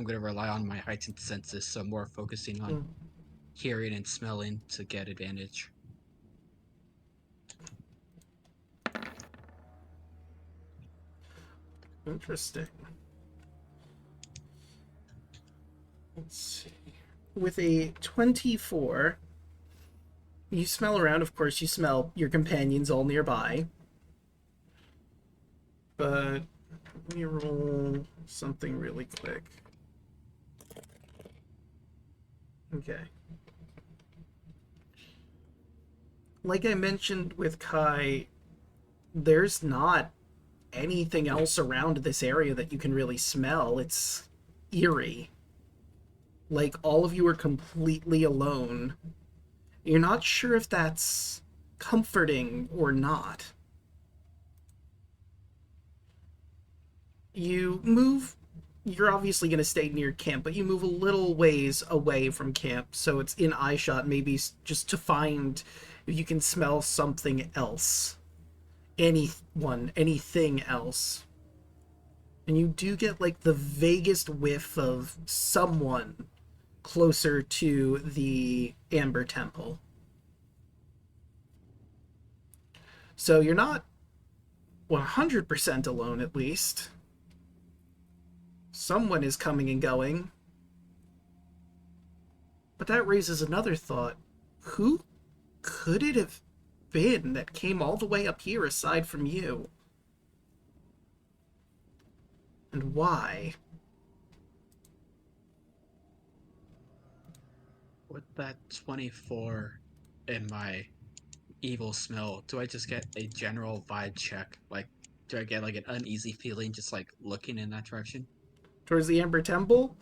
gonna rely on my heightened senses, so more focusing on hearing and smelling to get advantage. Interesting. Let's see. with a 24, you smell around. Of course, you smell your companions all nearby. But let me roll something really quick. Okay. Like I mentioned with Kai, there's not anything else around this area that you can really smell. It's eerie. Like, all of you are completely alone. You're not sure if that's comforting or not. You move... You're obviously going to stay near camp, but you move a little ways away from camp, so it's in eyeshot, maybe just to find if you can smell something else. Anything else. And you do get, like, the vaguest whiff of someone closer to the Amber Temple. So you're not 100% alone, at least. Someone is coming and going. But that raises another thought. Who could it have been that came all the way up here aside from you? And why? With that 24 in my evil smell, do I just get a general vibe check? Like, do I get like an uneasy feeling just like looking in that direction? Towards the Amber Temple?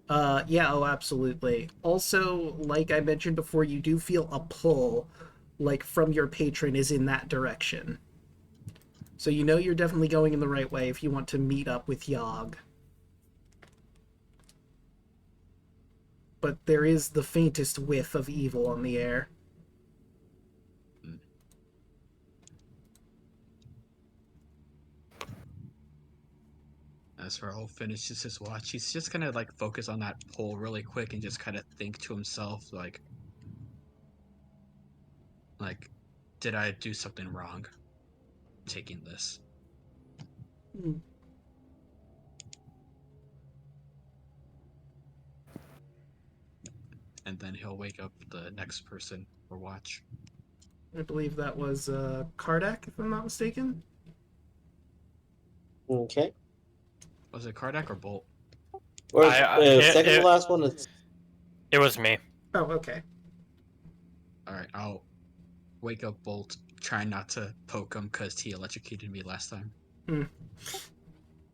Yeah, oh, absolutely. Also, like I mentioned before, you do feel a pull, like, from your patron is in that direction. So you know you're definitely going in the right way if you want to meet up with Yogg. But there is the faintest whiff of evil on the air. As Raul finishes his watch, he's just gonna like focus on that pole really quick and just kind of think to himself, like, did I do something wrong taking this? And then he'll wake up the next person for watch. I believe that was Kardak, if I'm not mistaken. Okay. Was it Kardak or Bolt? Or second it- to last one is... It was me. Oh, okay. Alright, I'll wake up Bolt, try not to poke him because he electrocuted me last time.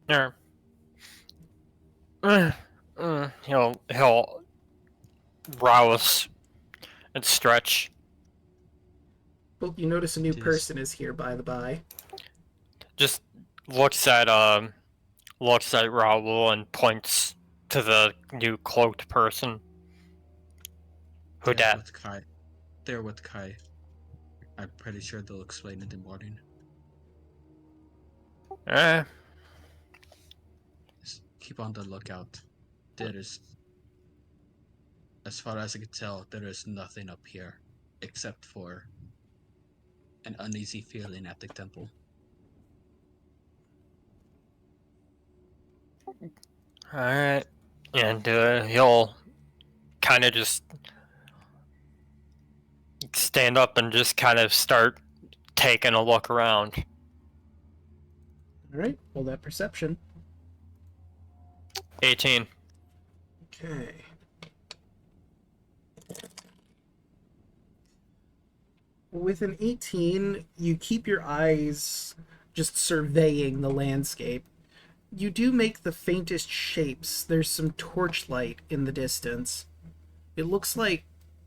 Yeah. He'll rouse and stretch. Well, you notice a new Jeez. person is here, by the by. Just looks at Raul and points to the new cloaked person. Who They're dat? with Kai. They're with Kai. I'm pretty sure they'll explain it in the morning. Just keep on the lookout. There is, as far as I can tell, there is nothing up here except for an uneasy feeling at the temple. Alright. And he'll kind of just stand up and just kind of start taking a look around. Alright, roll that perception. 18. Okay. With an 18, you keep your eyes just surveying the landscape. You do make the faintest shapes. There's some torchlight in the distance. It looks like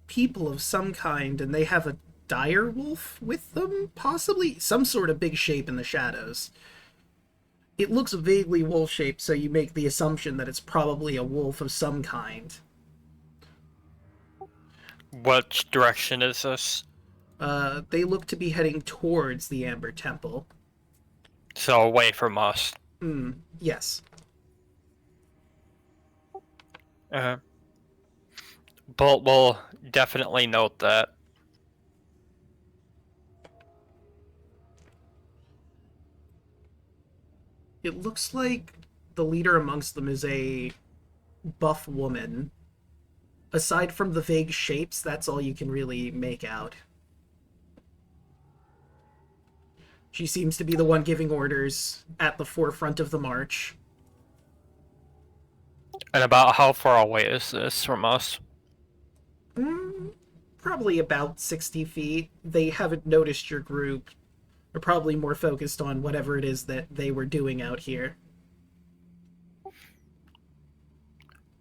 people of some kind, and they have a dire wolf with them, possibly? Some sort of big shape in the shadows. It looks vaguely wolf-shaped, so you make the assumption that it's probably a wolf of some kind. What direction is this? They look to be heading towards the Amber Temple. So away from us. Yes. But we'll definitely note that. It looks like the leader amongst them is a buff woman, aside from the vague shapes, that's all you can really make out. She seems to be the one giving orders at the forefront of the march. And about how far away is this from us? Probably about 60 feet. They haven't noticed your group. They're probably more focused on whatever it is that they were doing out here.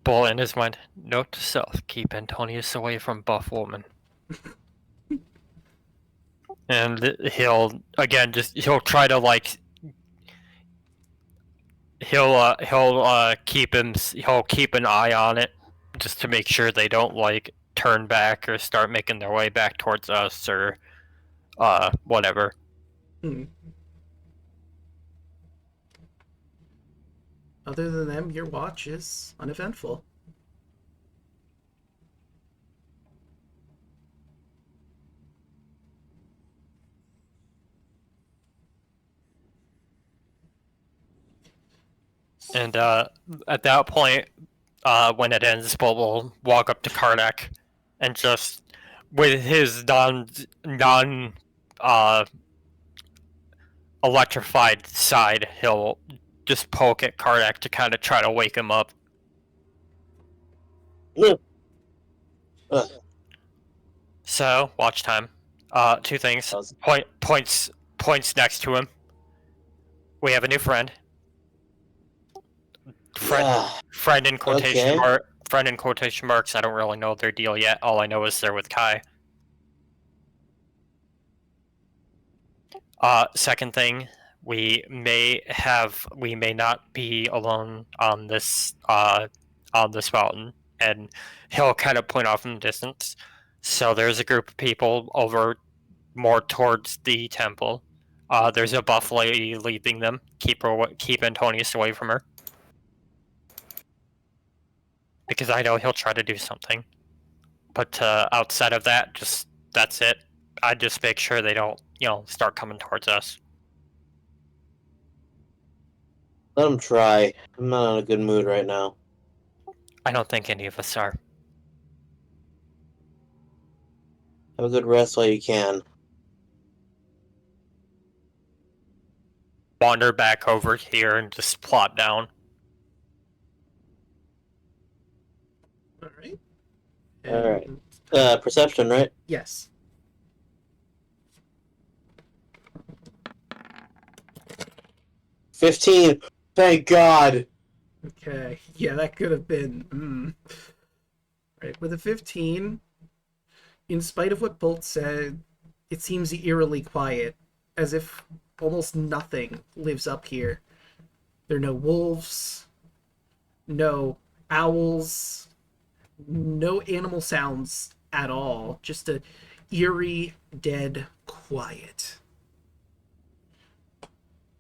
Bull in his mind. Note to self: keep Antonious away from buff woman. And he'll try to like he'll keep an eye on it just to make sure they don't like turn back or start making their way back towards us or whatever. Other than them, your watch is uneventful. And at that point, when it ends, Bull will walk up to Karnak and just with his non electrified side, he'll just poke at Karnak to kind of try to wake him up. So, watch time. Two things. Points next to him. We have a new friend. Friend in quotation friend in quotation marks. I don't really know their deal yet. All I know is they're with Kai. Second thing, we may not be alone on this mountain, and he'll kind of point off in the distance. So there's a group of people over more towards the temple. There's a buff lady leading them. Keep Antonious away from her, because I know he'll try to do something. But outside of that, that's it. I just make sure they don't, start coming towards us. Let them try. I'm not in a good mood right now. I don't think any of us are. Have a good rest while you can. Wander back over here and just plot down. Alright. Alright. Perception, right? Yes. $15. Thank God. Okay. Yeah, that could have been... Right, with a 15, in spite of what Bolt said, it seems eerily quiet, as if almost nothing lives up here. There are no wolves, no owls, no animal sounds at all. Just a eerie, dead quiet.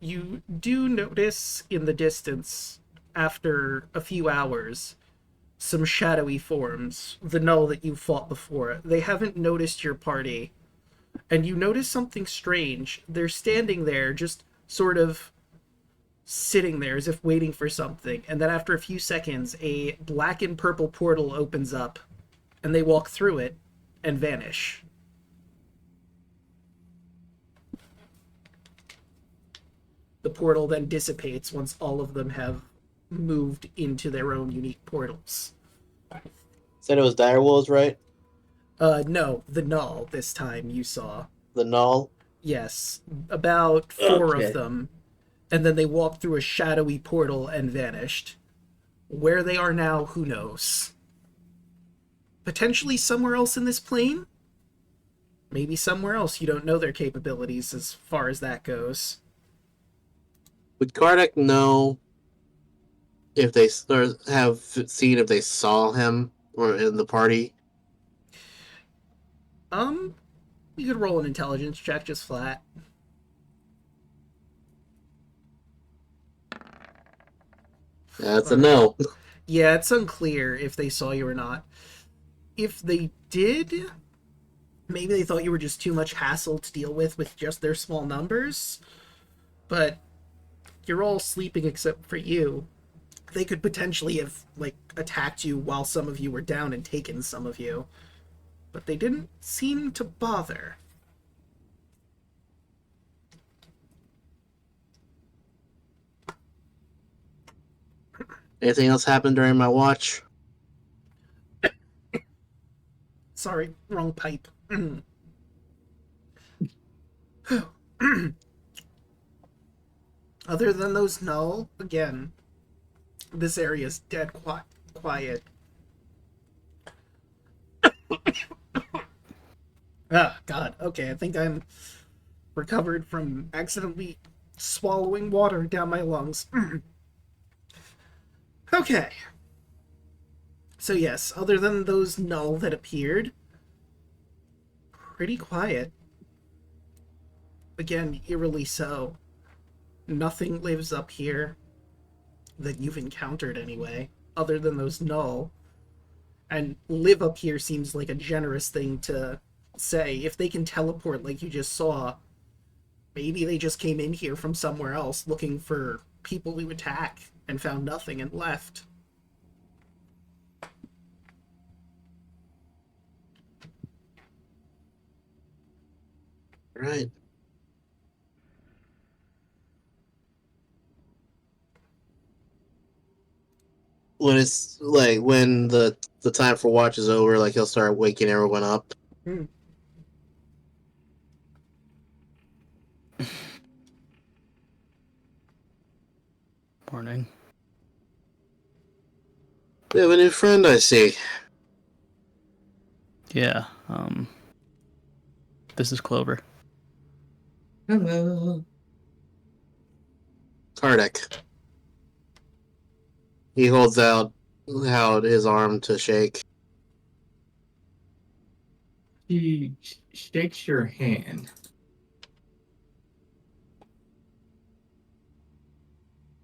You do notice in the distance, after a few hours, some shadowy forms, the null that you fought before. They haven't noticed your party. And you notice something strange. They're standing there, just sort of sitting there as if waiting for something. And then after a few seconds, a black and purple portal opens up, and they walk through it and vanish. The portal then dissipates once all of them have moved into their own unique portals. Said it was direwolves, right? No, the null this time you saw. The null? Yes, about 4 Okay. of them. And then they walked through a shadowy portal and vanished. Where they are now, who knows? Potentially somewhere else in this plane? Maybe somewhere else you don't know their capabilities as far as that goes. Would Karnak know if they have seen if they saw him or in the party? You could roll an intelligence check just flat. That's a no. Yeah, it's unclear if they saw you or not. If they did, maybe they thought you were just too much hassle to deal with just their small numbers. But you're all sleeping except for you. they could potentially have, like, attacked you while some of you were down and taken some of you. But they didn't seem to bother. Anything else happened during my watch? Sorry, wrong pipe. Other than those null, again, this area's dead quiet. Ah, God. Okay, I think I'm recovered from accidentally swallowing water down my lungs. Okay. So yes, other than those null that appeared, pretty quiet. Again, eerily so. Nothing lives up here that you've encountered anyway, other than those null. And live up here seems like a generous thing to say. If they can teleport like you just saw, maybe they just came in here from somewhere else looking for people to attack and found nothing and left. Right. When it's like when the time for watch is over, like he'll start waking everyone up. Morning. We have a new friend, I see. Yeah, this is Clover. Hello. Kardec. He holds out his arm to shake. He shakes your hand.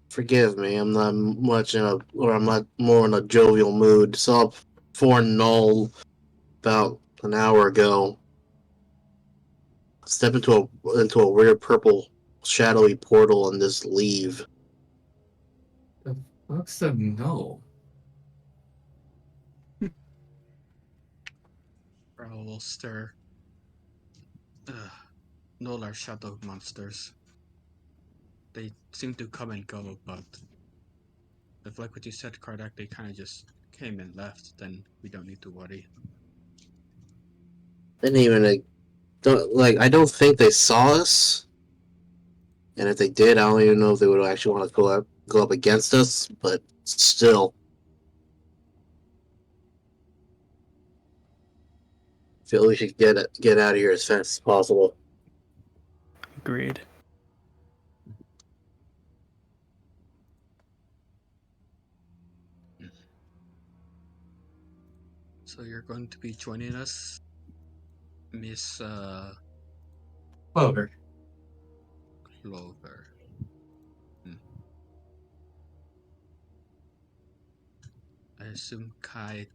Forgive me, I'm not more in a jovial mood. Saw foreign null about an hour ago. Step into a weird purple shadowy portal and just leave. The fuck's a no? Raoul will stir. Null are shadow monsters. They seem to come and go, but if, like what you said, Kardak, they kind of just came and left, then we don't need to worry. Didn't even I don't think they saw us. And if they did, I don't even know if they would actually want to go up against us, but still. Feel we should get out of here as fast as possible. Agreed. So you're going to be joining us, Miss Clover. Clover. I assume Kai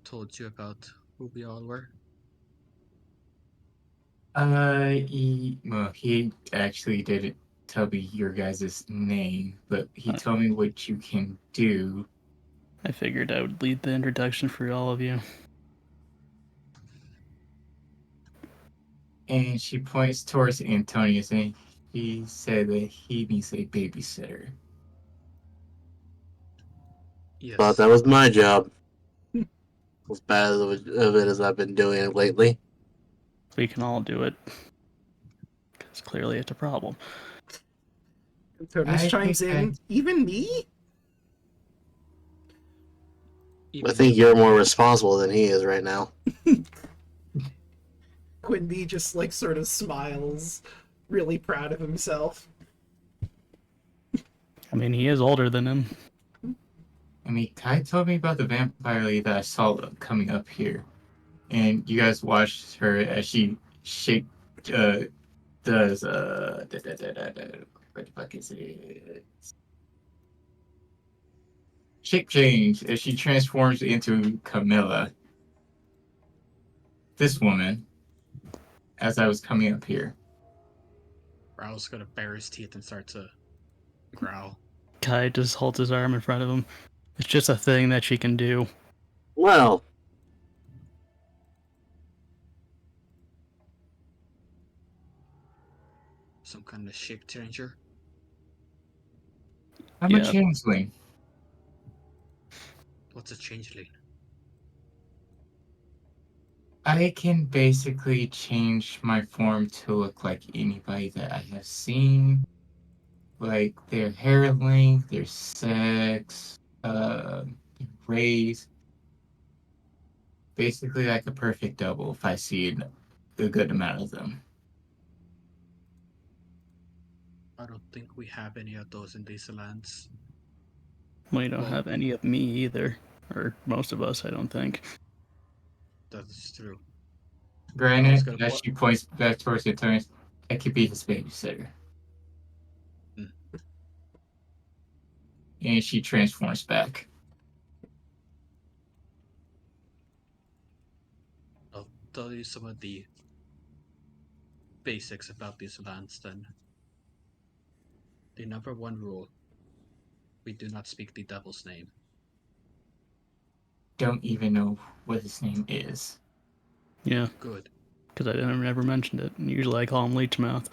told you about who we all were? He actually didn't tell me your guys' name, but he told me what you can do. I figured I would lead the introduction for all of you. And she points towards Antonious, and he said that he needs a babysitter. Yes. Thought that was my job. As bad of it as I've been doing it lately. We can all do it. Because clearly it's a problem. Antonious chimes in. Even me? I think you're more responsible than he is right now. Quinby just, like, sort of smiles, really proud of himself. I mean, he is older than him. I mean, Kai told me about the vampire lady that I saw coming up here. And you guys watched her as she what the fuck is it? Shape change as she transforms into Camilla. This woman, as I was coming up here. Raul's gonna bare his teeth and start to growl. Kai just holds his arm in front of him. It's just a thing that she can do. Well, Some kind of shape changer. I'm Yeah. a changeling. What's a changeling? I can basically change my form to look like anybody that I have seen. Like their hair length, their sex, their race. Basically like a perfect double if I see a good amount of them. I don't think we have any of those in these lands. We don't Well- have any of me either. Or most of us, I don't think. That is true. Granted, gonna as she points back towards Antonious, I could be his babysitter. Hmm. And she transforms back. I'll tell you some of the basics about these lands then. The number one rule: we do not speak the devil's name. Don't even know what his name is. Yeah, Good. because I never mentioned it. And usually I call him Leechmouth.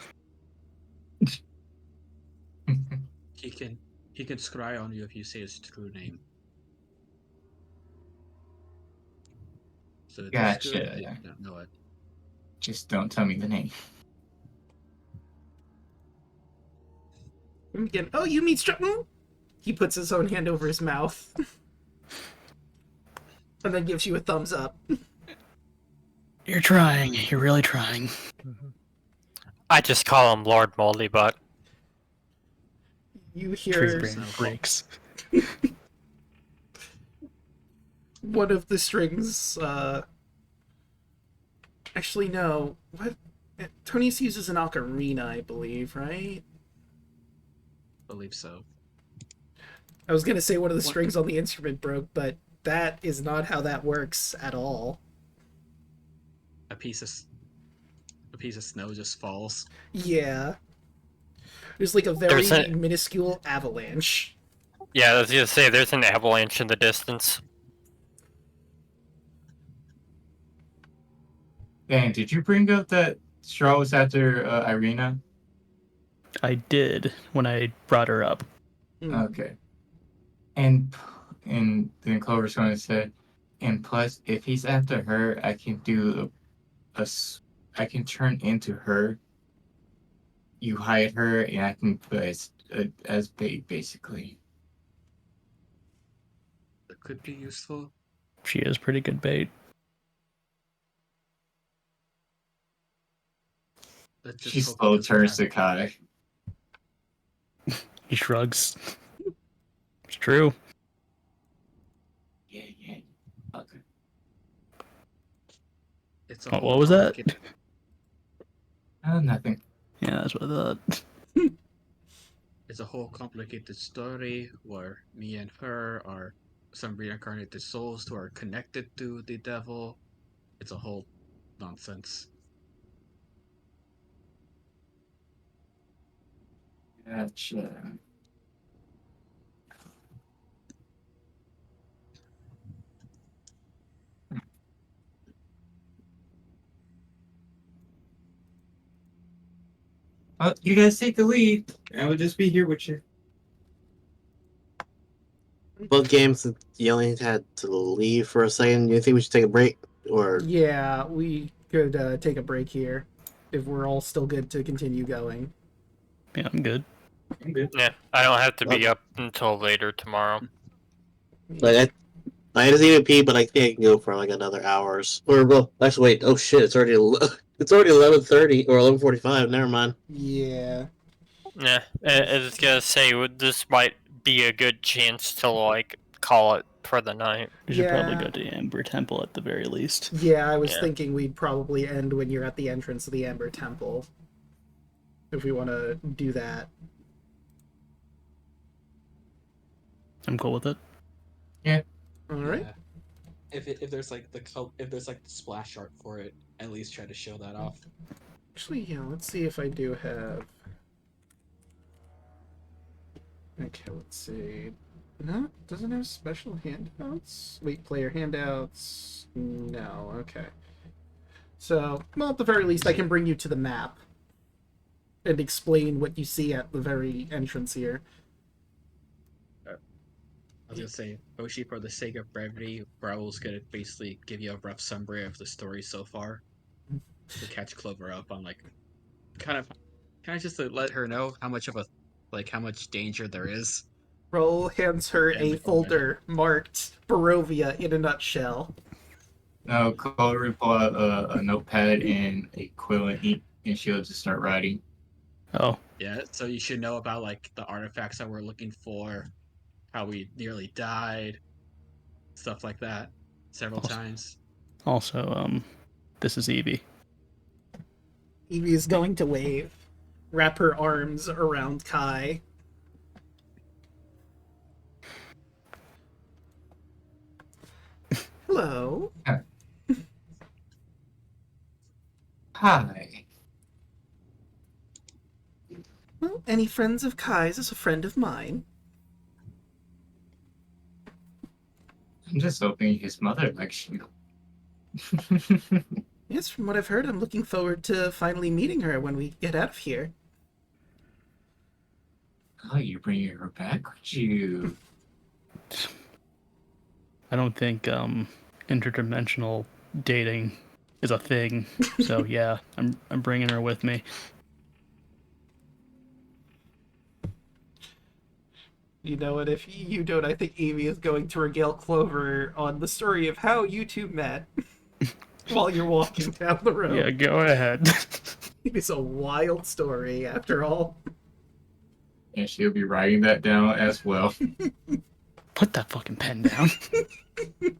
He can scry on you if you say his true name. So it is good Gotcha. that you don't know it. Just don't tell me the name. Again, oh, you mean Strahd? He puts his own hand over his mouth. And then gives you a thumbs up. You're trying. You're really trying. I just call him Lord Moldybutt. You Tree hear brain breaks. one of the strings, actually, no. What? Antonious uses an ocarina, I believe, right? Believe so. I was gonna say one of the strings on the instrument broke, but that is not how that works at all. A piece of snow just falls. Yeah. There's like a very There's a- minuscule avalanche. Yeah, I was gonna say there's an avalanche in the distance. Dan, did you bring up that Strahd was after Irina? I did when I brought her up. Okay. And then Clover's going to say, and plus, if he's after her, I can do I can turn into her. You hide her, and I can put as bait, basically. That could be useful. She is pretty good bait. Let's just She hope slow doesn't turns have- to Kai. He shrugs. It's true. Yeah. Okay. It's a What whole was that? complicated- Nothing. Yeah, that's what I thought. It's a whole complicated story where me and her are some reincarnated souls who are connected to the devil. It's a whole nonsense. Gotcha. Well, you guys take the lead. I will just be here with you. both games you only had to leave for a second. You think we should take a break? Or Yeah, we could take a break here if we're all still good to continue going. Yeah, I'm good. I'm good. Yeah, I don't have to be up until later tomorrow. like I just need to pee, but I think I can go for like another hours. Or well, actually, wait. Oh shit! It's already 11:30 or 11:45. Never mind. Yeah. Yeah, I was gonna say this might be a good chance to like call it for the night. We should probably Yeah. go to Amber Temple at the very least. Yeah, I was Yeah. thinking we'd probably end when you're at the entrance of the Amber Temple. If we want to do that. I'm cool with it. Alright. Yeah. If there's like the splash art for it, at least try to show that off. Actually, yeah, let's see if I do have... Okay, let's see. No, doesn't have special handouts. Wait, player handouts. No, okay. So, well, at the very least, I can bring you to the map and explain what you see at the very entrance here. I was gonna say, Hoshi, for the sake of brevity, Raul's gonna basically give you a rough summary of the story so far to catch Clover up on kind of just to let her know how much of a how much danger there is. Roll hands her And a folder marked Barovia in a nutshell. Now, Clover pull out a notepad and a quill and ink, and she'll just start writing. Oh, Yeah, so you should know about the artifacts that we're looking for, how we nearly died, stuff like that, several times. also, this is Evie. Evie is going to wave, wrap her arms around Kai. Hello. Hi. Well, any friends of Kai's is a friend of mine. I'm just hoping his mother likes you. Yes, from what I've heard, I'm looking forward to finally meeting her when we get out of here. Oh, you're bringing her back with you. I don't think interdimensional dating is a thing. So yeah, I'm bringing her with me. You know what? If you don't, I think Evie is going to regale Clover on the story of how you two met while you're walking down the road. Yeah, go ahead. It is a wild story, after all. And she'll be writing that down as well. Put that fucking pen down.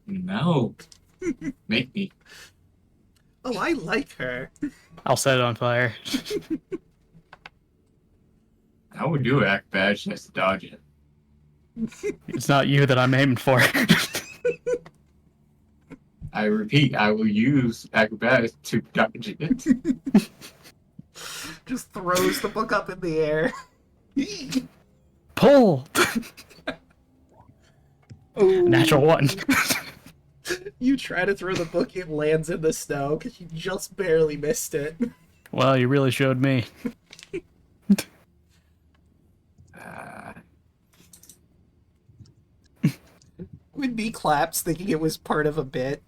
No. Make me. Oh, I like her. I'll set it on fire. I would do act bad, she has to dodge it. It's not you that I'm aiming for. I repeat, I will use acrobatics to dodge it. Just throws the book up in the air. Pull! Oh. Natural one. You try to throw the book, it lands in the snow because you just barely missed it. Well, you really showed me. Quimby claps, thinking it was part of a bit.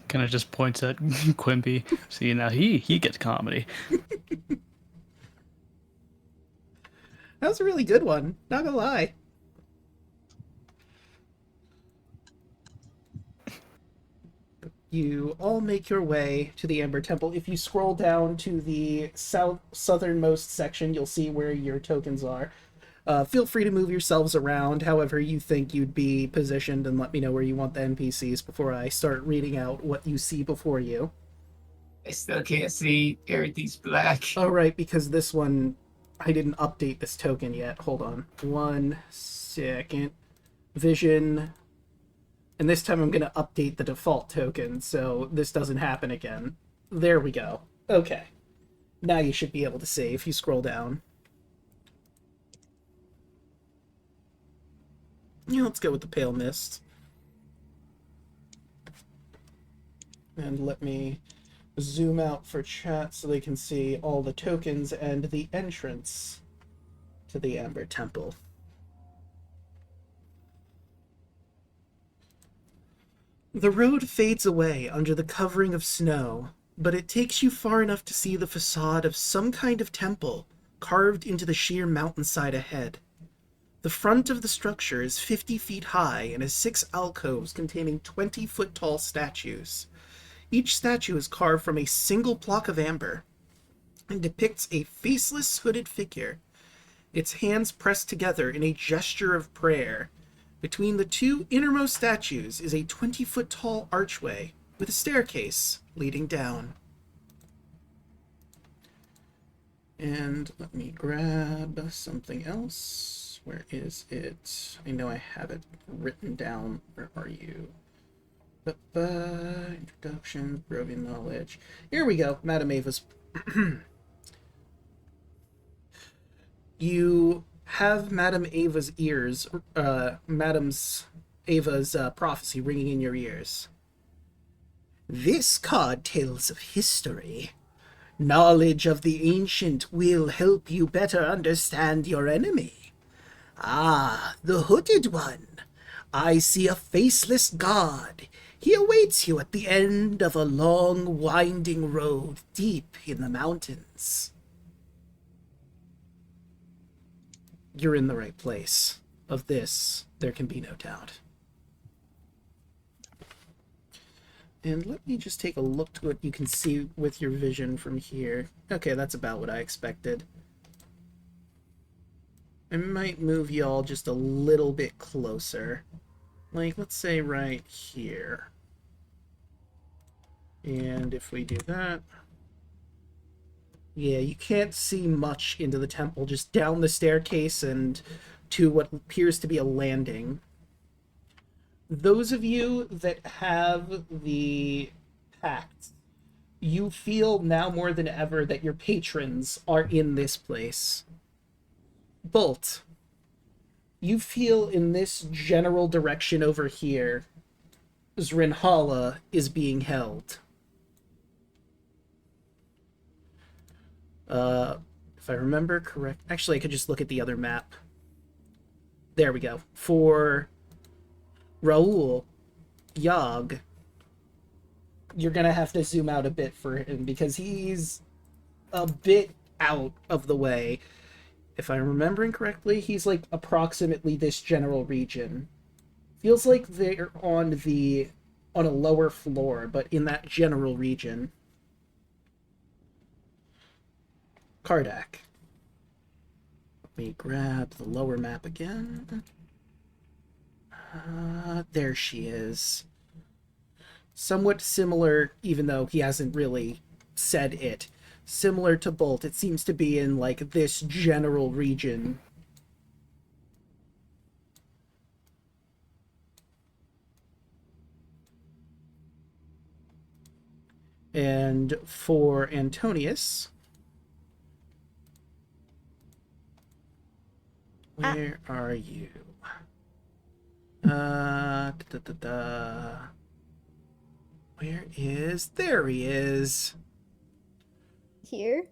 Kind of just points at Quimby. See, now he gets comedy. That was a really good one, not gonna lie. You all make your way to the Amber Temple. If you scroll down to the southernmost section, you'll see where your tokens are. Feel free to move yourselves around however you think you'd be positioned, and let me know where you want the NPCs before I start reading out what you see before you. I still can't see. Everything's black. Oh, right, because this one, I didn't update this token yet. Hold on. 1 second. Vision. And this time I'm going to update the default token, so this doesn't happen again. There we go. Okay. Now you should be able to see if you scroll down. Yeah, let's go with the Pale Mist. And let me zoom out for chat so they can see all the tokens and the entrance to the Amber Temple. The road fades away under the covering of snow, but it takes you far enough to see the facade of some kind of temple carved into the sheer mountainside ahead. The front of the structure is 50 feet high and has 6 alcoves containing 20-foot-tall statues. Each statue is carved from a single block of amber and depicts a faceless, hooded figure, its hands pressed together in a gesture of prayer. Between the two innermost statues is a 20-foot-tall archway with a staircase leading down. And let me grab something else. Where is it? I know I have it written down. Where are you? Introduction, Barovian knowledge. Here we go. Madame Ava's. You have Madame Ava's ears, Ava's prophecy ringing in your ears. This card tells of history. Knowledge of the ancient will help you better understand your enemy. Ah, the hooded one. I see a faceless god. He awaits you at the end of a long, winding road deep in the mountains. You're in the right place. Of this, there can be no doubt. And let me just take a look to what you can see with your vision from here. Okay, that's about what I expected. I might move y'all just a little bit closer. Like, let's say right here. And if we do that... Yeah, you can't see much into the temple, just down the staircase and to what appears to be a landing. Those of you that have the pact, you feel now more than ever that your patrons are in this place. Bolt, you feel in this general direction over here, Zrinhala is being held. If I remember correct... Actually, I could just look at the other map. There we go. For Raoul, Yog, you're gonna have to zoom out a bit for him because he's a bit out of the way. If I'm remembering correctly, he's like approximately this general region. Feels like they're on a lower floor, but in that general region. Kardak. Let me grab the lower map again. There she is. Somewhat similar, even though he hasn't really said it. Similar to Bolt, it seems to be in, like, this general region. And for Antonious... Where are you? Where is... There he is. Here?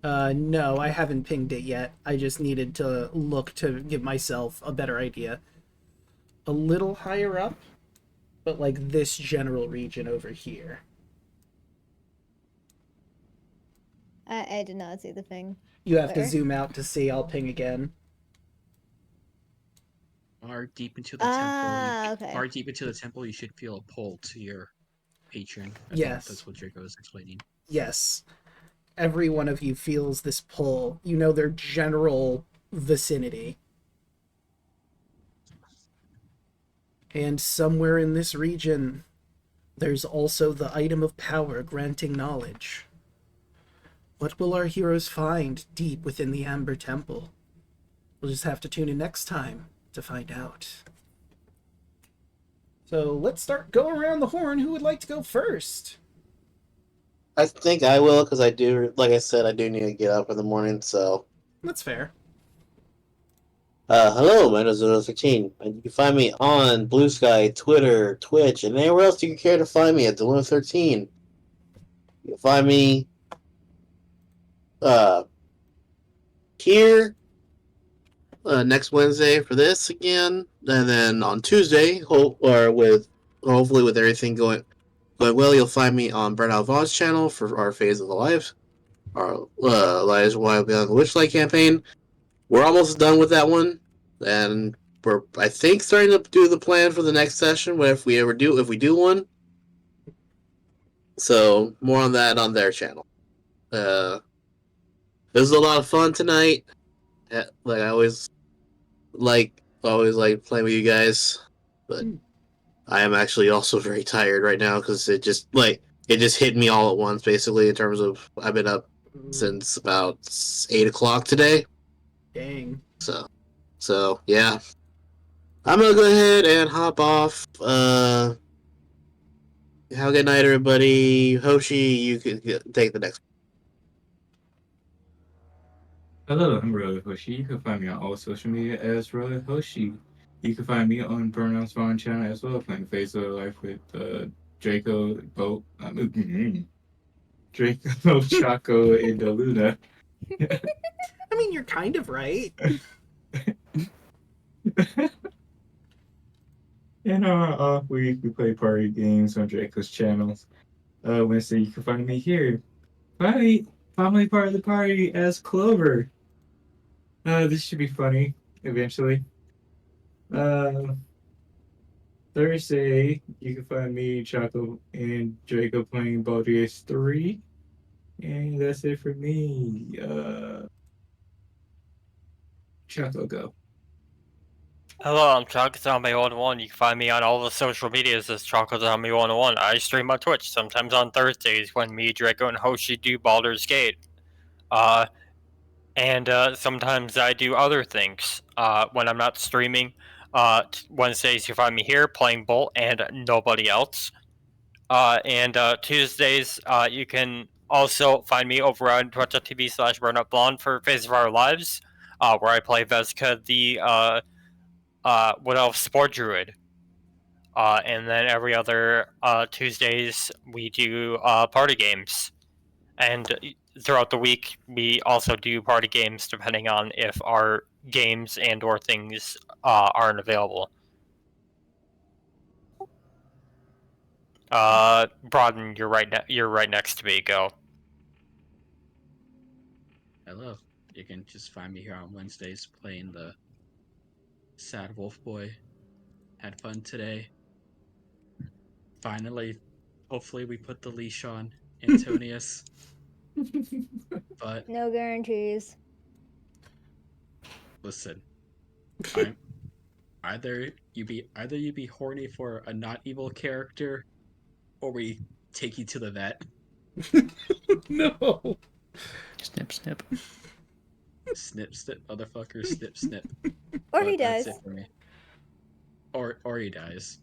No, I haven't pinged it yet. I just needed to look to give myself a better idea. A little higher up, but like this general region over here. I did not see the thing. You have to Where? zoom out to see. I'll ping again. Far deep into the temple. Okay. Far deep into the temple, you should feel a pull to your patron. I Yes. think that's what Draco was explaining. Yes. Every one of you feels this pull. You know their general vicinity. And somewhere in this region, there's also the item of power granting knowledge. What will our heroes find deep within the Amber Temple? We'll just have to tune in next time to find out. So let's go around the horn. Who would like to go first? I think I will, because I do, like I said, I do need to get up in the morning, so... That's fair. Hello, my name is 013, and you can find me on Blue Sky, Twitter, Twitch, and anywhere else you can care to find me at Daluna13. You can find me, here, next Wednesday for this again, and then on Tuesday, hopefully with everything going well, you'll find me on Burnout Vaughn's channel for our Phase of the Lives, our Lives Wild Beyond the Witchlight campaign. We're almost done with that one, and we're, I think, starting to do the plan for the next session, if we do one. So, more on that on their channel. It was a lot of fun tonight. Like, I always like playing with you guys, but I am actually also very tired right now because it just hit me all at once, basically, in terms of I've been up since about 8 o'clock today. Dang. So yeah. I'm gonna go ahead and hop off. Have a good night, everybody. Hoshi, you can take the next. Hello, I'm Roy Hoshi. You can find me on all social media as Roy Hoshi. You can find me on Burnout Spawn channel as well, playing Phase of Life with Draco, Draco, Chaco, and Daluna. I mean, you're kind of right. And on our off week, we play party games on Draco's channels. Wednesday, you can find me here. Finally part of the party as Clover. This should be funny eventually. Thursday, you can find me, Chaco, and Draco playing Baldur's 3. And that's it for me. Chaco, go. Hello, I'm Choco Zombie 101. You can find me on all the social medias as Choco Zombie 101. I stream on Twitch sometimes on Thursdays when me, Draco, and Hoshi do Baldur's Gate. And sometimes I do other things when I'm not streaming. Wednesdays you find me here playing Bolt and nobody else. And Tuesdays you can also find me over on twitch.tv/BurnUpBlonde for Phase of Our Lives, where I play Veska, the Wood Elf Sport Druid. And then every other Tuesdays we do party games. And throughout the week, we also do party games depending on if our games and or things aren't available. Broaden, you're right next to me. Go. Hello. You can just find me here on Wednesdays playing the Sad Wolf Boy. Had fun today. Finally, hopefully we put the leash on Antonious. But No guarantees. listen, I'm either you be horny for a not evil character, or we take you to the vet. No. Snip, snip. Snip, snip, motherfucker, snip, snip. Or he But that's dies. it for me. Or he dies.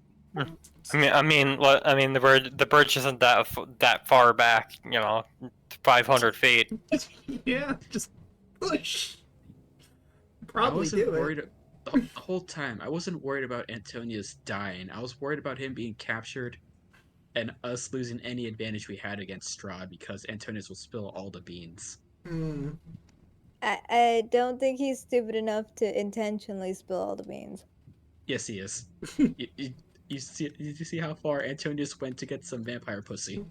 I mean, the bridge isn't that far back. 500 feet. Yeah, just push. I Probably wasn't do it. worried the whole time. I wasn't worried about Antonious dying. I was worried about him being captured and us losing any advantage we had against Strahd because Antonious will spill all the beans. Hmm. I don't think he's stupid enough to intentionally spill all the beans. Yes, he is. You see how far Antonious went to get some vampire pussy?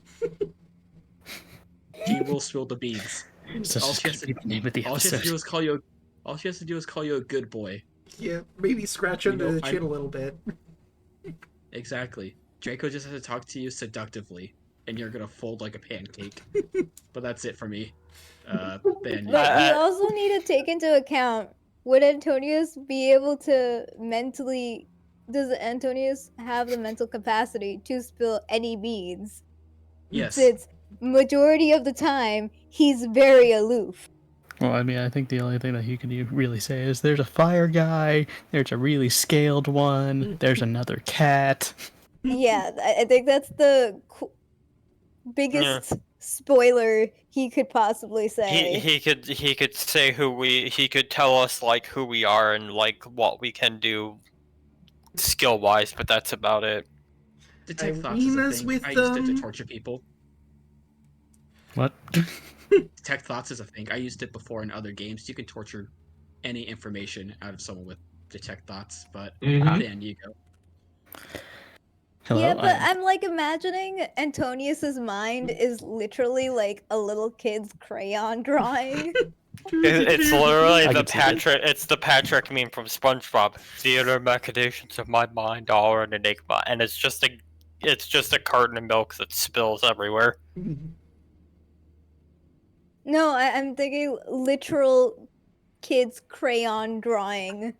He will spill the beans. So All just she has gonna be the name of the All she has to do episode. is call you. All she has to do is call you a good boy. Yeah, maybe scratch You under know, the chin a little bit. Exactly. Draco just has to talk to you seductively, and you're gonna fold like a pancake. But that's it for me. Then But you also need to take into account, would Antonius be able to mentally... Does Antonius have the mental capacity to spill any beans? yes, Since majority of the time, he's very aloof. Well, I mean, I think the only thing that you can really say is there's a fire guy, there's a really scaled one, there's another cat. Yeah, I think that's the biggest spoiler he could possibly say. He could say he could tell us like who we are and like what we can do skill wise, but that's about it. detect thoughts is a Irina's thing. with I used it to them. torture people. What? Detect thoughts is a thing. I used it before in other games. You can torture any information out of someone with detect thoughts, but then you go. Hello, Yeah, but I'm like imagining Antonius's mind is literally like a little kid's crayon drawing. It's literally I the can see that. Patrick. It's the Patrick meme from SpongeBob. The inner machinations of my mind are an enigma, and it's just a carton of milk that spills everywhere. No, I'm thinking literal kid's crayon drawing.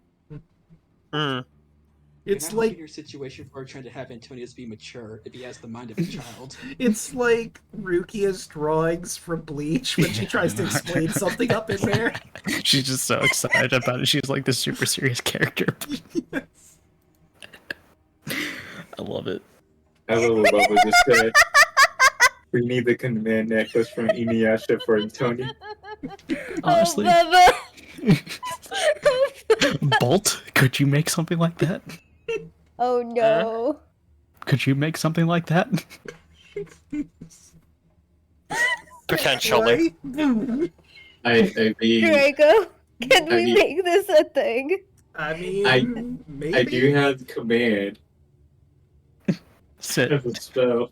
It's in like your situation for trying to have Antonius be mature if he has the mind of a child. it's like Rukia's drawings from Bleach when she tries to explain something up in there. She's just so excited about it. She's like this super serious character. Yes. I love it. Hello, Bubba just said. We need the command necklace from Inuyasha for Tony. Honestly, Oh, Bubba! Bolt, could you make something like that? Oh no. Could you make something like that? Potentially. Why? I mean, Draco, can I we mean- make this a thing? I mean, I maybe. do have command Sit. as a spell.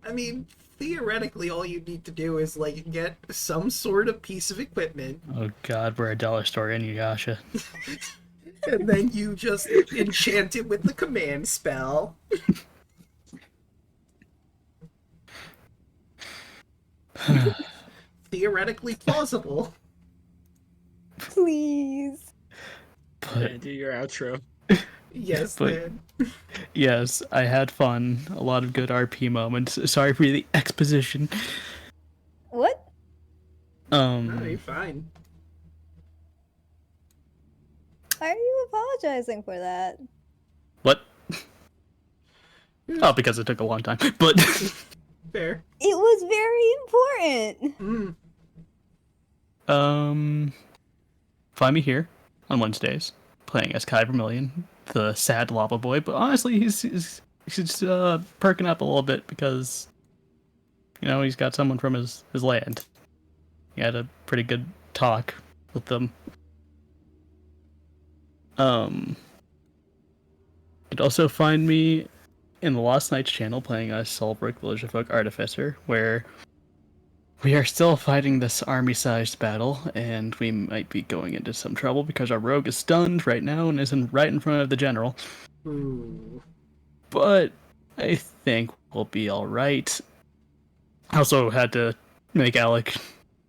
I mean, theoretically, all you need to do is like get some sort of piece of equipment, Oh god, we're a dollar store in Yasha. and then you just enchant it with the command spell. Theoretically plausible. Please. But Do your outro. Yes, But- then. yes, I had fun. A lot of good RP moments. Sorry for the exposition. What? No, you're fine. Why are you apologizing for that? What? Oh, because it took a long time. But Fair. It was very important. find me here on Wednesdays playing as Kai Vermillion, the sad lava boy. But honestly, he's perking up a little bit because he's got someone from his land. He had a pretty good talk with them. You'd also find me in the Lost Knights channel playing as Solbrick Village of Folk Artificer, where we are still fighting this army-sized battle, and we might be going into some trouble because our rogue is stunned right now and is right in front of the general. Ooh. But I think we'll be alright. I also had to make Alec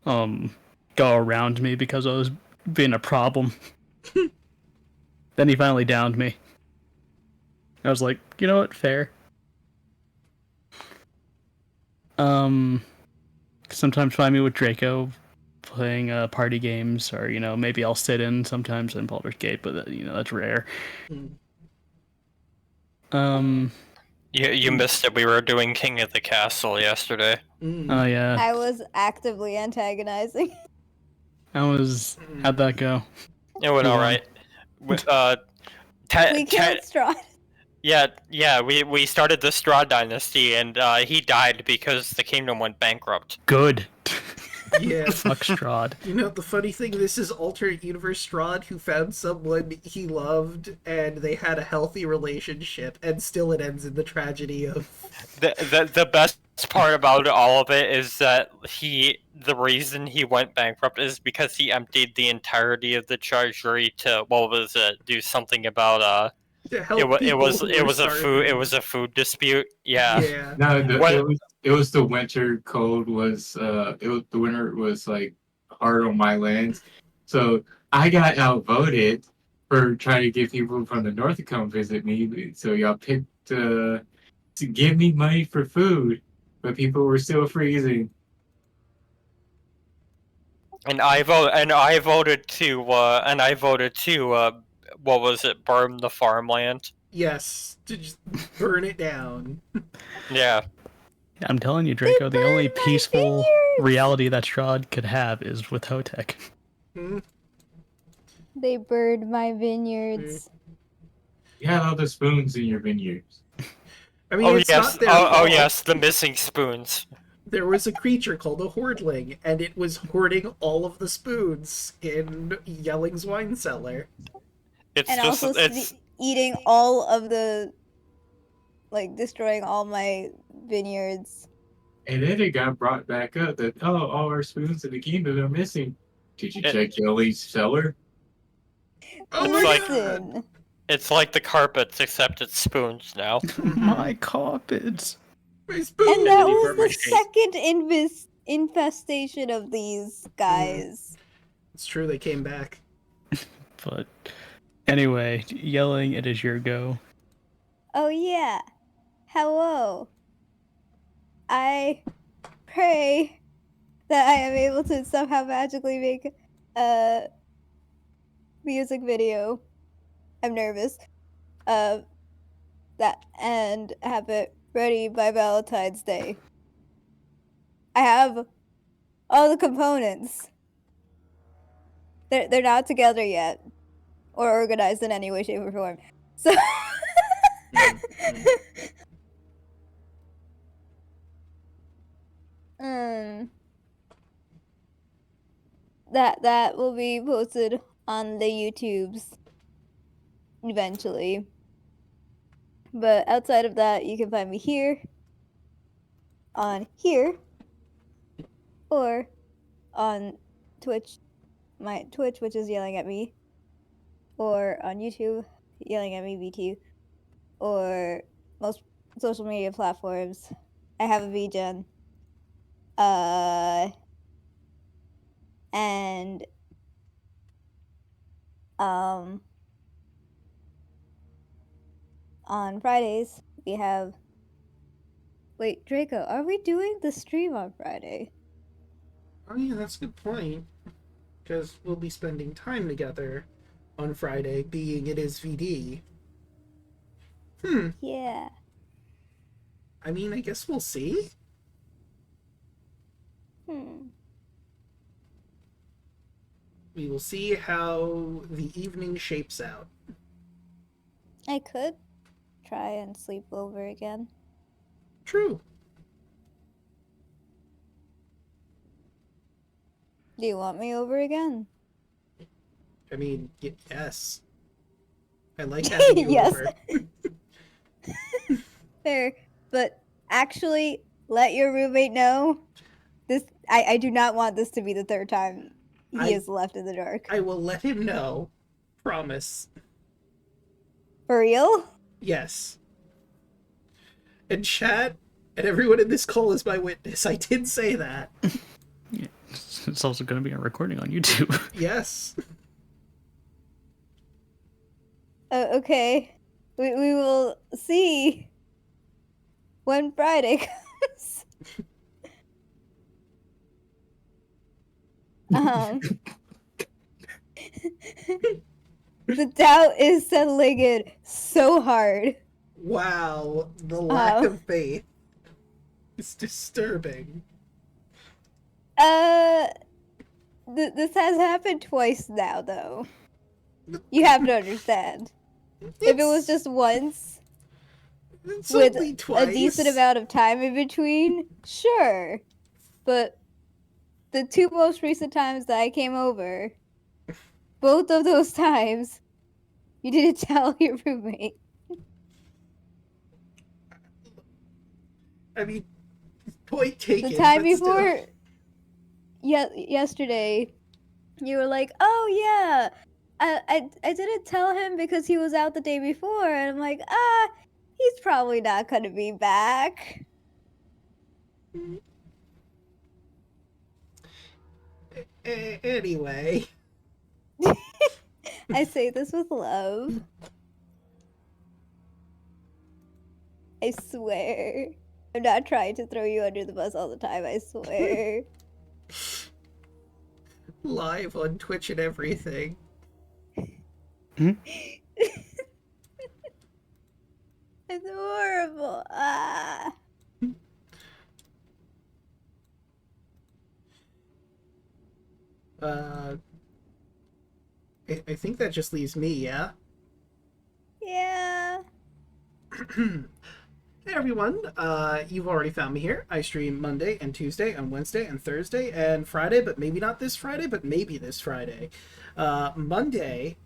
go around me because I was being a problem. Then he finally downed me. I was like, you know what, fair. Sometimes find me with Draco playing party games, or maybe I'll sit in sometimes in Baldur's Gate, but that's rare. You missed it. We were doing King of the Castle yesterday. Oh yeah, I was actively antagonizing. how'd that go? It went Yeah. all right. We killed Strahd. Yeah. We started the Strahd dynasty, and he died because the kingdom went bankrupt. Good. Yeah. Fuck Strahd. You know, the funny thing, this is alternate universe Strahd who found someone he loved, and they had a healthy relationship, and still it ends in the tragedy of... The best part about all of it is that the reason he went bankrupt is because he emptied the entirety of the treasury to do something about to help it was people who were starving. it was a food dispute. Yeah. No, What- it was the winter cold the winter was like hard on my lands, so I got outvoted for trying to get people from the north to come visit me. So y'all picked to give me money for food, but people were still freezing. And I voted to what was it, burn the farmland. Yes, to just burn it down. Yeah. I'm telling you, Draco, the only burned my peaceful vineyards! reality that Strahd could have is with Hotek. Hmm? They burned my vineyards. You had all the spoons in your vineyards. I mean, Oh it's yes. not their Oh fault. yes, the missing spoons. There was a creature called a Hordling, and it was hoarding all of the spoons in Yelling's wine cellar. It's And just also it's eating all of the... destroying all my vineyards. And then it got brought back up that, all our spoons in the kingdom are missing. Did you It- check Yellie's cellar? Oh It's my like- god! it's like the carpets, except it's spoons now. My carpets. My spoon! And that Really was burned my the shade. second infestation of these guys. It's true, they came back. But anyway, yelling, it is your go. Oh yeah. Hello. I pray that I am able to somehow magically make a music video. I'm nervous. That and have it ready by Valentine's Day. I have all the components. they're not together yet, or organized in any way, shape, or form. So. That will be posted on the YouTubes eventually. But outside of that, you can find me here, on here, or on Twitch, my Twitch, which is yelling at me, or on YouTube, yelling at me, VT, or most social media platforms. I have a VGen. And on Fridays we have. Wait, Draco, are we doing the stream on Friday? Oh yeah, that's a good point. Because we'll be spending time together on Friday, being it is VD. Yeah. I mean, I guess we'll see. We will see how the evening shapes out. I could try and sleep over again. True. Do you want me over again? I mean, yes. I like having you Yes. over. Fair, but actually, let your roommate know. This I do not want this to be the third time he is left in the dark. I will let him know. Promise. For real? Yes. And chat, and everyone in this call is my witness. I did say that. Yeah. It's also going to be a recording on YouTube. Yes. Okay. We will see when Friday comes. The doubt is settling in so hard. Wow, the lack of faith is disturbing. This has happened twice now, though. You have to understand. If it was just once, It's with only twice. a decent amount of time in between, sure. But the two most recent times that I came over, both of those times, you didn't tell your roommate. I mean, point taken. The time but still. before, yesterday, you were like, "Oh yeah, I didn't tell him because he was out the day before," and I'm like, he's probably not gonna be back. Anyway. I say this with love. I swear. I'm not trying to throw you under the bus all the time, I swear. Live on Twitch and everything. It's horrible. I think that just leaves me, yeah? Yeah. Hey everyone, you've already found me here. I stream Monday and Tuesday and Wednesday and Thursday and Friday, but maybe not this Friday, but maybe this Friday. Monday,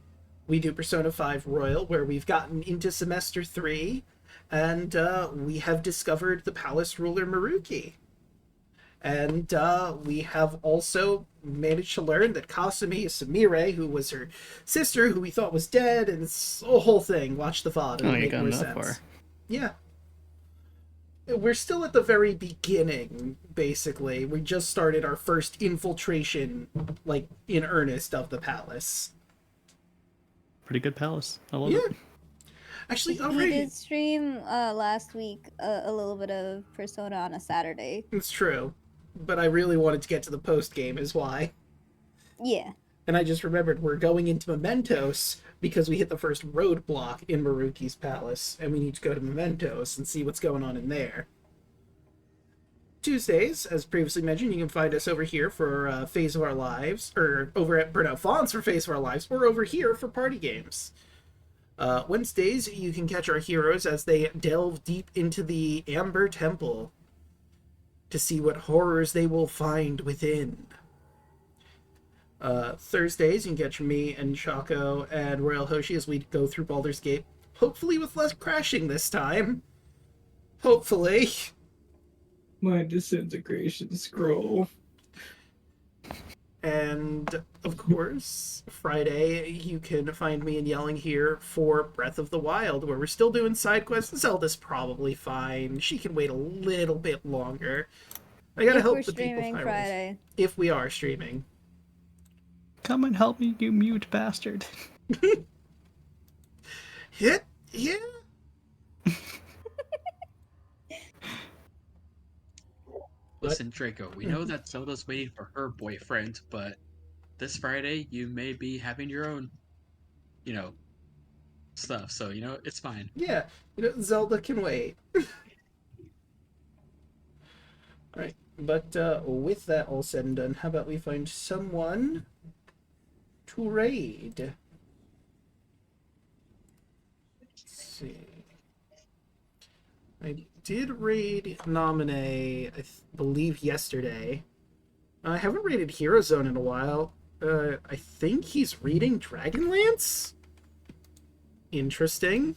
we do Persona 5 Royal, where we've gotten into Semester 3, and we have discovered the Palace Ruler Maruki. And we have also managed to learn that Kasumi is Sumire, who was her sister, who we thought was dead, and it's a whole thing. Watch the VOD, it'll Oh, you make got more that sense. far. Yeah. We're still at the very beginning, basically. We just started our first infiltration, like, in earnest of the palace. Pretty good palace. I love Yeah. it. Actually, He already... did stream last week a little bit of Persona on a Saturday. It's true. But I really wanted to get to the post-game, is why. Yeah. And I just remembered we're going into Mementos because we hit the first roadblock in Maruki's palace, and we need to go to Mementos and see what's going on in there. Tuesdays, as previously mentioned, you can find us over here for Phase of Our Lives, or over at Burnout Fawns for Phase of Our Lives, or over here for party games. Wednesdays, you can catch our heroes as they delve deep into the Amber Temple to see what horrors they will find within. Thursdays, you can catch me and Chaco and Royal Hoshi as we go through Baldur's Gate, hopefully with less crashing this time. Hopefully. My disintegration scroll. And, of course, Friday, you can find me and Yelling here for Breath of the Wild, where we're still doing side quests. Zelda's probably fine. She can wait a little bit longer. I gotta help the people. Friday. If we are streaming. Come and help me, you mute bastard. Yeah. Listen, Draco, we know that Zelda's waiting for her boyfriend, but this Friday you may be having your own, stuff, so, it's fine. Yeah, Zelda can wait. Alright, but with that all said and done, how about we find someone to raid? Let's see. I did raid Nominee, I believe, yesterday. I haven't raided Hero Zone in a while. I think he's reading Dragonlance? Interesting.